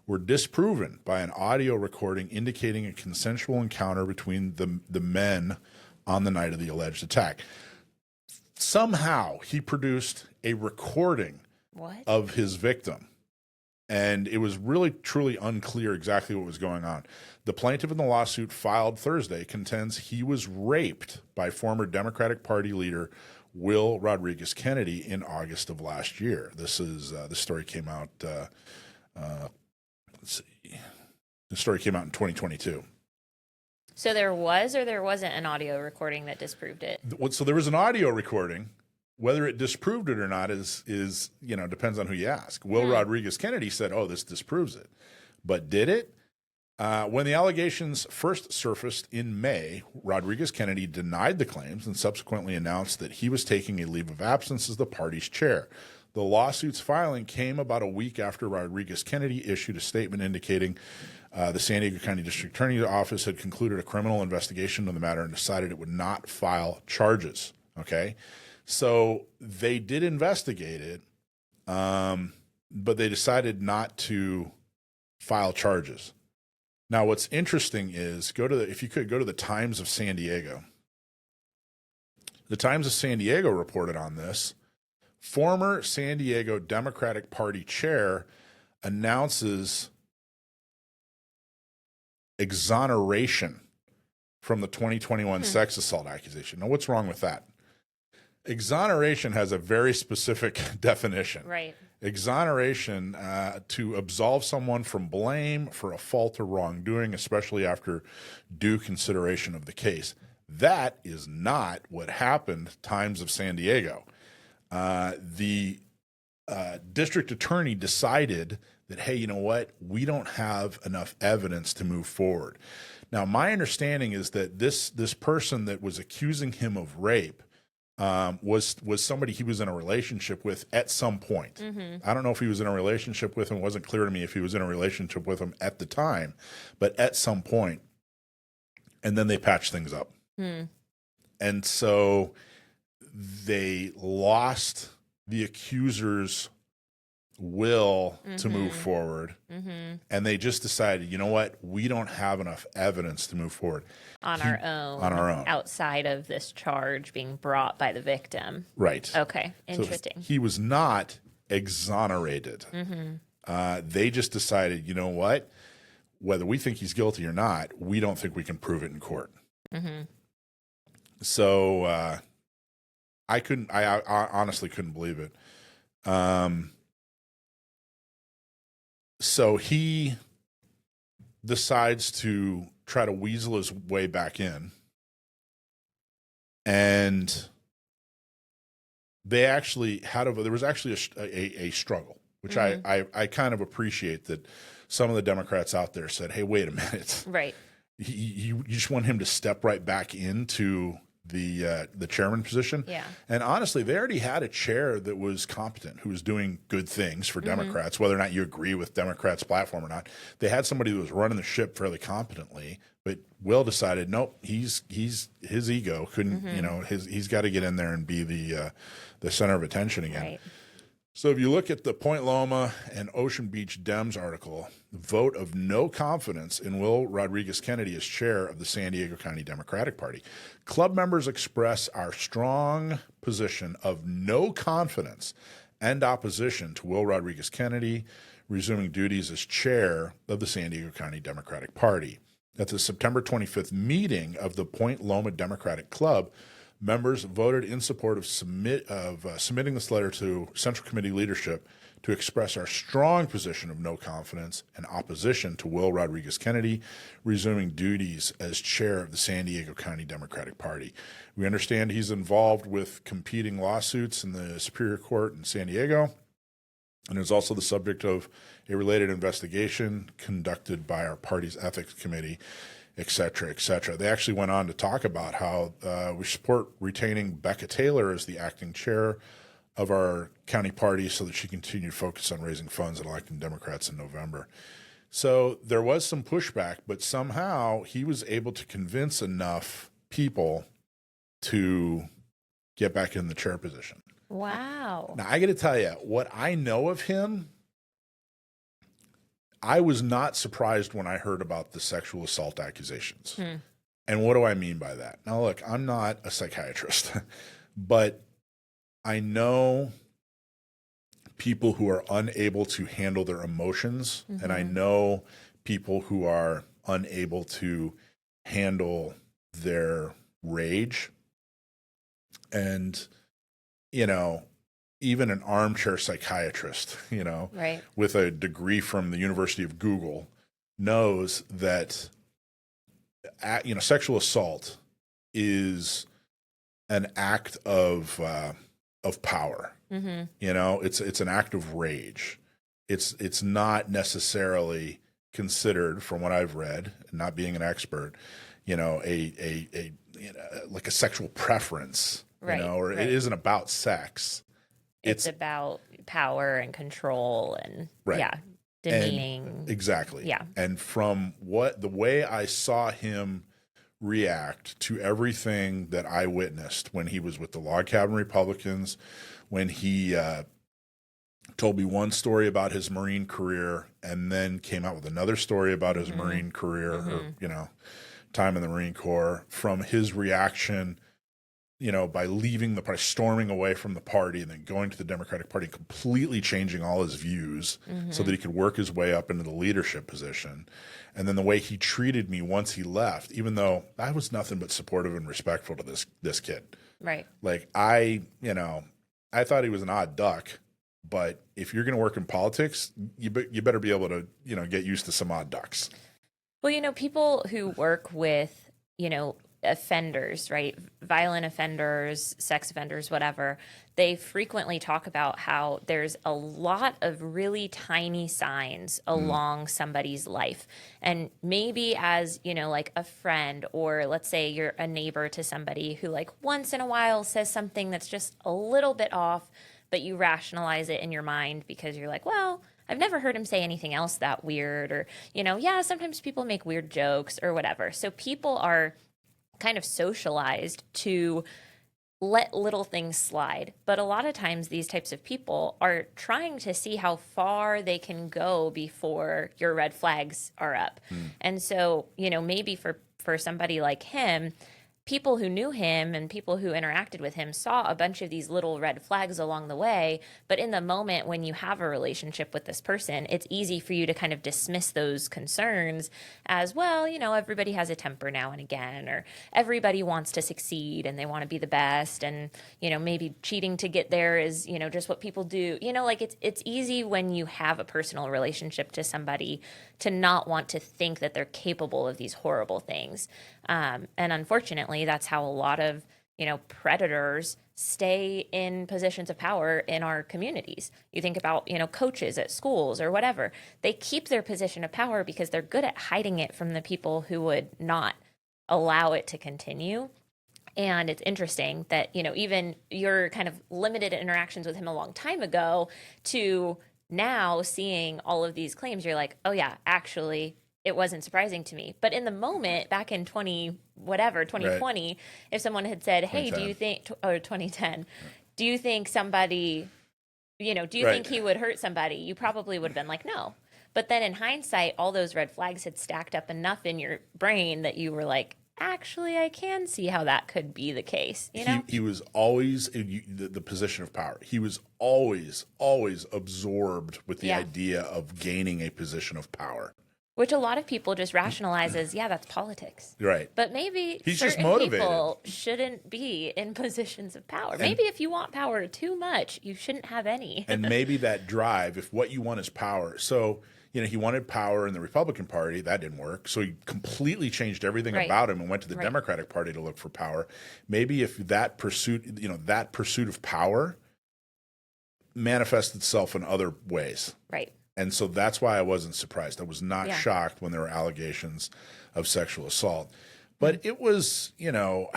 were disproven by an audio recording indicating a consensual encounter between the men on the night of the alleged attack. Somehow he produced a recording of his victim. And it was really, truly unclear exactly what was going on. The plaintiff in the lawsuit filed Thursday contends he was raped by former Democratic Party leader Will Rodriguez Kennedy in August of last year. This story came out. Let's see. The story came out in 2022. So there was or there wasn't an audio recording that disproved it? So there was an audio recording. Whether it disproved it or not is depends on who you ask. Will Rodriguez Kennedy said, "Oh, this disproves it," but did it? When the allegations first surfaced in May, Rodriguez Kennedy denied the claims and subsequently announced that he was taking a leave of absence as the party's chair. The lawsuit's filing came about a week after Rodriguez Kennedy issued a statement indicating the San Diego County District Attorney's Office had concluded a criminal investigation of the matter and decided it would not file charges. Okay. So they did investigate it, but they decided not to file charges. Now, what's interesting is if you could go to the Times of San Diego. The Times of San Diego reported on this. Former San Diego Democratic Party chair announces exoneration from the 2021 sex assault accusation. Now, what's wrong with that? Exoneration has a very specific definition. Right. Exoneration to absolve someone from blame for a fault or wrongdoing, especially after due consideration of the case. That is not what happened Times of San Diego. The district attorney decided that, hey, you know what? We don't have enough evidence to move forward. Now, my understanding is that this person that was accusing him of rape was somebody he was in a relationship with at some point. Mm-hmm. I don't know if he was in a relationship with him. It wasn't clear to me if he was in a relationship with him at the time, but at some point. And then they patched things up. And so they lost the accuser's will to move forward. And they just decided, you know what? We don't have enough evidence to move forward. On our own. Outside of this charge being brought by the victim. Right. Okay. Interesting. So he was not exonerated. They just decided, you know what? Whether we think he's guilty or not, we don't think we can prove it in court. So I honestly couldn't believe it. So he decides to try to weasel his way back in. And they actually there was actually a struggle, which I kind of appreciate that some of the Democrats out there said, hey, wait a minute. Right. You just want him to step right back into the chairman position. Yeah. And honestly, they already had a chair that was competent, who was doing good things for Democrats, whether or not you agree with Democrats' platform or not. They had somebody who was running the ship fairly competently, but Will decided, nope, his ego couldn't, he's got to get in there and be the center of attention again. Right. So if you look at the Point Loma and Ocean Beach Dems article, vote of no confidence in Will Rodriguez Kennedy as chair of the San Diego County Democratic Party. Club members express our strong position of no confidence and opposition to Will Rodriguez Kennedy resuming duties as chair of the San Diego County Democratic Party. At the September 25th meeting of the Point Loma Democratic Club, members voted in support of submitting this letter to Central Committee leadership to express our strong position of no confidence and opposition to Will Rodriguez Kennedy resuming duties as chair of the San Diego County Democratic Party. We understand he's involved with competing lawsuits in the Superior Court in San Diego, and is also the subject of a related investigation conducted by our party's ethics committee, et cetera, et cetera. They actually went on to talk about how we support retaining Becca Taylor as the acting chair of our county party so that she continued to focus on raising funds and electing Democrats in November. So there was some pushback, but somehow he was able to convince enough people to get back in the chair position. Wow. Now, I got to tell you, what I know of him, I was not surprised when I heard about the sexual assault accusations. And what do I mean by that? Now, look, I'm not a psychiatrist, but I know people who are unable to handle their emotions, and I know people who are unable to handle their rage. And, you know, even an armchair psychiatrist, you know, Right. with a degree from the University of Google knows that, you know, sexual assault is an act of power. You know, it's an act of rage. It's not necessarily considered, from what I've read, not being an expert, you know, a you know, like a sexual preference, Right, you know, or right. it isn't about sex. It's about power and control and Right. yeah, demeaning. And, exactly. Yeah. And from the way I saw him react to everything that I witnessed when he was with the Log Cabin Republicans, when he told me one story about his Marine career and then came out with another story about his Marine career or, you know, time in the Marine Corps, from his reaction, you know, by leaving the party, storming away from the party and then going to the Democratic Party, completely changing all his views so that he could work his way up into the leadership position. And then the way he treated me once he left, even though I was nothing but supportive and respectful to this kid. Right. Like you know, I thought he was an odd duck, but if you're going to work in politics, you better be able to, you know, get used to some odd ducks. Well, you know, people who work with, you know, offenders, right? Violent offenders, sex offenders, whatever, they frequently talk about how there's a lot of really tiny signs along somebody's life. And maybe as, you know, like a friend, or let's say you're a neighbor to somebody who like once in a while says something that's just a little bit off, but you rationalize it in your mind because you're like, well, I've never heard him say anything else that weird, or, you know, yeah, sometimes people make weird jokes or whatever. So people are kind of socialized to let little things slide. But a lot of times these types of people are trying to see how far they can go before your red flags are up. And so, you know, maybe for somebody like him, people who knew him and people who interacted with him saw a bunch of these little red flags along the way. But in the moment when you have a relationship with this person, it's easy for you to kind of dismiss those concerns as, well, you know, everybody has a temper now and again, or everybody wants to succeed and they want to be the best. And, you know, maybe cheating to get there is, you know, just what people do. You know, like it's easy when you have a personal relationship to somebody to not want to think that they're capable of these horrible things. And unfortunately, that's how a lot of, you know, predators stay in positions of power in our communities. You think about, you know, coaches at schools or whatever. They keep their position of power because they're good at hiding it from the people who would not allow it to continue. And it's interesting that, you know, even your kind of limited interactions with him a long time ago to now seeing all of these claims, you're like, oh yeah, actually, it wasn't surprising to me. But in the moment, back in 2020, right, if someone had said, hey, do you think, or 2010, do you think somebody, you know, do you think he would hurt somebody? You probably would have been like, no. But then in hindsight, all those red flags had stacked up enough in your brain that you were like, actually, I can see how that could be the case. You know, he was always in the position of power. He was always absorbed with the idea of gaining a position of power, which a lot of people just rationalize as, yeah, that's politics. Right. But maybe he's certain just motivated. People shouldn't be in positions of power. Maybe if you want power too much, you shouldn't have any. And maybe that drive, if what you want is power. So, you know, he wanted power in the Republican Party. That didn't work. So he completely changed everything about him and went to the Democratic Party to look for power. Maybe if that pursuit, you know, that pursuit of power manifests itself in other ways. Right. And so that's why I wasn't surprised. I was not shocked when there were allegations of sexual assault. But it was, you know,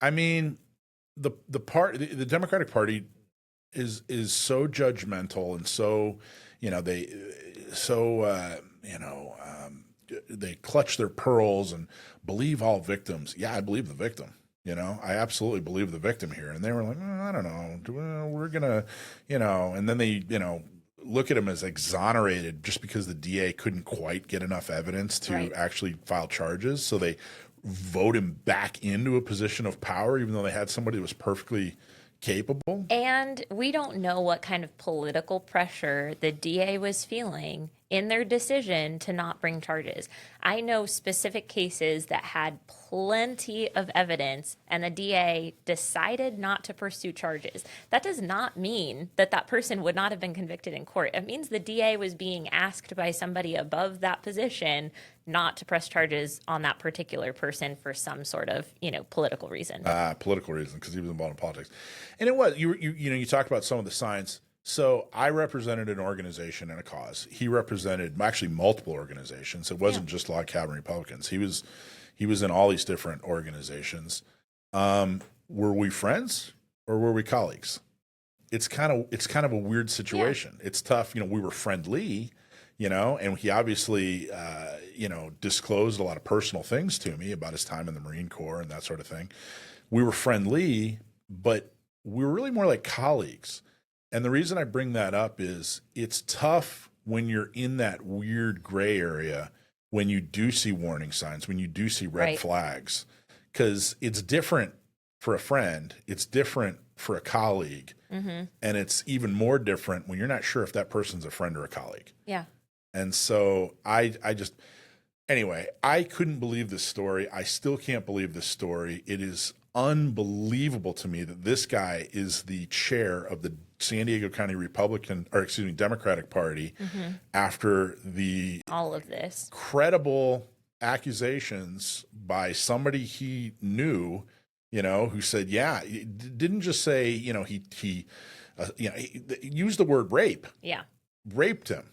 I mean, the Democratic Party is so judgmental and so, they clutch their pearls and believe all victims. Yeah, I believe the victim. I absolutely believe the victim here. And they were like, I don't know, we're gonna, and then they, look at him as exonerated just because the DA couldn't quite get enough evidence to actually file charges. So they vote him back into a position of power, even though they had somebody that was perfectly capable. And we don't know what kind of political pressure the DA was feeling in their decision to not bring charges. I know specific cases that had plenty of evidence and the DA decided not to pursue charges. That does not mean that that person would not have been convicted in court. It means the DA was being asked by somebody above that position not to press charges on that particular person for some sort of, political reason. Political reason, because he was involved in politics. And it was, you talked about some of the signs. So I represented an organization and a cause. He represented actually multiple organizations. It wasn't just Log Cabin Republicans. He was in all these different organizations. Were we friends or were we colleagues? It's kind of a weird situation. Yeah. It's tough. We were friendly, and he obviously, disclosed a lot of personal things to me about his time in the Marine Corps and that sort of thing. We were friendly, but we were really more like colleagues. And the reason I bring that up is it's tough when you're in that weird gray area, when you do see warning signs, when you do see red flags, because it's different for a friend, it's different for a colleague, and it's even more different when you're not sure if that person's a friend or a colleague. Yeah. And so anyway, I couldn't believe this story. I still can't believe this story. It is unbelievable to me that this guy is the chair of the San Diego County Democratic Party after all of this credible accusations by somebody he knew, who said, didn't just say, he used the word rape. Yeah. Raped him.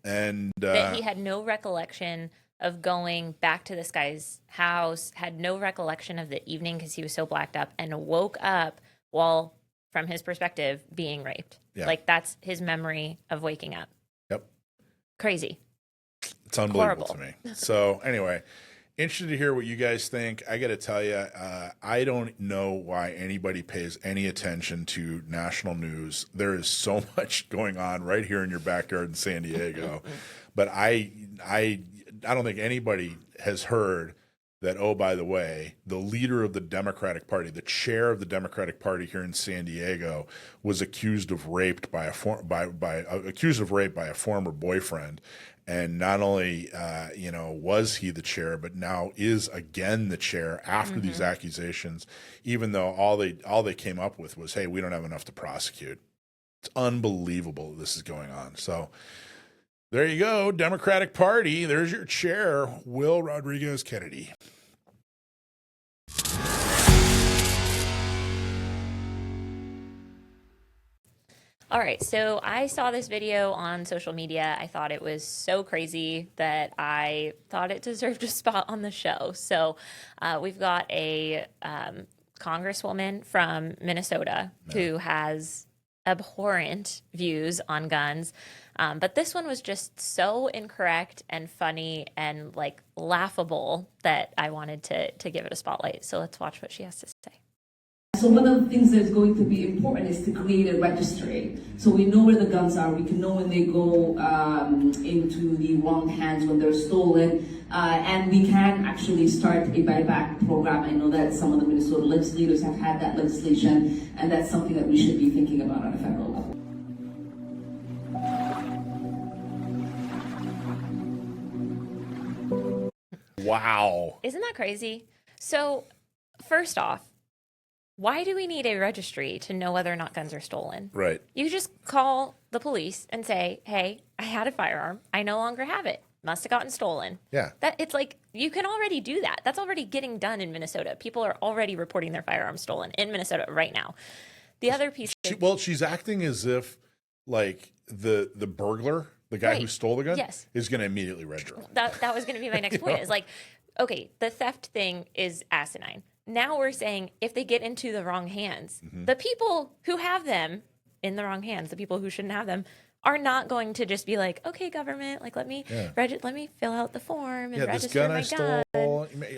And that he had no recollection of going back to this guy's house, had no recollection of the evening because he was so blacked up, and woke up while, from his perspective, being raped. Yeah. Like, that's his memory of waking up. Yep. Crazy. It's unbelievable to me. So anyway, interested to hear what you guys think. I got to tell you, I don't know why anybody pays any attention to national news. There is so much going on right here in your backyard in San Diego. But I don't think anybody has heard that, oh, by the way, the leader of the Democratic Party, the chair of the Democratic Party here in San Diego, was accused of rape by a former boyfriend. And not only, was he the chair, but now is again the chair after these accusations, even though all they came up with was, hey, we don't have enough to prosecute. It's unbelievable this is going on. So there you go, Democratic Party. There's your chair, Will Rodriguez Kennedy. All right, so I saw this video on social media. I thought it was so crazy that I thought it deserved a spot on the show. So we've got a congresswoman from Minnesota who has abhorrent views on guns. But this one was just so incorrect and funny and like laughable that I wanted to give it a spotlight. So let's watch what she has to say. So one of the things that's going to be important is to create a registry. So we know where the guns are. We can know when they go into the wrong hands, when they're stolen. And we can actually start a buyback program. I know that some of the Minnesota legislators have had that legislation, and that's something that we should be thinking about on a federal level. Wow. Isn't that crazy? So first off, why do we need a registry to know whether or not guns are stolen? Right. You just call the police and say, hey, I had a firearm. I no longer have it. Must have gotten stolen. Yeah. It's like, you can already do that. That's already getting done in Minnesota. People are already reporting their firearms stolen in Minnesota right now. The other piece. She's acting as if like the burglar, the guy who stole the gun, is going to immediately register. That was going to be my next point. Is like, okay, the theft thing is asinine. Now we're saying if they get into the wrong hands, the people who have them in the wrong hands, the people who shouldn't have them, are not going to just be like, okay, government, like let me fill out the form and register my gun.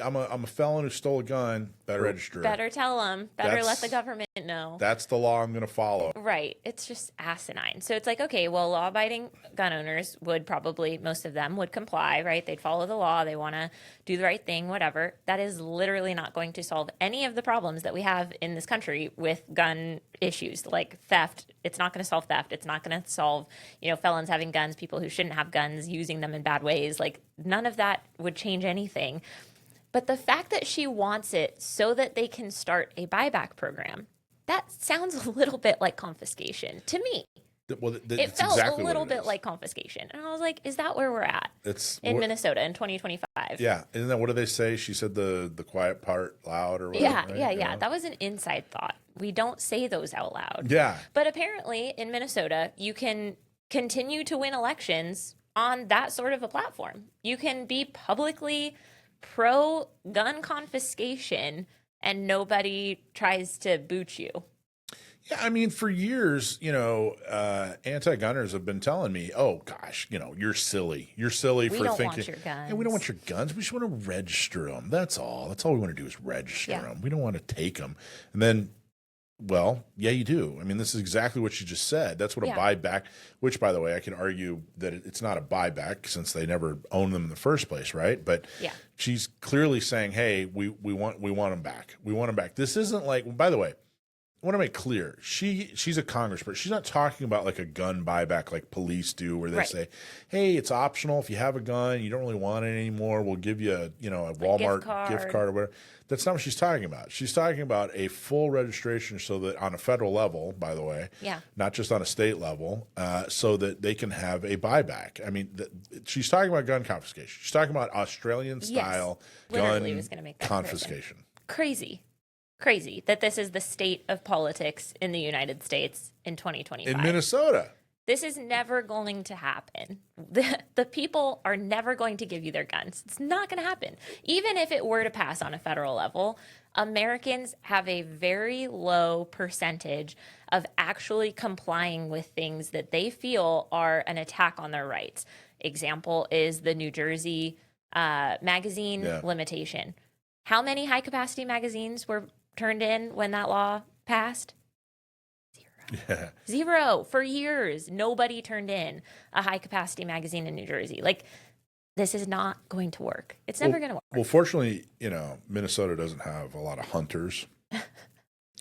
I'm a felon who stole a gun. Better register it. Better tell them. Better let the government know. That's the law I'm going to follow. Right. It's just asinine. So it's like, okay, well, law-abiding gun owners would probably, most of them would comply, right? They'd follow the law. They want to do the right thing, whatever. That is literally not going to solve any of the problems that we have in this country with gun issues, like theft. It's not going to solve theft. It's not going to solve, felons having guns, people who shouldn't have guns, using them in bad ways. Like, none of that would change anything. But the fact that she wants it so that they can start a buyback program, that sounds a little bit like confiscation to me. Well, it felt exactly a little bit like confiscation. And I was like, is that where we're at in Minnesota in 2025? Yeah. Isn't that, what do they say? She said the quiet part loud or whatever. Yeah, right? That was an inside thought. We don't say those out loud. Yeah. But apparently in Minnesota, you can continue to win elections on that sort of a platform. You can be publicly pro-gun confiscation and nobody tries to boot you. Yeah, I mean, for years, anti-gunners have been telling me, "Oh gosh, you're silly. You're silly for thinking. Want your guns. Yeah, we don't want your guns. We just want to register them. That's all. That's all we want to do is register them. We don't want to take them." And then, well, yeah, you do. I mean, this is exactly what you just said. That's what a buyback. Which, by the way, I can argue that it's not a buyback since they never owned them in the first place, right? But she's clearly saying, "Hey, we want them back. We want them back." This isn't like. By the way, I want to make clear, she's a congressperson. She's not talking about like a gun buyback like police do, where they say, "Hey, it's optional. If you have a gun, you don't really want it anymore. We'll give you a Walmart gift card or whatever." That's not what she's talking about. She's talking about a full registration, so that on a federal level, by the way, not just on a state level, so that they can have a buyback. I mean, she's talking about gun confiscation. She's talking about Australian style gun confiscation. Crazy that this is the state of politics in the United States in 2025. In Minnesota. This is never going to happen. The people are never going to give you their guns. It's not going to happen. Even if it were to pass on a federal level, Americans have a very low percentage of actually complying with things that they feel are an attack on their rights. Example is the New Jersey magazine limitation. How many high-capacity magazines were turned in when that law passed? Zero. For years, nobody turned in a high-capacity magazine in New Jersey. Like, this is not going to work. It's never going to work. Well, fortunately, Minnesota doesn't have a lot of hunters,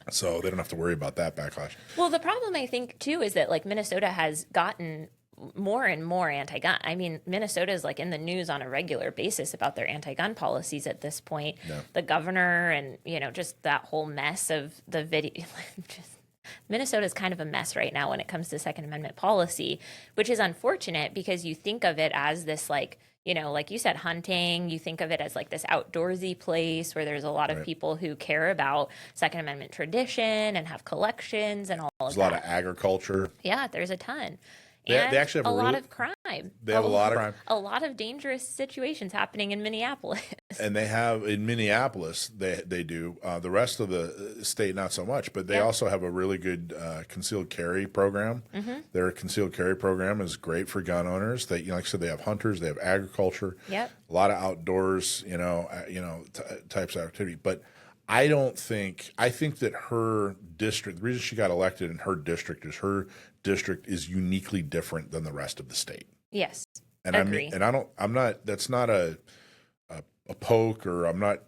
so they don't have to worry about that backlash. Well, the problem, I think, too, is that, like, Minnesota has gotten more and more anti-gun. I mean, Minnesota is like in the news on a regular basis about their anti-gun policies at this point. The governor and, just that whole mess of the video. Minnesota is kind of a mess right now when it comes to Second Amendment policy, which is unfortunate because you think of it as this like you said, hunting. You think of it as like this outdoorsy place where there's a lot of people who care about Second Amendment tradition and have collections and all of that. There's a lot of agriculture. Yeah, there's a ton. They actually have a lot of crime. They have a lot of crime. A lot of dangerous situations happening in Minneapolis. And they have in Minneapolis, they do. The rest of the state, not so much, but they also have a really good concealed carry program. Their concealed carry program is great for gun owners. They, like I said, they have hunters, they have agriculture, a lot of outdoors, types of activity. But I think that her district, the reason she got elected in her district is uniquely different than the rest of the state. Yes. And agree. That's not a poke, or I'm not,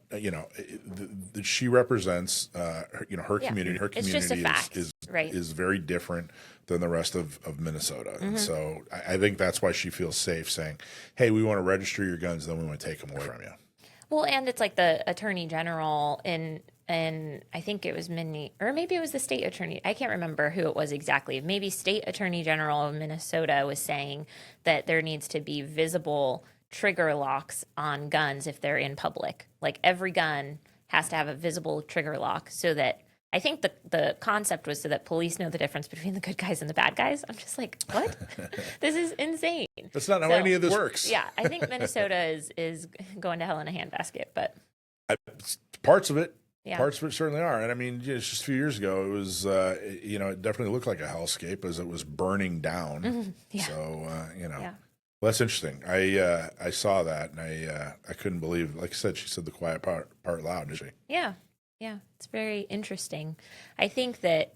she represents, her community. Her community is very different than the rest of Minnesota. And so I think that's why she feels safe saying, "Hey, we want to register your guns, then we want to take them away from you." Well, and it's like the attorney general in I think it was or maybe it was the state attorney. I can't remember who it was exactly. Maybe state attorney general of Minnesota was saying that there needs to be visible trigger locks on guns if they're in public. Like every gun has to have a visible trigger lock so that I think the concept was so that police know the difference between the good guys and the bad guys. I'm just like, what? This is insane. That's not how any of this works. Yeah, I think Minnesota is going to hell in a handbasket, but parts of it. Yeah. Parts of it certainly are. And I mean, just a few years ago, it was, it definitely looked like a hellscape as it was burning down. Yeah. So, Yeah. well, that's interesting. I saw that and I couldn't believe, like I said, she said the quiet part loud, didn't she? Yeah. Yeah. It's very interesting. I think that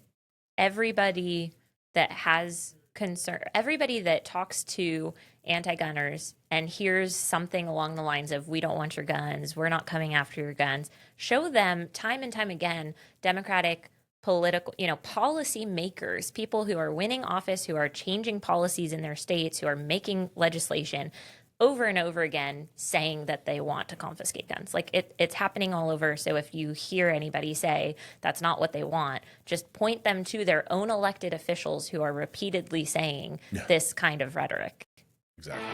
everybody that has concern, everybody that talks to anti-gunners and hears something along the lines of, we don't want your guns, we're not coming after your guns, show them time and time again, Democratic political, policy makers, people who are winning office, who are changing policies in their states, who are making legislation over and over again saying that they want to confiscate guns. Like it's happening all over. So if you hear anybody say that's not what they want, just point them to their own elected officials who are repeatedly saying this kind of rhetoric. Exactly.